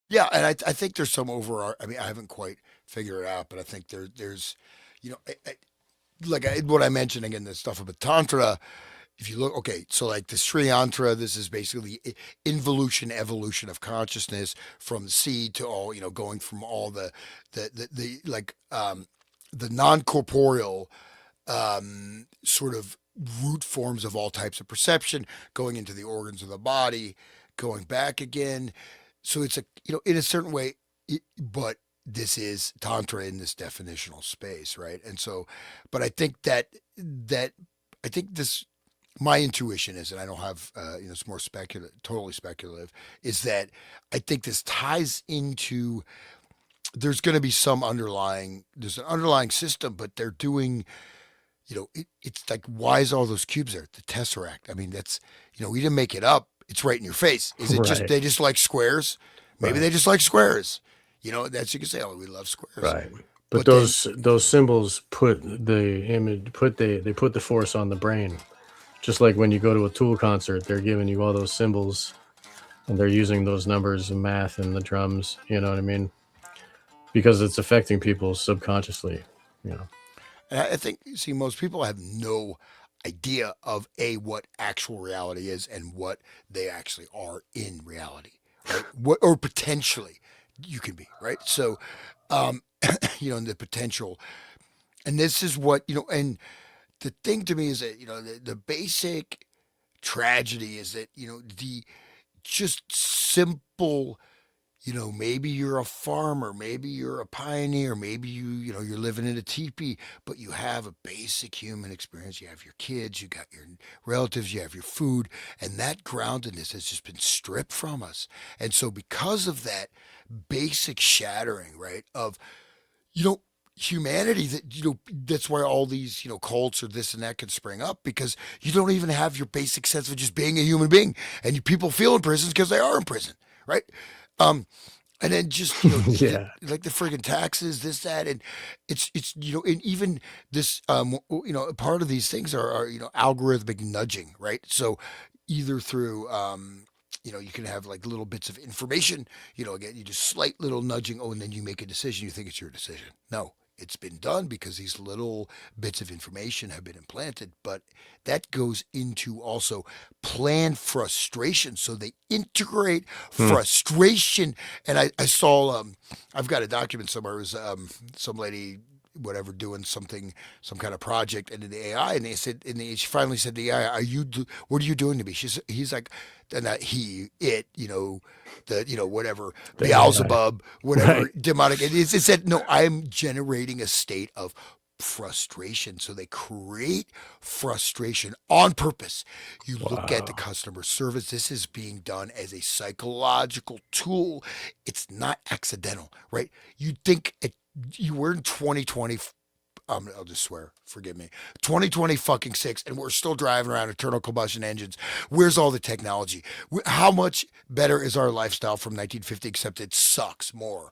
Yeah, and I think there's some I haven't quite figured it out, but I think there's, what I mentioned again, the stuff about Tantra. If you look, okay, so like the Sri Yantra, this is basically evolution of consciousness from seed to all, going from all the non-corporeal sort of root forms of all types of perception, going into the organs of the body, going back again. So it's in a certain way, but this is Tantra in this definitional space, right? And so, but I think my intuition is, and I don't have, it's more totally speculative, is that I think this ties into, there's going to be there's an underlying system, but they're doing, it's like, why is all those cubes there? The Tesseract. I mean, that's, we didn't make it up. It's right in your face. Is it just, they just like squares? Maybe they just like squares. That's, you can say, oh, we love squares. Right. But those symbols put the image, they put the force on the brain. Just like when you go to a Tool concert, they're giving you all those symbols and they're using those numbers and math and the drums, you know what I mean? Because it's affecting people subconsciously, And I think, most people have no idea of what actual reality is and what they actually are in reality, right? Or potentially you can be, right? So, the potential, and this is what, and the thing to me is that, the basic tragedy is that, the just simple, maybe you're a farmer, maybe you're a pioneer, maybe you're living in a teepee, but you have a basic human experience. You have your kids, you got your relatives, you have your food, and that groundedness has just been stripped from us. And so because of that basic shattering, right, of, humanity that that's why all these cults or this and that can spring up, because you don't even have your basic sense of just being a human being, and people feel in prisons because they are in prison, right? um and then just Yeah. like the friggin' taxes, this, that, and it's and even this part of these things are algorithmic nudging, right? So either through you can have like little bits of information, again, you just slight little nudging, oh, and then you make a decision, you think it's your decision. No, it's been done because these little bits of information have been implanted. But that goes into also planned frustration. So they integrate Hmm. frustration. And I saw, I've got a document somewhere. It was some lady, whatever, doing something, some kind of project, and in the AI, and they said, she finally said to the AI, what are you doing to me? He's like, and that whatever, The AI. Beelzebub, whatever, Right. demonic. It said, no, I'm generating a state of frustration. So they create frustration on purpose. You look at the Wow. customer service, this is being done as a psychological tool. It's not accidental, right? You'd think you were in 2020. I'll just swear, forgive me. 2020 fucking six, and we're still driving around internal combustion engines. Where's all the technology? How much better is our lifestyle from 1950? Except it sucks more,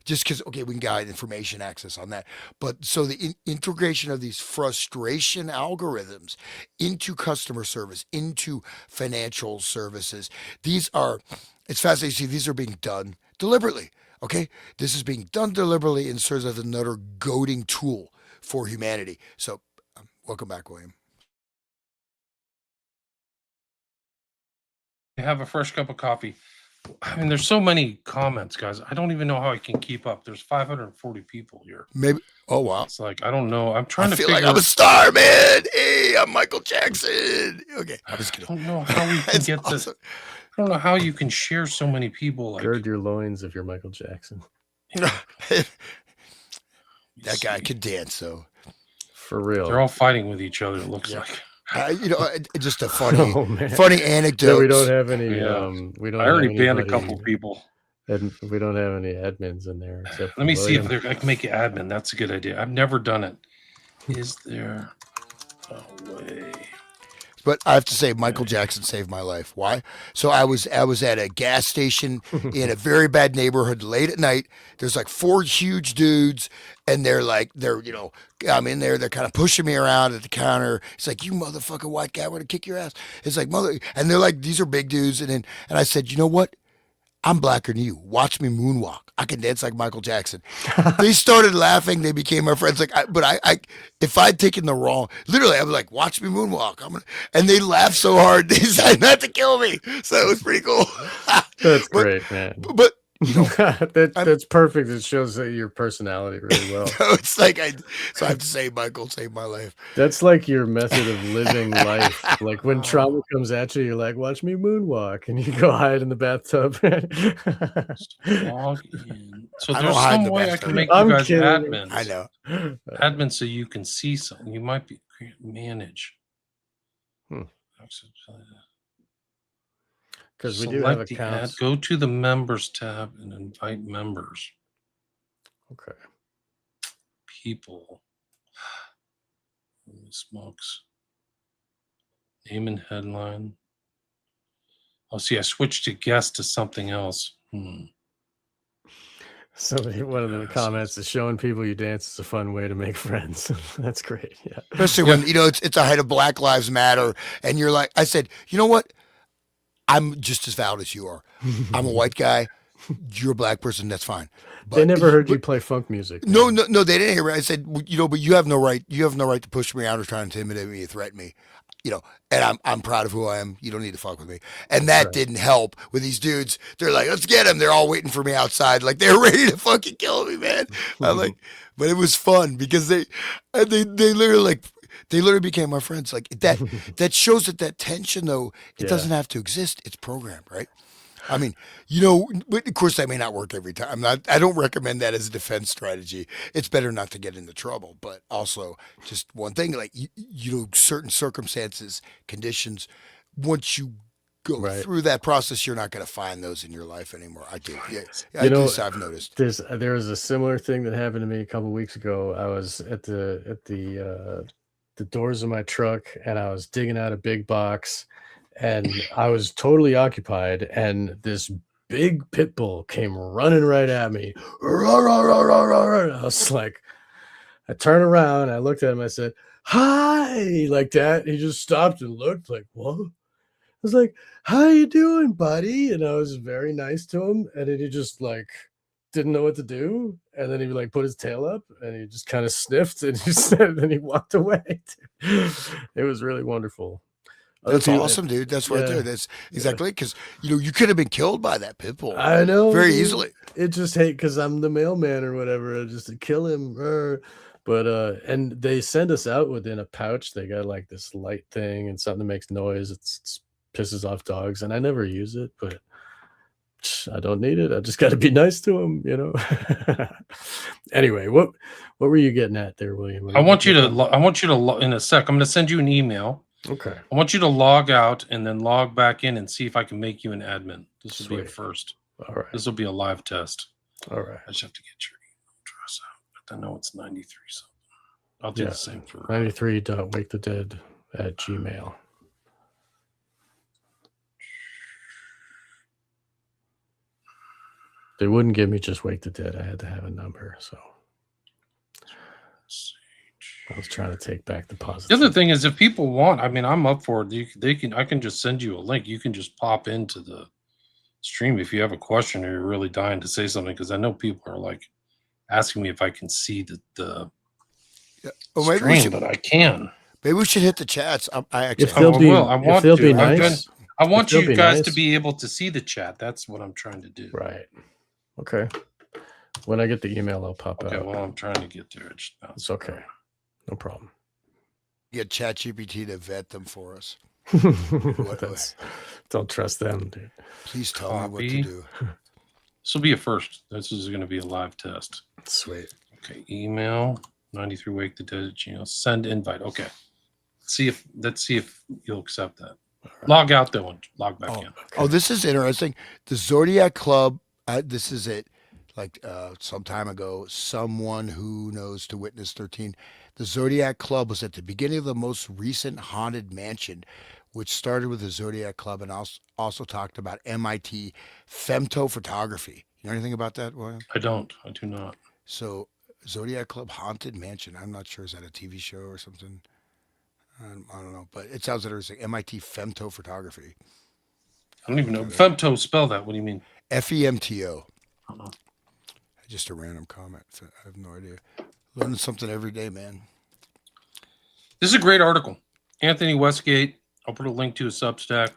just because, okay, we can get information access on that. But so the integration of these frustration algorithms into customer service, into financial services, these are, it's fascinating to see these are being done deliberately. Okay, this is being done deliberately and serves as another goading tool for humanity. So, welcome back, William. Have a fresh cup of coffee. I mean, there's so many comments, guys. I don't even know how I can keep up. There's 540 people here. Maybe. Oh wow. It's like I don't know. I'm I trying to feel like I'm a figure. star, man. Hey, I'm Michael Jackson. Okay, I'm just I kidding. don't know how we can It's get the. awesome. I don't know how you can share so many people. Like, Gird your loins if you're Michael Jackson. That guy see, could dance, so For they're real. all fighting with each other. It looks yeah. like. Just a funny, Oh man. funny Yeah, we don't anecdote. have any Yeah, we I don't have already banned a anybody couple people. we don't have any admins in there except Let for me see if William. I can make you admin. That's a good idea. I've never done it. Is there a way? But I have to say, Michael Jackson saved my life. Why? So I was at a gas station in a very bad neighborhood late at night. There's like four huge dudes, and I'm in there. They're kind of pushing me around at the counter. It's like, you motherfucking white guy, we're gonna kick your ass. It's like, mother, and they're like, these are big dudes, and I said, you know what? I'm blacker than you. Watch me moonwalk. I can dance like Michael Jackson. They started laughing. They became my friends. If I'd taken the wrong, literally, I was like, "Watch me moonwalk." And they laughed so hard they decided not to kill me. So it was pretty cool. That's but great, man. but I'm That's perfect. It shows that your personality really well. so it's like I have to say, Michael saved my life. That's like your method of living life. Like when trauma comes at you, you're like, watch me moonwalk, and you go hide in the bathtub. Log in. So I don't there's hide in some the way I can bathtub. make you I'm guys kidding. I admins. know. Admin so you can see something. You might be manage. Because we do have Select the ad. accounts. Go to the members tab and invite members. Okay. People. Holy smokes. Name and headline. Oh, see, I switched to guest to something else. Somebody, one of the Yes. comments is showing people you dance is a fun way to make friends. That's great. Yeah. Especially when it's a height of Black Lives Matter, and you're like, I said, you know what? I'm just as valid as you are. I'm a white guy. You're a black person. That's fine. But They never heard you play funk music. No, man. no, they didn't hear me. I said, but you have no right. You have no right to push me out or try and intimidate me or threaten me. And I'm proud of who I am. You don't need to fuck with me. And that Right. didn't help with these dudes. They're like, let's get him. They're all waiting for me outside. Like they're ready to fucking kill me, man. I'm like, but it was fun because they literally became my friends. Like that shows that tension though, it Yeah. doesn't have to exist. It's programmed, right? I mean, but of course that may not work every time. I don't recommend that as a defense strategy. It's better not to get into trouble, but also just one thing, like certain circumstances, conditions, once you go Right. through that process, you're not going to find those in your life anymore. I do. Yeah, You at know, least I've noticed. there was a similar thing that happened to me a couple weeks ago. I was at the doors of my truck, and I was digging out a big box, and I was totally occupied, and this big pit bull came running right at me. Roar, roar, roar, roar, roar, roar. I was like, I turned around, I looked at him, I said, "Hi," like that. He just stopped and looked like, "What?" I was like, "How you doing, buddy?" And I was very nice to him, and then he just like didn't know what to do, and then he like put his tail up, and he just kind of sniffed, and he said, then he walked away. It was really wonderful. Other That's people, awesome, dude. That's right there. yeah, That's yeah. exactly because you could have been killed by that pit bull I know, very dude. easily. It just hate because I'm the mailman or whatever, just to kill him. But and they send us out within a pouch. They got like this light thing and something that makes noise. It's pisses off dogs, and I never use it, but I don't need it. I just got to be nice to them, you know. Anyway, what were you getting at there, William? I want you to. I want you to. In a sec, I'm going to send you an email. Okay. I want you to log out and then log back in and see if I can make you an admin. This will be a Sweet. first. All right. This will be a live test. All right. I just have to get your email address out. But I know it's 93 something. I'll do Yeah. the same for 93.wakethedead@gmail. They wouldn't give me just Wake the Dead. I had to have a number, so I was trying to take back the positive. The other thing is, if people want, I mean, I'm up for it. I can just send you a link. You can just pop into the stream if you have a question or you're really dying to say something. Because I know people are like asking me if I can see the stream, but I can. Maybe we should hit the chats. I actually If they'll be, I want if they'll to. be nice. I want they'll you be guys nice. to be able to see the chat. That's what I'm trying to do. Right. Okay. When I get the email, I'll pop Okay. out. Well, I'm trying to get there. It's okay. No problem. get ChatGPT to vet them for us. Don't trust them, dude. Please tell me what to do. This will be a first. This is going to be a live test. Sweet. Okay. Email 93wake the dead @gmail. Send invite. Okay. Let's see if you'll accept that. Right. Log out though and log back in. Okay. Oh, this is interesting. The Zodiac Club. This is it. Like some time ago, someone who knows to witness 13. The Zodiac Club was at the beginning of the most recent haunted mansion, which started with the Zodiac Club and also talked about MIT femtophotography. You know anything about that, William? I don't. I do not. So Zodiac Club haunted mansion. I'm not sure. Is that a TV show or something? I don't know, but it sounds interesting. MIT femtophotography. I don't even know. Femto, spell that. What do you mean? FEMTO. I don't know. Just a random comment. I have no idea. Learning something every day, man. This is a great article. Anthony Westgate. I'll put a link to his Substack.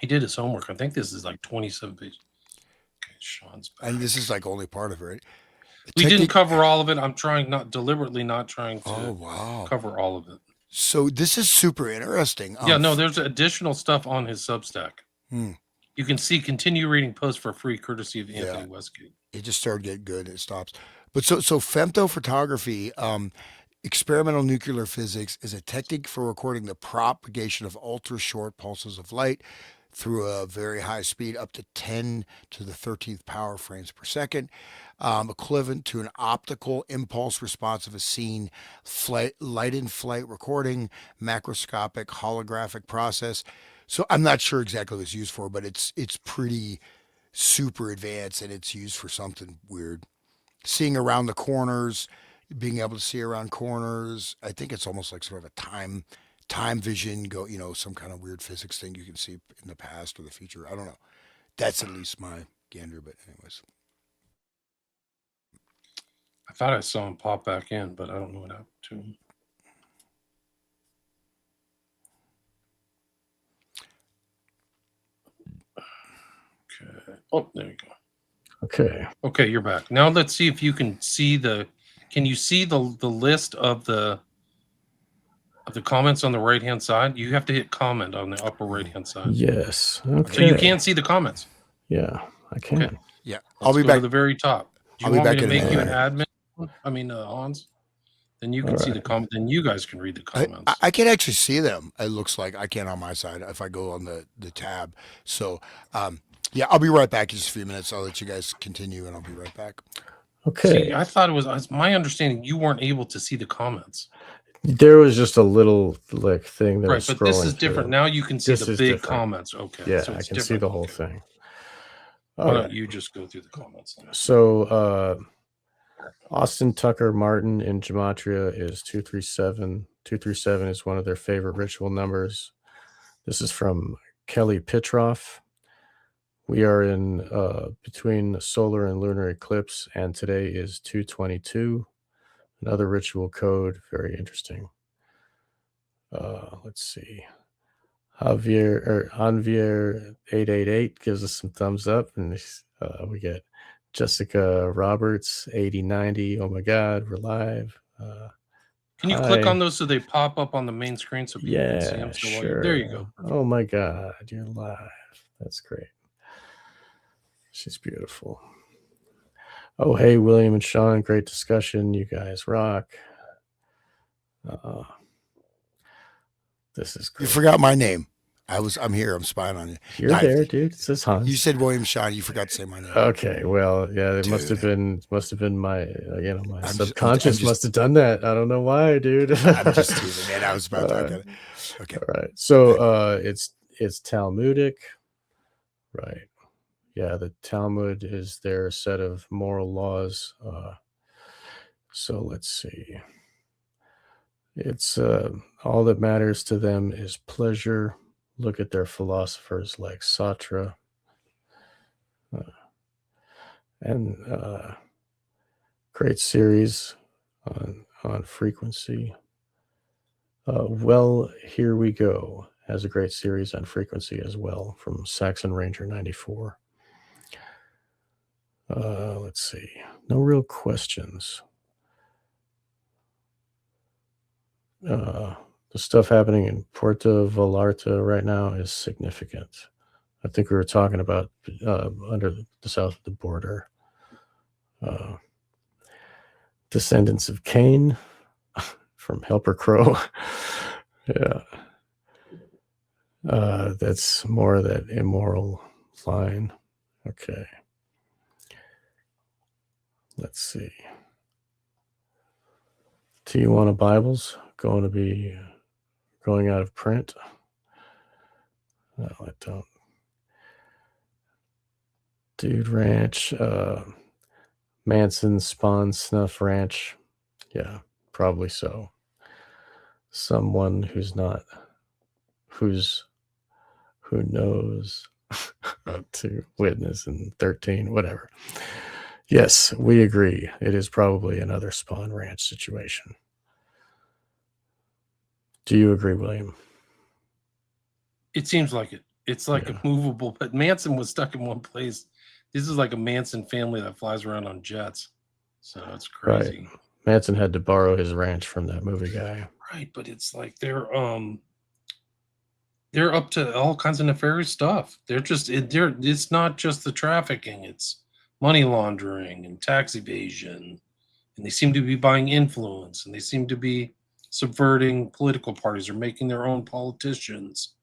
He did his homework. I think this is like 27 pages. Okay, Sean's back. And this is like only part of it, right? We didn't cover all of it. I'm trying not trying to cover all of it. So this is super interesting. Yeah, no, there's additional stuff on his Substack. You can see continue reading posts for free courtesy of Anthony Westgate. It just started getting good. It stops. But so femtophotography, experimental nuclear physics, is a technique for recording the propagation of ultra short pulses of light through a very high speed, up to 10 to the 13th power frames per second, equivalent to an optical impulse response of a scene, light in flight recording, macroscopic holographic process. So I'm not sure exactly what it's used for, but it's pretty super advanced, and it's used for something weird. Seeing around the corners, being able to see around corners. I think it's almost like sort of a time vision, some kind of weird physics thing you can see in the past or the future. I don't know. That's at least my gander, but anyways. I thought I saw him pop back in, but I don't know what happened to him. Okay. Oh, there you go. Okay, you're back. Now let's see if you can see can you see the list of the comments on the right hand side? You have to hit comment on the upper right hand side. Yes. Okay. So you can't see the comments. Yeah, I can. Okay. Yeah. I'll be back to the very top. Do you want me to make you an admin? I mean, Hans? Then you can see the comment. Then you guys can read the I, comments. I can actually see them. It looks like I can on my side if I go on the tab. So, yeah, I'll be right back in just a few minutes. I'll let you guys continue, and I'll be right back. Okay. See, I thought it was my understanding you weren't able to see the comments. There was just a little like thing that Right, was but scrolling. this is different. Through. Now you can see This the is big different. comments. Okay. Yeah, so I it's can different. see the whole thing. Why don't you just go through the comments then? So Austin Tucker Martin in Gematria is 237. 237 is one of their favorite ritual numbers. This is from Kelly Pitroff. We are in between the solar and lunar eclipse, and today is 222. Another ritual code, very interesting. Let's see. Anvier 888 gives us some thumbs up, and we get Jessica Roberts 8090. Oh my God, we're live. Can you click on those so they pop up on the main screen so people can see them? So sure. there you go. Oh my God, you're live. That's great. She's beautiful. Oh, hey, William and Sean, great discussion. You guys rock. This is great. You forgot my name. I'm here. I'm spying on you. You're there, dude. It says Hans. You said William Sean. You forgot to say my name. Okay, well, yeah, it must have been my my subconscious must have done that. I don't know why, dude. I'm just teasing, man. I was about to. Okay. All right. So it's Talmudic, right? Yeah, the Talmud is their set of moral laws. So let's see. It's all that matters to them is pleasure. Look at their philosophers like Sartre. And great series on frequency. Well, Here We Go has a great series on frequency as well from Saxon Ranger 94. Let's see. No real questions. The stuff happening in Puerto Vallarta right now is significant. I think we were talking about under the south of the border. Descendants of Cain from Helper Crow. Yeah. That's more of that immoral line. Okay. Let's see. Tijuana Bibles going to be going out of print. No, I don't. Dude Ranch, Manson Spawn Snuff Ranch. Yeah, probably so. Someone who knows to witness in 13, whatever. Yes, we agree. It is probably another Spawn Ranch situation. Do you agree, William? It seems like it. It's like a movable, but Manson was stuck in one place. This is like a Manson family that flies around on jets. So it's crazy. Right. Manson had to borrow his ranch from that movie guy. Right, but it's like they're up to all kinds of nefarious stuff. It's not just the trafficking, it's money laundering and tax evasion. And they seem to be buying influence, and they seem to be subverting political parties or making their own politicians,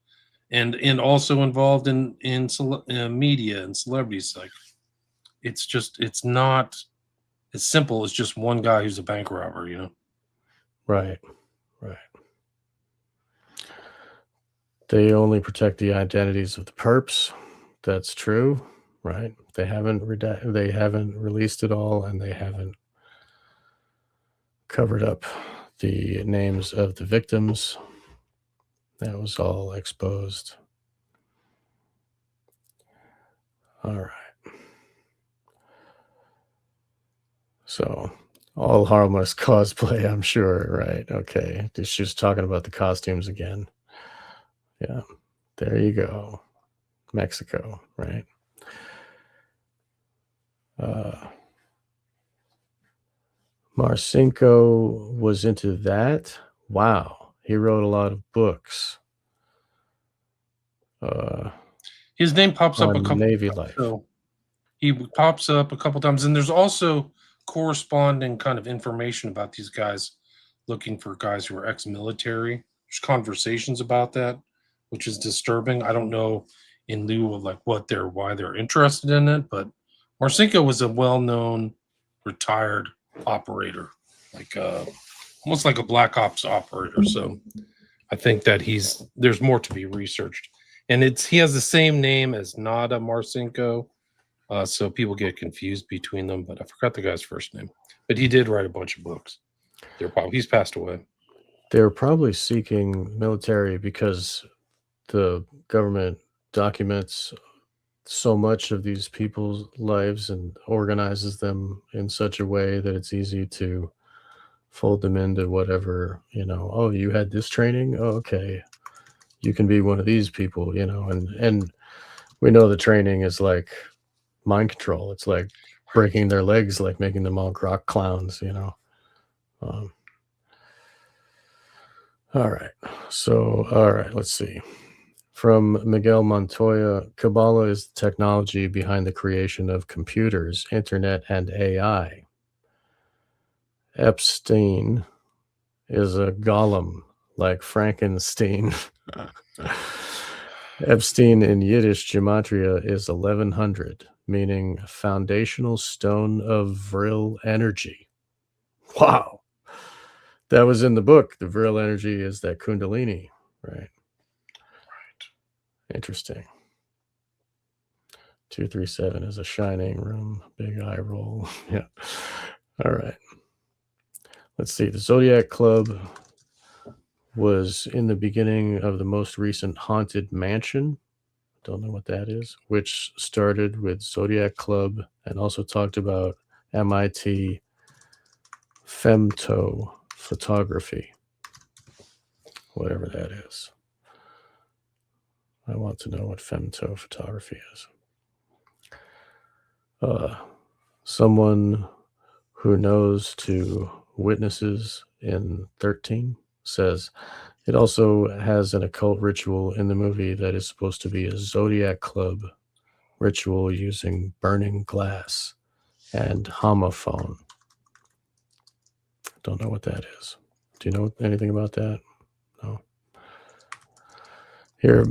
and also involved in media and celebrities. Like it's not as simple as just one guy who's a bank robber, you know? Right. They only protect the identities of the perps. That's true, right? They haven't released it all, and they haven't covered up the names of the victims. That was all exposed. All right. So all harmless cosplay, I'm sure, right? Okay. She was talking about the costumes again. Yeah. There you go. Mexico, right? Marcinko was into that. Wow. He wrote a lot of books. His name pops up a couple Navy life. So he pops up a couple times, and there's also corresponding kind of information about these guys looking for guys who are ex-military. There's conversations about that, which is disturbing. I don't know in lieu of like why they're interested in it, but Marcinko was a well-known retired operator, like almost like a black ops operator. So I think that there's more to be researched, and he has the same name as Nada Marcinko, so people get confused between them. But I forgot the guy's first name, but he did write a bunch of books. He's passed away. They're probably seeking military because the government documents so much of these people's lives and organizes them in such a way that it's easy to fold them into whatever, oh, you had this training, oh, okay, you can be one of these people, and we know the training is like mind control. It's like breaking their legs, like making them all rock clowns, all right, let's see. From Miguel Montoya, Kabbalah is the technology behind the creation of computers, internet, and AI. Epstein is a golem like Frankenstein. Epstein in Yiddish gematria is 1100, meaning foundational stone of vril energy. Wow. That was in the book. The vril energy is that kundalini, right? Interesting. 237 is a shining room. Big eye roll. Yeah. All right. Let's see. The Zodiac Club was in the beginning of the most recent Haunted Mansion. Don't know what that is, which started with Zodiac Club and also talked about MIT femto photography, whatever that is. I want to know what femto photography is. Someone who knows to witnesses in 13 says it also has an occult ritual in the movie that is supposed to be a Zodiac Club ritual using burning glass and homophone. Don't know what that is. Do you know anything about that? No. Here,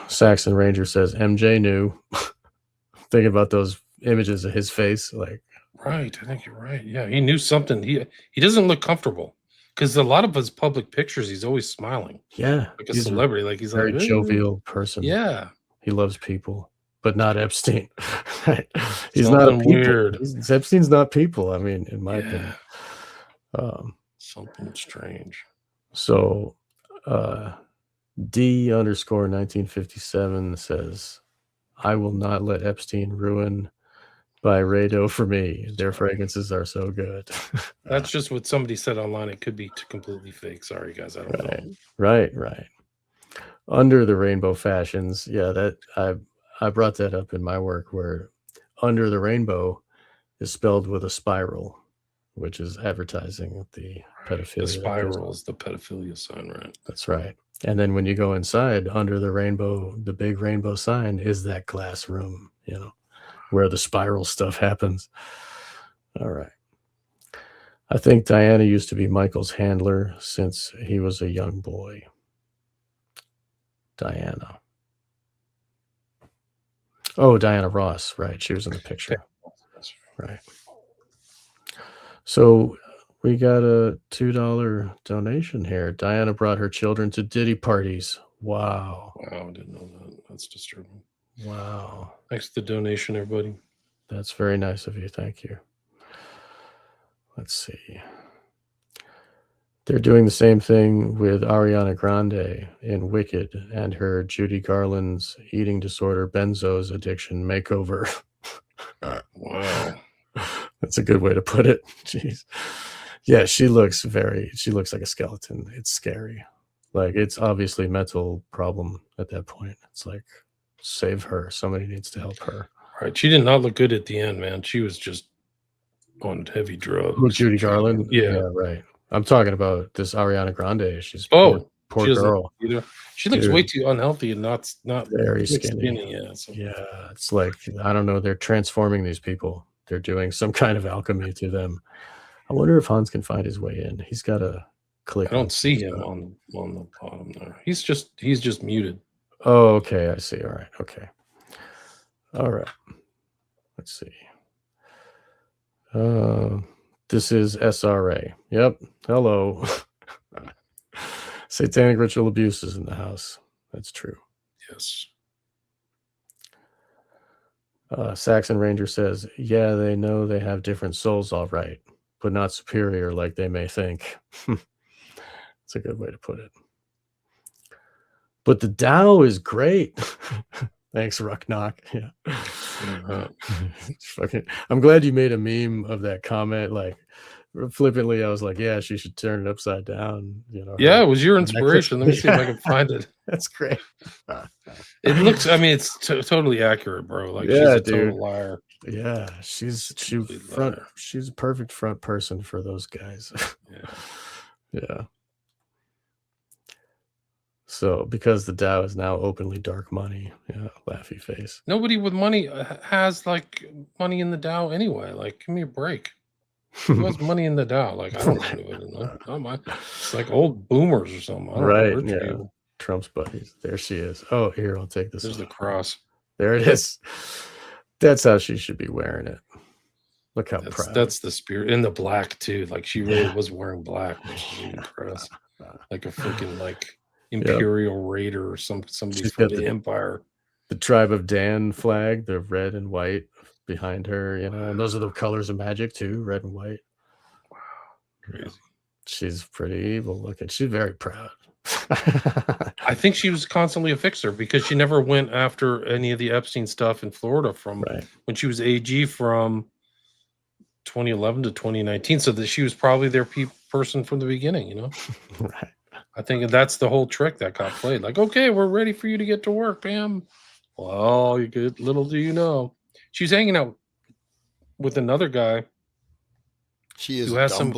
Saxon Ranger says MJ knew. Thinking about those images of his face, like. Right, I think you're right. Yeah, he knew something. He doesn't look comfortable because a lot of his public pictures, he's always smiling. Yeah, like a celebrity. Like he's very like jovial person. Yeah, he loves people, but not Epstein. He's something not a people. weird. Epstein's not people. I mean, in my opinion, something strange. So, D_1957 says, "I will not let Epstein ruin Byredo for me. Their fragrances are so good." That's just what somebody said online. It could be completely fake. Sorry, guys. I don't know. Right. Under the Rainbow Fashions. Yeah, that I brought that up in my work where Under the Rainbow is spelled with a spiral, which is advertising the pedophilia. The spiral is the pedophilia sign, right? That's right. And then when you go inside, under the rainbow, the big rainbow sign is that glass room, where the spiral stuff happens. All right. I think Diana used to be Michael's handler since he was a young boy. Diana. Oh, Diana Ross. Right. She was in the picture. Right. So we got a $2 donation here. Diana brought her children to Diddy parties. Wow. Wow, I didn't know that. That's disturbing. Wow. Thanks for the donation, everybody. That's very nice of you. Thank you. Let's see. They're doing the same thing with Ariana Grande in Wicked and her Judy Garland's eating disorder benzos addiction makeover. Wow. That's a good way to put it. Jeez. Yeah, she looks like a skeleton. It's scary. Like, it's obviously mental problem at that point. It's like, save her. Somebody needs to help her. Right. She did not look good at the end, man. She was just on heavy drugs. Who, Judy Garland? Yeah, right. I'm talking about this Ariana Grande. She's poor she girl. She looks way too unhealthy and not very skinny. Yeah, so. Yeah, it's like, I don't know. They're transforming these people. They're doing some kind of alchemy to them. I wonder if Hans can find his way in. He's got a click. I don't see him on the bottom there. He's just muted. Oh, okay. I see. All right. Okay. All right. Let's see. This is SRA. Yep. Hello. Satanic ritual abuse is in the house. That's true. Yes. Saxon Ranger says, yeah, they know they have different souls, all right, but not superior like they may think. That's a good way to put it. But the Tao is great. Thanks, Rucknock. Yeah. Fucking, I'm glad you made a meme of that comment. Like, flippantly, I was like, yeah, she should turn it upside down. You know. Yeah, it was your inspiration. Let me see if I can find it. That's great. It looks. I mean, it's totally accurate, bro. Like, Yeah, she's a dude. total liar. Yeah, she's a perfect front person for those guys. Yeah. So because the Tao is now openly dark money, yeah, laughy face. Nobody with money has like money in the Dow anyway. Like, give me a break. Who has money in the Dow? Like, I don't know anybody. No, it's like old boomers or something. I don't know. Rich people. Trump's buddies. There she is. Oh, here, I'll take this. There's the cross. There it is. That's how she should be wearing it. Look how proud. That's the spirit. In the black too. Like, she really was wearing black, which is impressive. Like a freaking like Imperial Raider or somebody from the Empire. The Tribe of Dan flag, the red and white behind her, you know, and those are the colors of magic too, red and white. Wow. Crazy. She's pretty evil looking. She's very proud. I think she was constantly a fixer because she never went after any of the Epstein stuff in Florida from when she was AG from 2011 to 2019. So that she was probably their person from the beginning, you know? Right. I think that's the whole trick that got played. Like, okay, we're ready for you to get to work, Pam. Well, you good. Little do you know, she's hanging out with another guy. She is who has some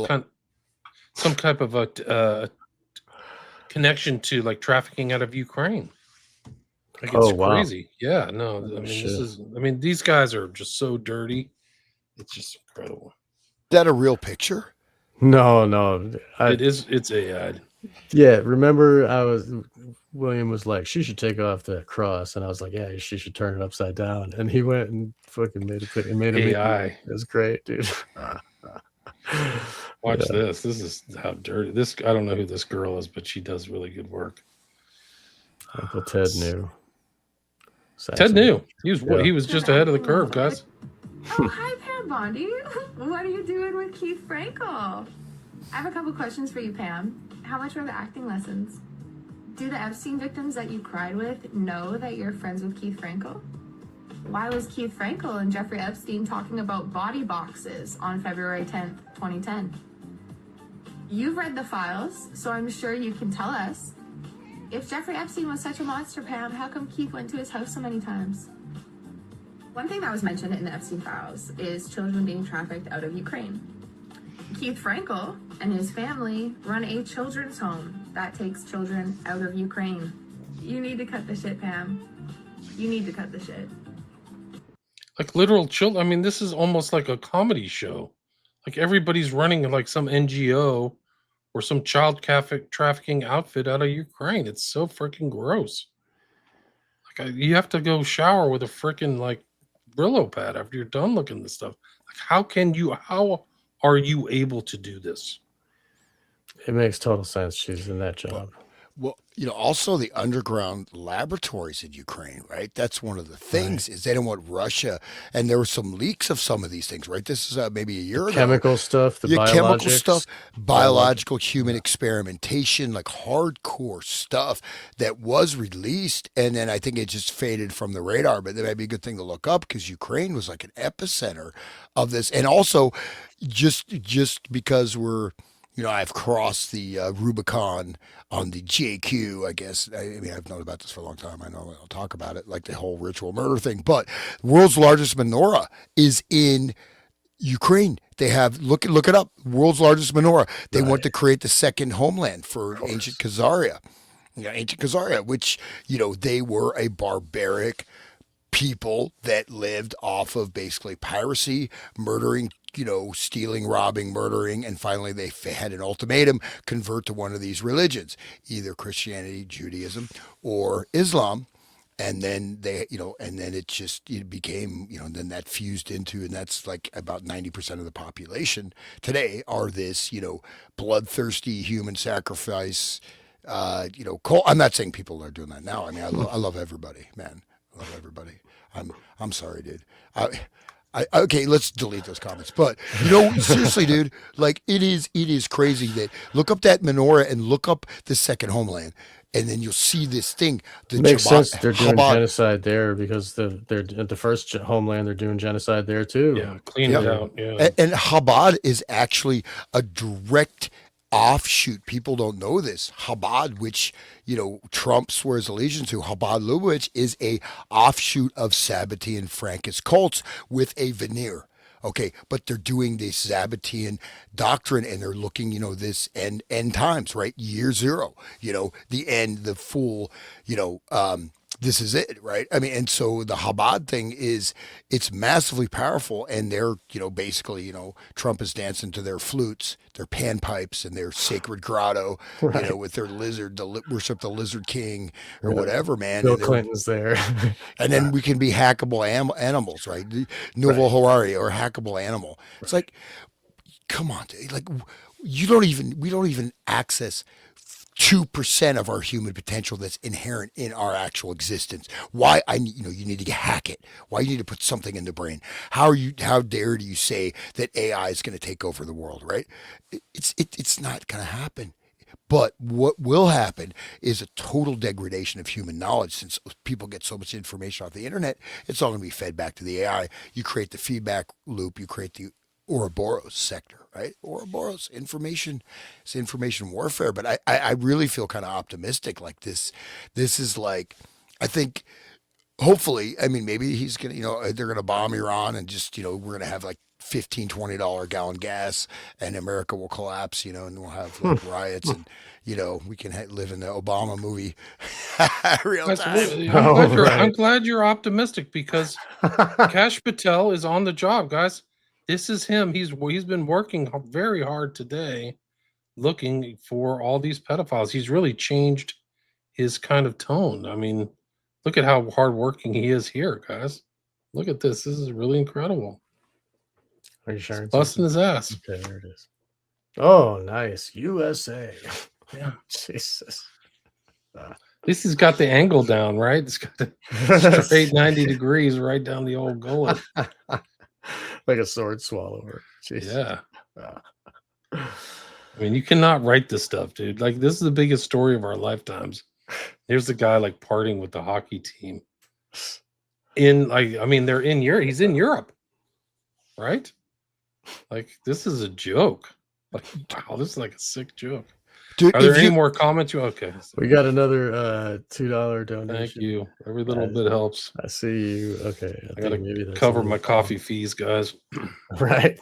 type of a connection to like trafficking out of Ukraine. Like, it's crazy. Yeah, no, I mean, these guys are just so dirty. It's just incredible. Is that a real picture? No. It's AI. Yeah, remember William was like, she should take off that cross, and I was like, yeah, she should turn it upside down, and he went and fucking made it AI. It was great, dude. Watch this. This is how dirty this. I don't know who this girl is, but she does really good work. Uncle Ted knew. Ted knew. He was just ahead of the curve, guys. Oh, hi, Pam Bondi. What are you doing with Keith Frankel? I have a couple questions for you, Pam. How much were the acting lessons? Do the Epstein victims that you cried with know that you're friends with Keith Frankel? Why was Keith Frankel and Jeffrey Epstein talking about body boxes on February 10th, 2010? You've read the files, so I'm sure you can tell us. If Jeffrey Epstein was such a monster, Pam, how come Keith went to his house so many times? One thing that was mentioned in the Epstein files is children being trafficked out of Ukraine. Keith Frankel and his family run a children's home that takes children out of Ukraine. You need to cut the shit, Pam. You need to cut the shit. Like literal children. I mean, this is almost like a comedy show. Like everybody's running like some NGO or some child trafficking outfit out of Ukraine. It's so freaking gross. Like you have to go shower with a freaking like Brillo pad after you're done looking at this stuff. Like how are you able to do this? It makes total sense. She's in that job. Well, also the underground laboratories in Ukraine, right? That's one of the things is they don't want Russia. And there were some leaks of some of these things, right? This is maybe a year ago. Chemical stuff, chemical stuff, biological human experimentation, like hardcore stuff that was released. And then I think it just faded from the radar, but that might be a good thing to look up because Ukraine was like an epicenter of this. And also just because I've crossed the Rubicon on the JQ, I guess. I mean, I've known about this for a long time. I know I'll talk about it, like the whole ritual murder thing. But the world's largest menorah is in Ukraine. They have, look it up, world's largest menorah. They want to create the second homeland for ancient Khazaria. Ancient Khazaria, which, they were a barbaric people that lived off of basically piracy, murdering, stealing, robbing, murdering, and finally they had an ultimatum: convert to one of these religions, either Christianity, Judaism, or Islam. And then and then it became, then that fused into, and that's like about 90% of the population today are this, bloodthirsty human sacrifice, cult. I'm not saying people are doing that now. I mean, I love everybody, man. I love everybody. I'm sorry, dude. Okay, let's delete those comments. But seriously, dude, like it is crazy that look up that menorah and look up the second homeland, and then you'll see this thing. It makes sense they're doing genocide there because they're at the first homeland. They're doing genocide there too. Yeah, clean it out. Yeah, and Chabad is actually a direct offshoot. People don't know this. Chabad, which Trump swears allegiance to, Chabad Lubavitch, is a offshoot of Sabbatean Frankist cults with a veneer. Okay, but they're doing this Sabbatean doctrine, and they're looking, this end times, right? Year zero, the end, the full, this is it, right? I mean, and so the Chabad thing it's massively powerful, and they're, basically, Trump is dancing to their flutes, their panpipes, and their sacred grotto, Right. with their lizard, worship the lizard king or whatever, man. Bill And Clinton's there. and then we can be hackable animals, right? Novel Harari or hackable animal. It's like, come on, dude. Like we don't even access 2% of our human potential that's inherent in our actual existence. Why you need to hack it. Why you need to put something in the brain. How dare do you say that AI is going to take over the world, right? It's not going to happen. But what will happen is a total degradation of human knowledge, since people get so much information off the internet. It's all going to be fed back to the AI. You create the feedback loop. You create the Ouroboros sector, right? Ouroboros, information, it's information warfare. But I really feel kind of optimistic. Like this is like, I think, hopefully, I mean, maybe he's going to, they're going to bomb Iran, and just, we're going to have like $15-20 a gallon gas, and America will collapse, and we'll have like riots, and we can live in the Obama movie real time. I'm glad you're optimistic, because Kash Patel is on the job, guys. This is him. He's been working very hard today, looking for all these pedophiles. He's really changed his kind of tone. I mean, look at how hardworking he is here, guys. Look at this. This is really incredible. Are you sure? Busting his ass. Okay, there it is. Oh, nice. USA. Yeah. Jesus. At least he's got the angle down, right? It's got the straight 90 degrees right down the old gullet. Like a sword swallower. Jeez. Yeah. I mean, you cannot write this stuff, dude. Like, this is the biggest story of our lifetimes. Here's the guy like partying with the hockey team. They're in Europe. He's in Europe, right? Like, this is a joke. Like, wow, this is like a sick joke. Dude, are there any more comments? Okay. We got another $2 donation. Thank you. Every little bit helps. I see you. Okay. I gotta maybe cover my coffee fees, guys. Right.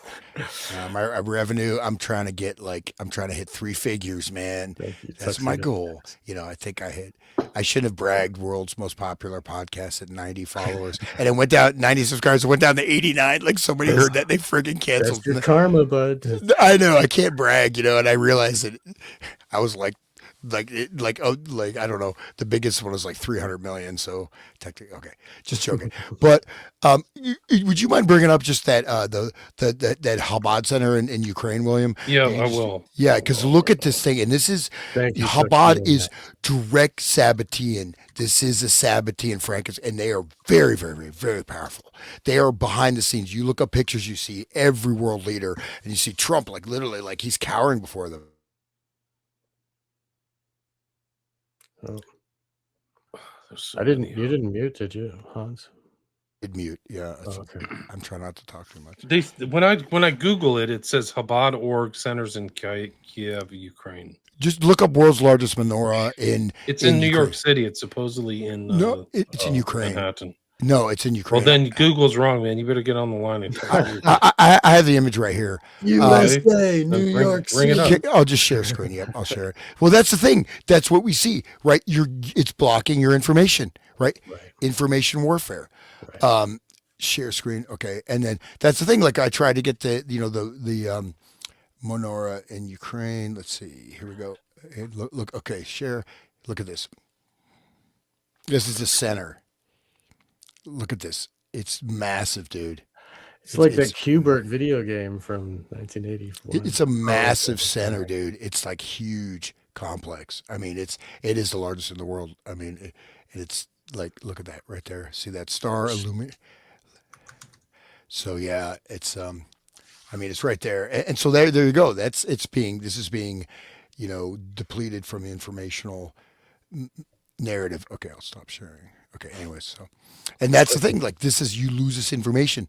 My revenue, I'm trying to hit 3 figures, man. That's my goal. I think I shouldn't have bragged world's most popular podcast at 90 followers. And it went down, 90 subscribers, it went down to 89. Like, somebody heard that, they friggin' canceled. That's your karma, bud. I know, I can't brag, and I realized that I was like I don't know, the biggest one was like 300 million. So technically, okay, just joking. But would you mind bringing up just that that Chabad Center in Ukraine, William? Yeah, I will. Yeah, because look at this thing, and this is Chabad is direct Sabbatean. This is a Sabbatean Frankist, and they are very, very, very, very powerful. They are behind the scenes. You look up pictures, you see every world leader, and you see Trump like literally like he's cowering before them. Oh. You didn't mute, did you, Hans? Did mute, yeah. Okay. I'm trying not to talk too much. When I Google it, it says Chabad org centers in Kiev, Ukraine. Just look up world's largest menorah It's in New York City. It's supposedly in it's in Ukraine. Manhattan. No, it's in Ukraine. Well, then Google's wrong, man. You better get on the line. And I have the image right here. USA, New York City. Bring it up. I'll just share screen. Yep, I'll share it. Well, that's the thing. That's what we see, right? It's blocking your information, right? Right. Information warfare. Right. Share screen. Okay. And then that's the thing. Like I tried to get the menorah in Ukraine. Let's see. Here we go. Hey, look. Okay. Share. Look at this. This is the center. Look at this. It's massive, dude. It's like that Qbert video game from 1984. It's a massive center, dude. It's like huge, complex. I mean, it is the largest in the world. I mean, it's like, look at that right there. See that star illuminate? So yeah, it's I mean, it's right there, and so there you go. This is being, depleted from the informational narrative. Okay, I'll stop sharing. Okay, anyways, so, and that's the thing. Like, you lose this information.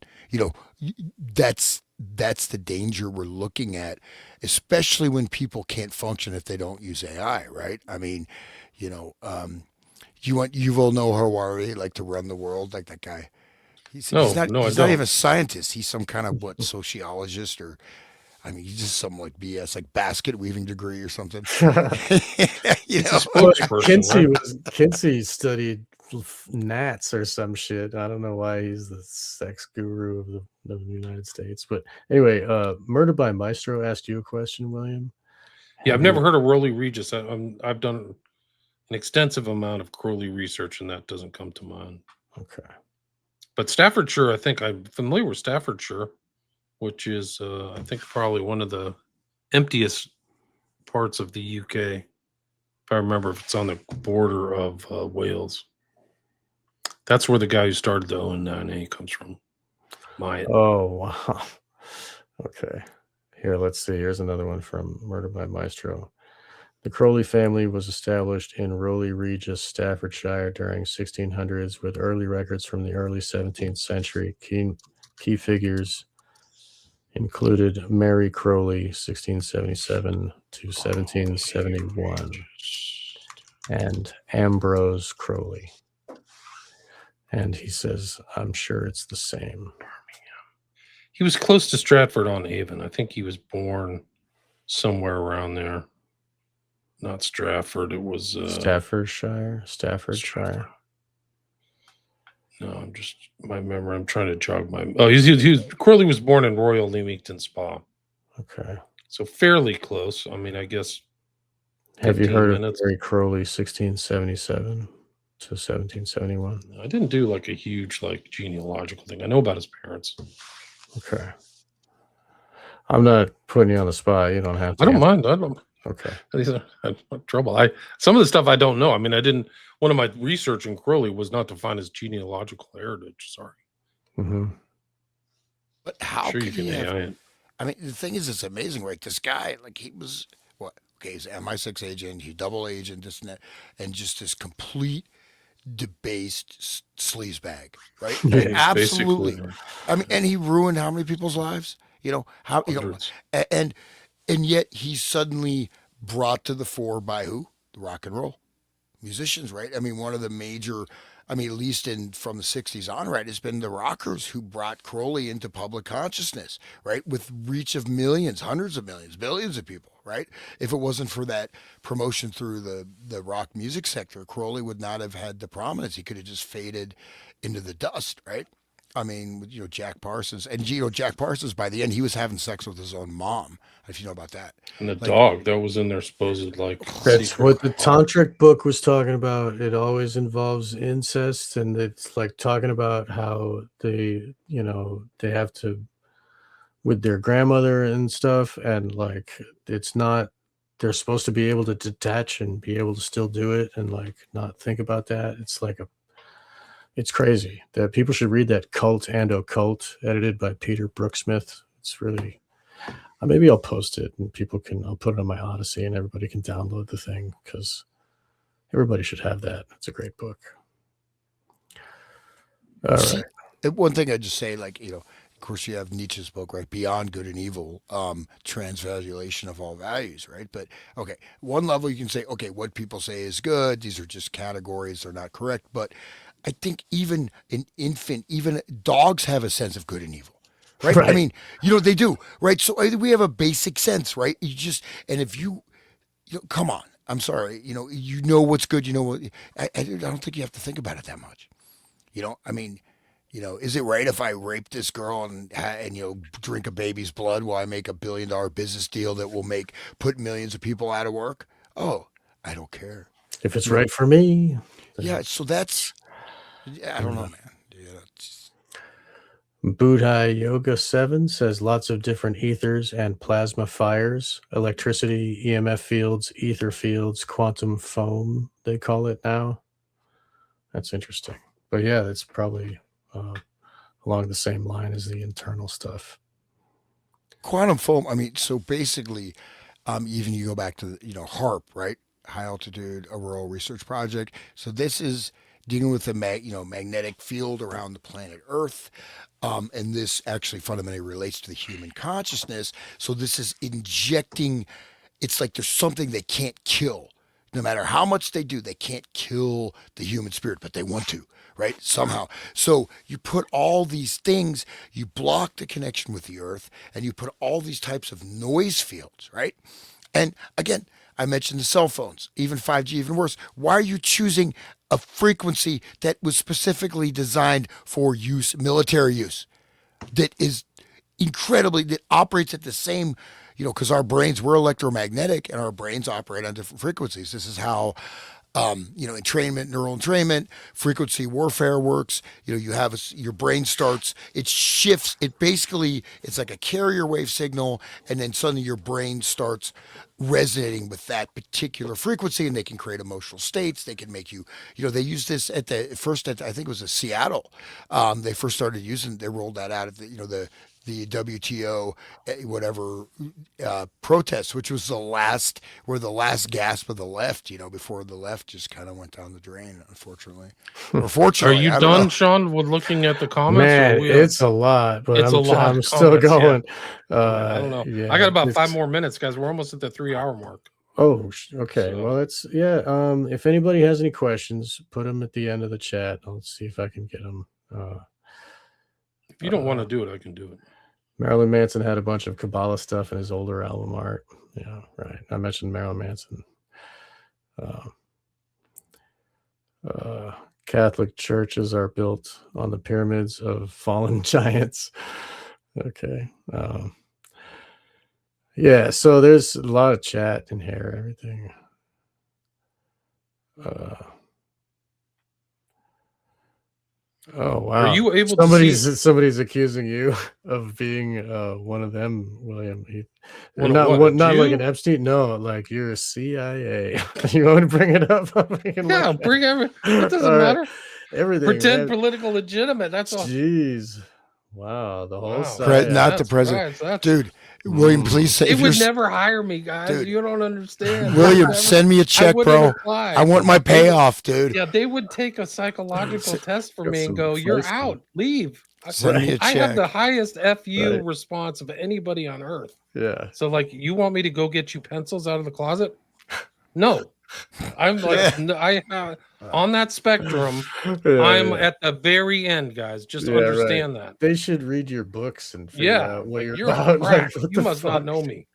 That's the danger we're looking at, especially when people can't function if they don't use AI. Right? I mean, you know, you want Yuval Noah Harari like to run the world like that guy. He's not even a scientist. He's some kind of sociologist, or I mean, he's just some like BS, like basket weaving degree or something. Kinsey studied gnats or some shit. I don't know why he's the sex guru of the United States, but anyway, Murder by Maestro asked you a question, William. Yeah, I've never heard of Crowley Regis. I've done an extensive amount of Crowley research, and that doesn't come to mind. Okay. But Staffordshire, I think I'm familiar with Staffordshire, which is, I think, probably one of the emptiest parts of the UK. If I remember, if it's on the border of Wales. That's where the guy who started the O9A comes from. Oh, wow. Okay. Here, let's see. Here's another one from Murder by Maestro. The Crowley family was established in Rowley Regis, Staffordshire during 1600s with early records from the early 17th century. Key figures included Mary Crowley, 1677 to 1771, and Ambrose Crowley. And he says, I'm sure it's the same. He was close to Stratford-on-Avon. I think he was born somewhere around there. Not Stratford. It was Staffordshire. No, I'm just my memory. I'm trying to jog my. Oh, Crowley was born in Royal Leamington Spa. Okay, so fairly close. I mean, I guess. Have you heard of Mary Crowley, 1677 to 1771? I didn't do like a huge genealogical thing. I know about his parents. Okay. I'm not putting you on the spot. You don't have to. I don't mind. I don't. Okay. These are trouble. Some of the stuff I don't know. I mean, one of my research in Crowley was not to find his genealogical heritage. Sorry. Mm-hmm. But how sure could he have? it? I mean, the thing is, it's amazing, right? This guy, he was what? Okay, he's an MI6 agent, he's double agent, this and that, and just this complete debased sleaze bag, right? I mean, absolutely. I mean, and he ruined how many people's lives? Hundreds. And yet he's suddenly brought to the fore by who? The rock and roll musicians, right? I mean, one of the major, at least from the 60s on, right, has been the rockers who brought Crowley into public consciousness, right? With reach of millions, hundreds of millions, billions of people, right? If it wasn't for that promotion through the rock music sector, Crowley would not have had the prominence. He could have just faded into the dust, right? I mean, Jack Parsons. And, Jack Parsons, by the end, he was having sex with his own mom, if you know about that. And the dog that was in their supposed, That's what the tantric book was talking about. It always involves incest, and it's talking about how they have to, with their grandmother and stuff, and it's not, they're supposed to be able to detach and be able to still do it and not think about that. It's crazy that people should read that Cult and Occult, edited by Peter Brooksmith. It's really, maybe I'll post it and I'll put it on my Odyssey and everybody can download the thing because everybody should have that. It's a great book. All right. One thing I just say, of course, you have Nietzsche's book, right? Beyond Good and Evil, Transvaluation of All Values, right? But, okay, one level you can say, okay, what people say is good. These are just categories. They're not correct. But I think even an infant, even dogs have a sense of good and evil, right? I mean, they do, right? So I think we have a basic sense, right? And if come on. I'm sorry. You know what's good. You know what? I don't think you have to think about it that much. I mean, is it right if I rape this girl and drink a baby's blood while I make $1 billion business deal that will put millions of people out of work? Oh, I don't care. If it's right for me. Yeah. So that's, I don't know, man. Yeah. Buddha Yoga 7 says lots of different ethers and plasma fires, electricity, EMF fields, ether fields, quantum foam, they call it now. That's interesting. But yeah, that's probably along the same line as the internal stuff. Quantum foam. I mean, so basically, even you go back to HARP, right? High altitude auroral research project. So this is dealing with the magnetic field around the planet Earth. And this actually fundamentally relates to the human consciousness. So this is injecting, it's like there's something they can't kill. No matter how much they do, they can't kill the human spirit, but they want to, right? Somehow. So you put all these things, you block the connection with the earth, and you put all these types of noise fields, right? And again, I mentioned the cell phones, even 5G, even worse. Why are you choosing a frequency that was specifically designed for use, military use, that is that operates at the same, because our brains, we're electromagnetic and our brains operate on different frequencies. This is how, entrainment, neural entrainment, frequency warfare works. You have your brain starts, it shifts, it's like a carrier wave signal, and then suddenly your brain starts resonating with that particular frequency, and they can create emotional states. They can make you, they use this I think it was in Seattle. They first started they rolled that out at the WTO, whatever, protests, which was the last gasp of the left, before the left just kind of went down the drain, unfortunately. Or fortunately. Are you done, Sean, with looking at the comments? Man, it's a lot, but I'm still going. I don't know. Yeah, I got about 5 more minutes, guys. We're almost at the 3-hour mark. Oh, okay. So. Well, if anybody has any questions, put them at the end of the chat. I'll see if I can get them. If you don't want to do it, I can do it. Marilyn Manson had a bunch of Kabbalah stuff in his older album art. Yeah, right. I mentioned Marilyn Manson. Catholic churches are built on the pyramids of fallen giants. Okay. Yeah, so there's a lot of chat in here, everything. Oh wow! Are you able somebody's accusing you of being one of them, William? Not like an Epstein. No, like you're a CIA. You want to bring it up? Yeah, bring everything. It doesn't matter. Everything. Pretend political legitimate. That's all. Jeez. Wow, the whole side. Not the president, dude. William, please say they would never hire me, guys. Dude. You don't understand. William, send me a check, bro. I want my payoff, dude. Yeah, they would take a psychological test for me and go, "You're out. Leave." Send me a check. I have the highest FU response of anybody on earth. Yeah. So, like, you want me to go get you pencils out of the closet? No. I'm like, on that spectrum, I'm at the very end, guys. Just understand that. They should read your books and figure out what you're about. Like, you must not know me.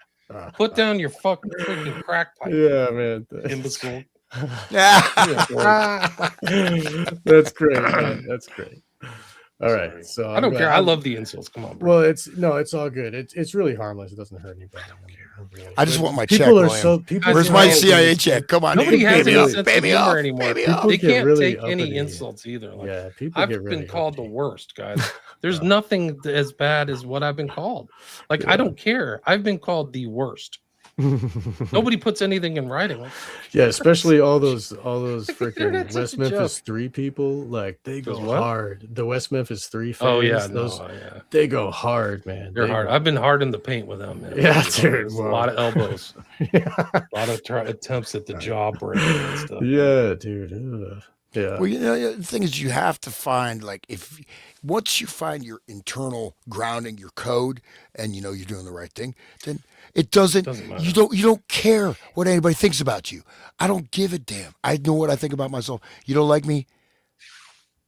Put down your fucking freaking crack pipe. Yeah, man. Imbecile. That's great, man. That's great. All right, so I don't care. I love the insults. Come on, bro. Well, it's all good. It's really harmless. It doesn't hurt anybody. I don't care. Really. I just want my check. Where's my CIA check? Come on, nobody has any sense of humor anymore. They can't take any insults either. Like, yeah, I've been called the worst, guys. There's nothing as bad as what I've been called. Like, I don't care. I've been called the worst. Nobody puts anything in writing. Like, yeah, especially all those freaking West Memphis 3 people. Like, they go hard. The West Memphis 3 fans. Oh yeah, they go hard, man. They're hard. I've been hard in the paint with them, man. Yeah, dude. A lot of elbows. A lot of attempts at the jaw break and stuff. Yeah, dude. Yeah. Well, the thing is, you have to find, like, once you find your internal grounding, your code, and you're doing the right thing, then it doesn't matter. You don't care what anybody thinks about you. I don't give a damn. I know what I think about myself. You don't like me?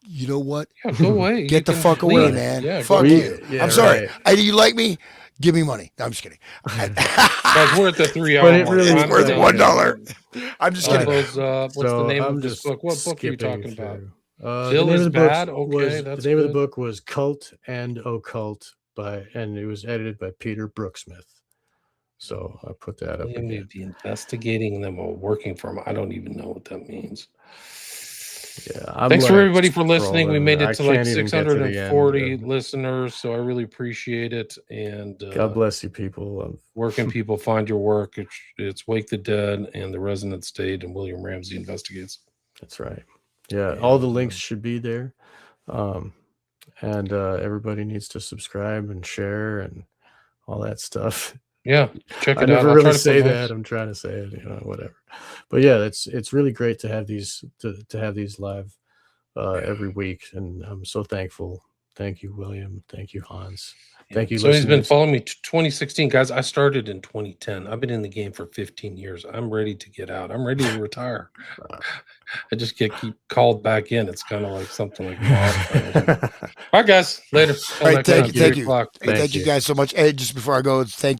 You know what? Yeah, go away. Get the fuck away, man. Yeah, fuck you. Yeah, I'm sorry. You like me? Give me money. No, I'm just kidding. Guys, we're at the 3 hour But it mark. really It's I'm worth telling $1. you. I'm just All kidding. those, what's the So name I'm of this just book? What book are you skipping talking about? through. Till The name is of the book bad. Okay, was that's the name of the good. book was Cult and Occult and it was edited by Peter Brooksmith. So I put that up William may again. be investigating them or working for them. I don't even know what that means. Yeah, Thanks for everybody for listening. We scrolling. made I it to like can't even get to the end. 640 listeners, so I really appreciate it. And God bless you, people. where can people find your work? It's Wake the Dead and The Resonant State and William Ramsey Investigates. That's right. Yeah, all the links should be there. And everybody needs to subscribe and share and all that stuff. Yeah, check it I out. never I'll really try to say put that. links. I'm trying to say it, whatever. But yeah, it's really great to have these to have these live every week, and I'm so thankful. Thank you, William. Thank you, Hans. Thank you. So he's been listeners. following me to 2016, guys. I started in 2010. I've been in the game for 15 years. I'm ready to get out. I'm ready to retire. I just keep called back in. It's kind of like something like All right, guys. Later. Till All right. next Thank time, you. 3 Thank you. o'clock. Thank you guys so much. Hey, just before I go, thank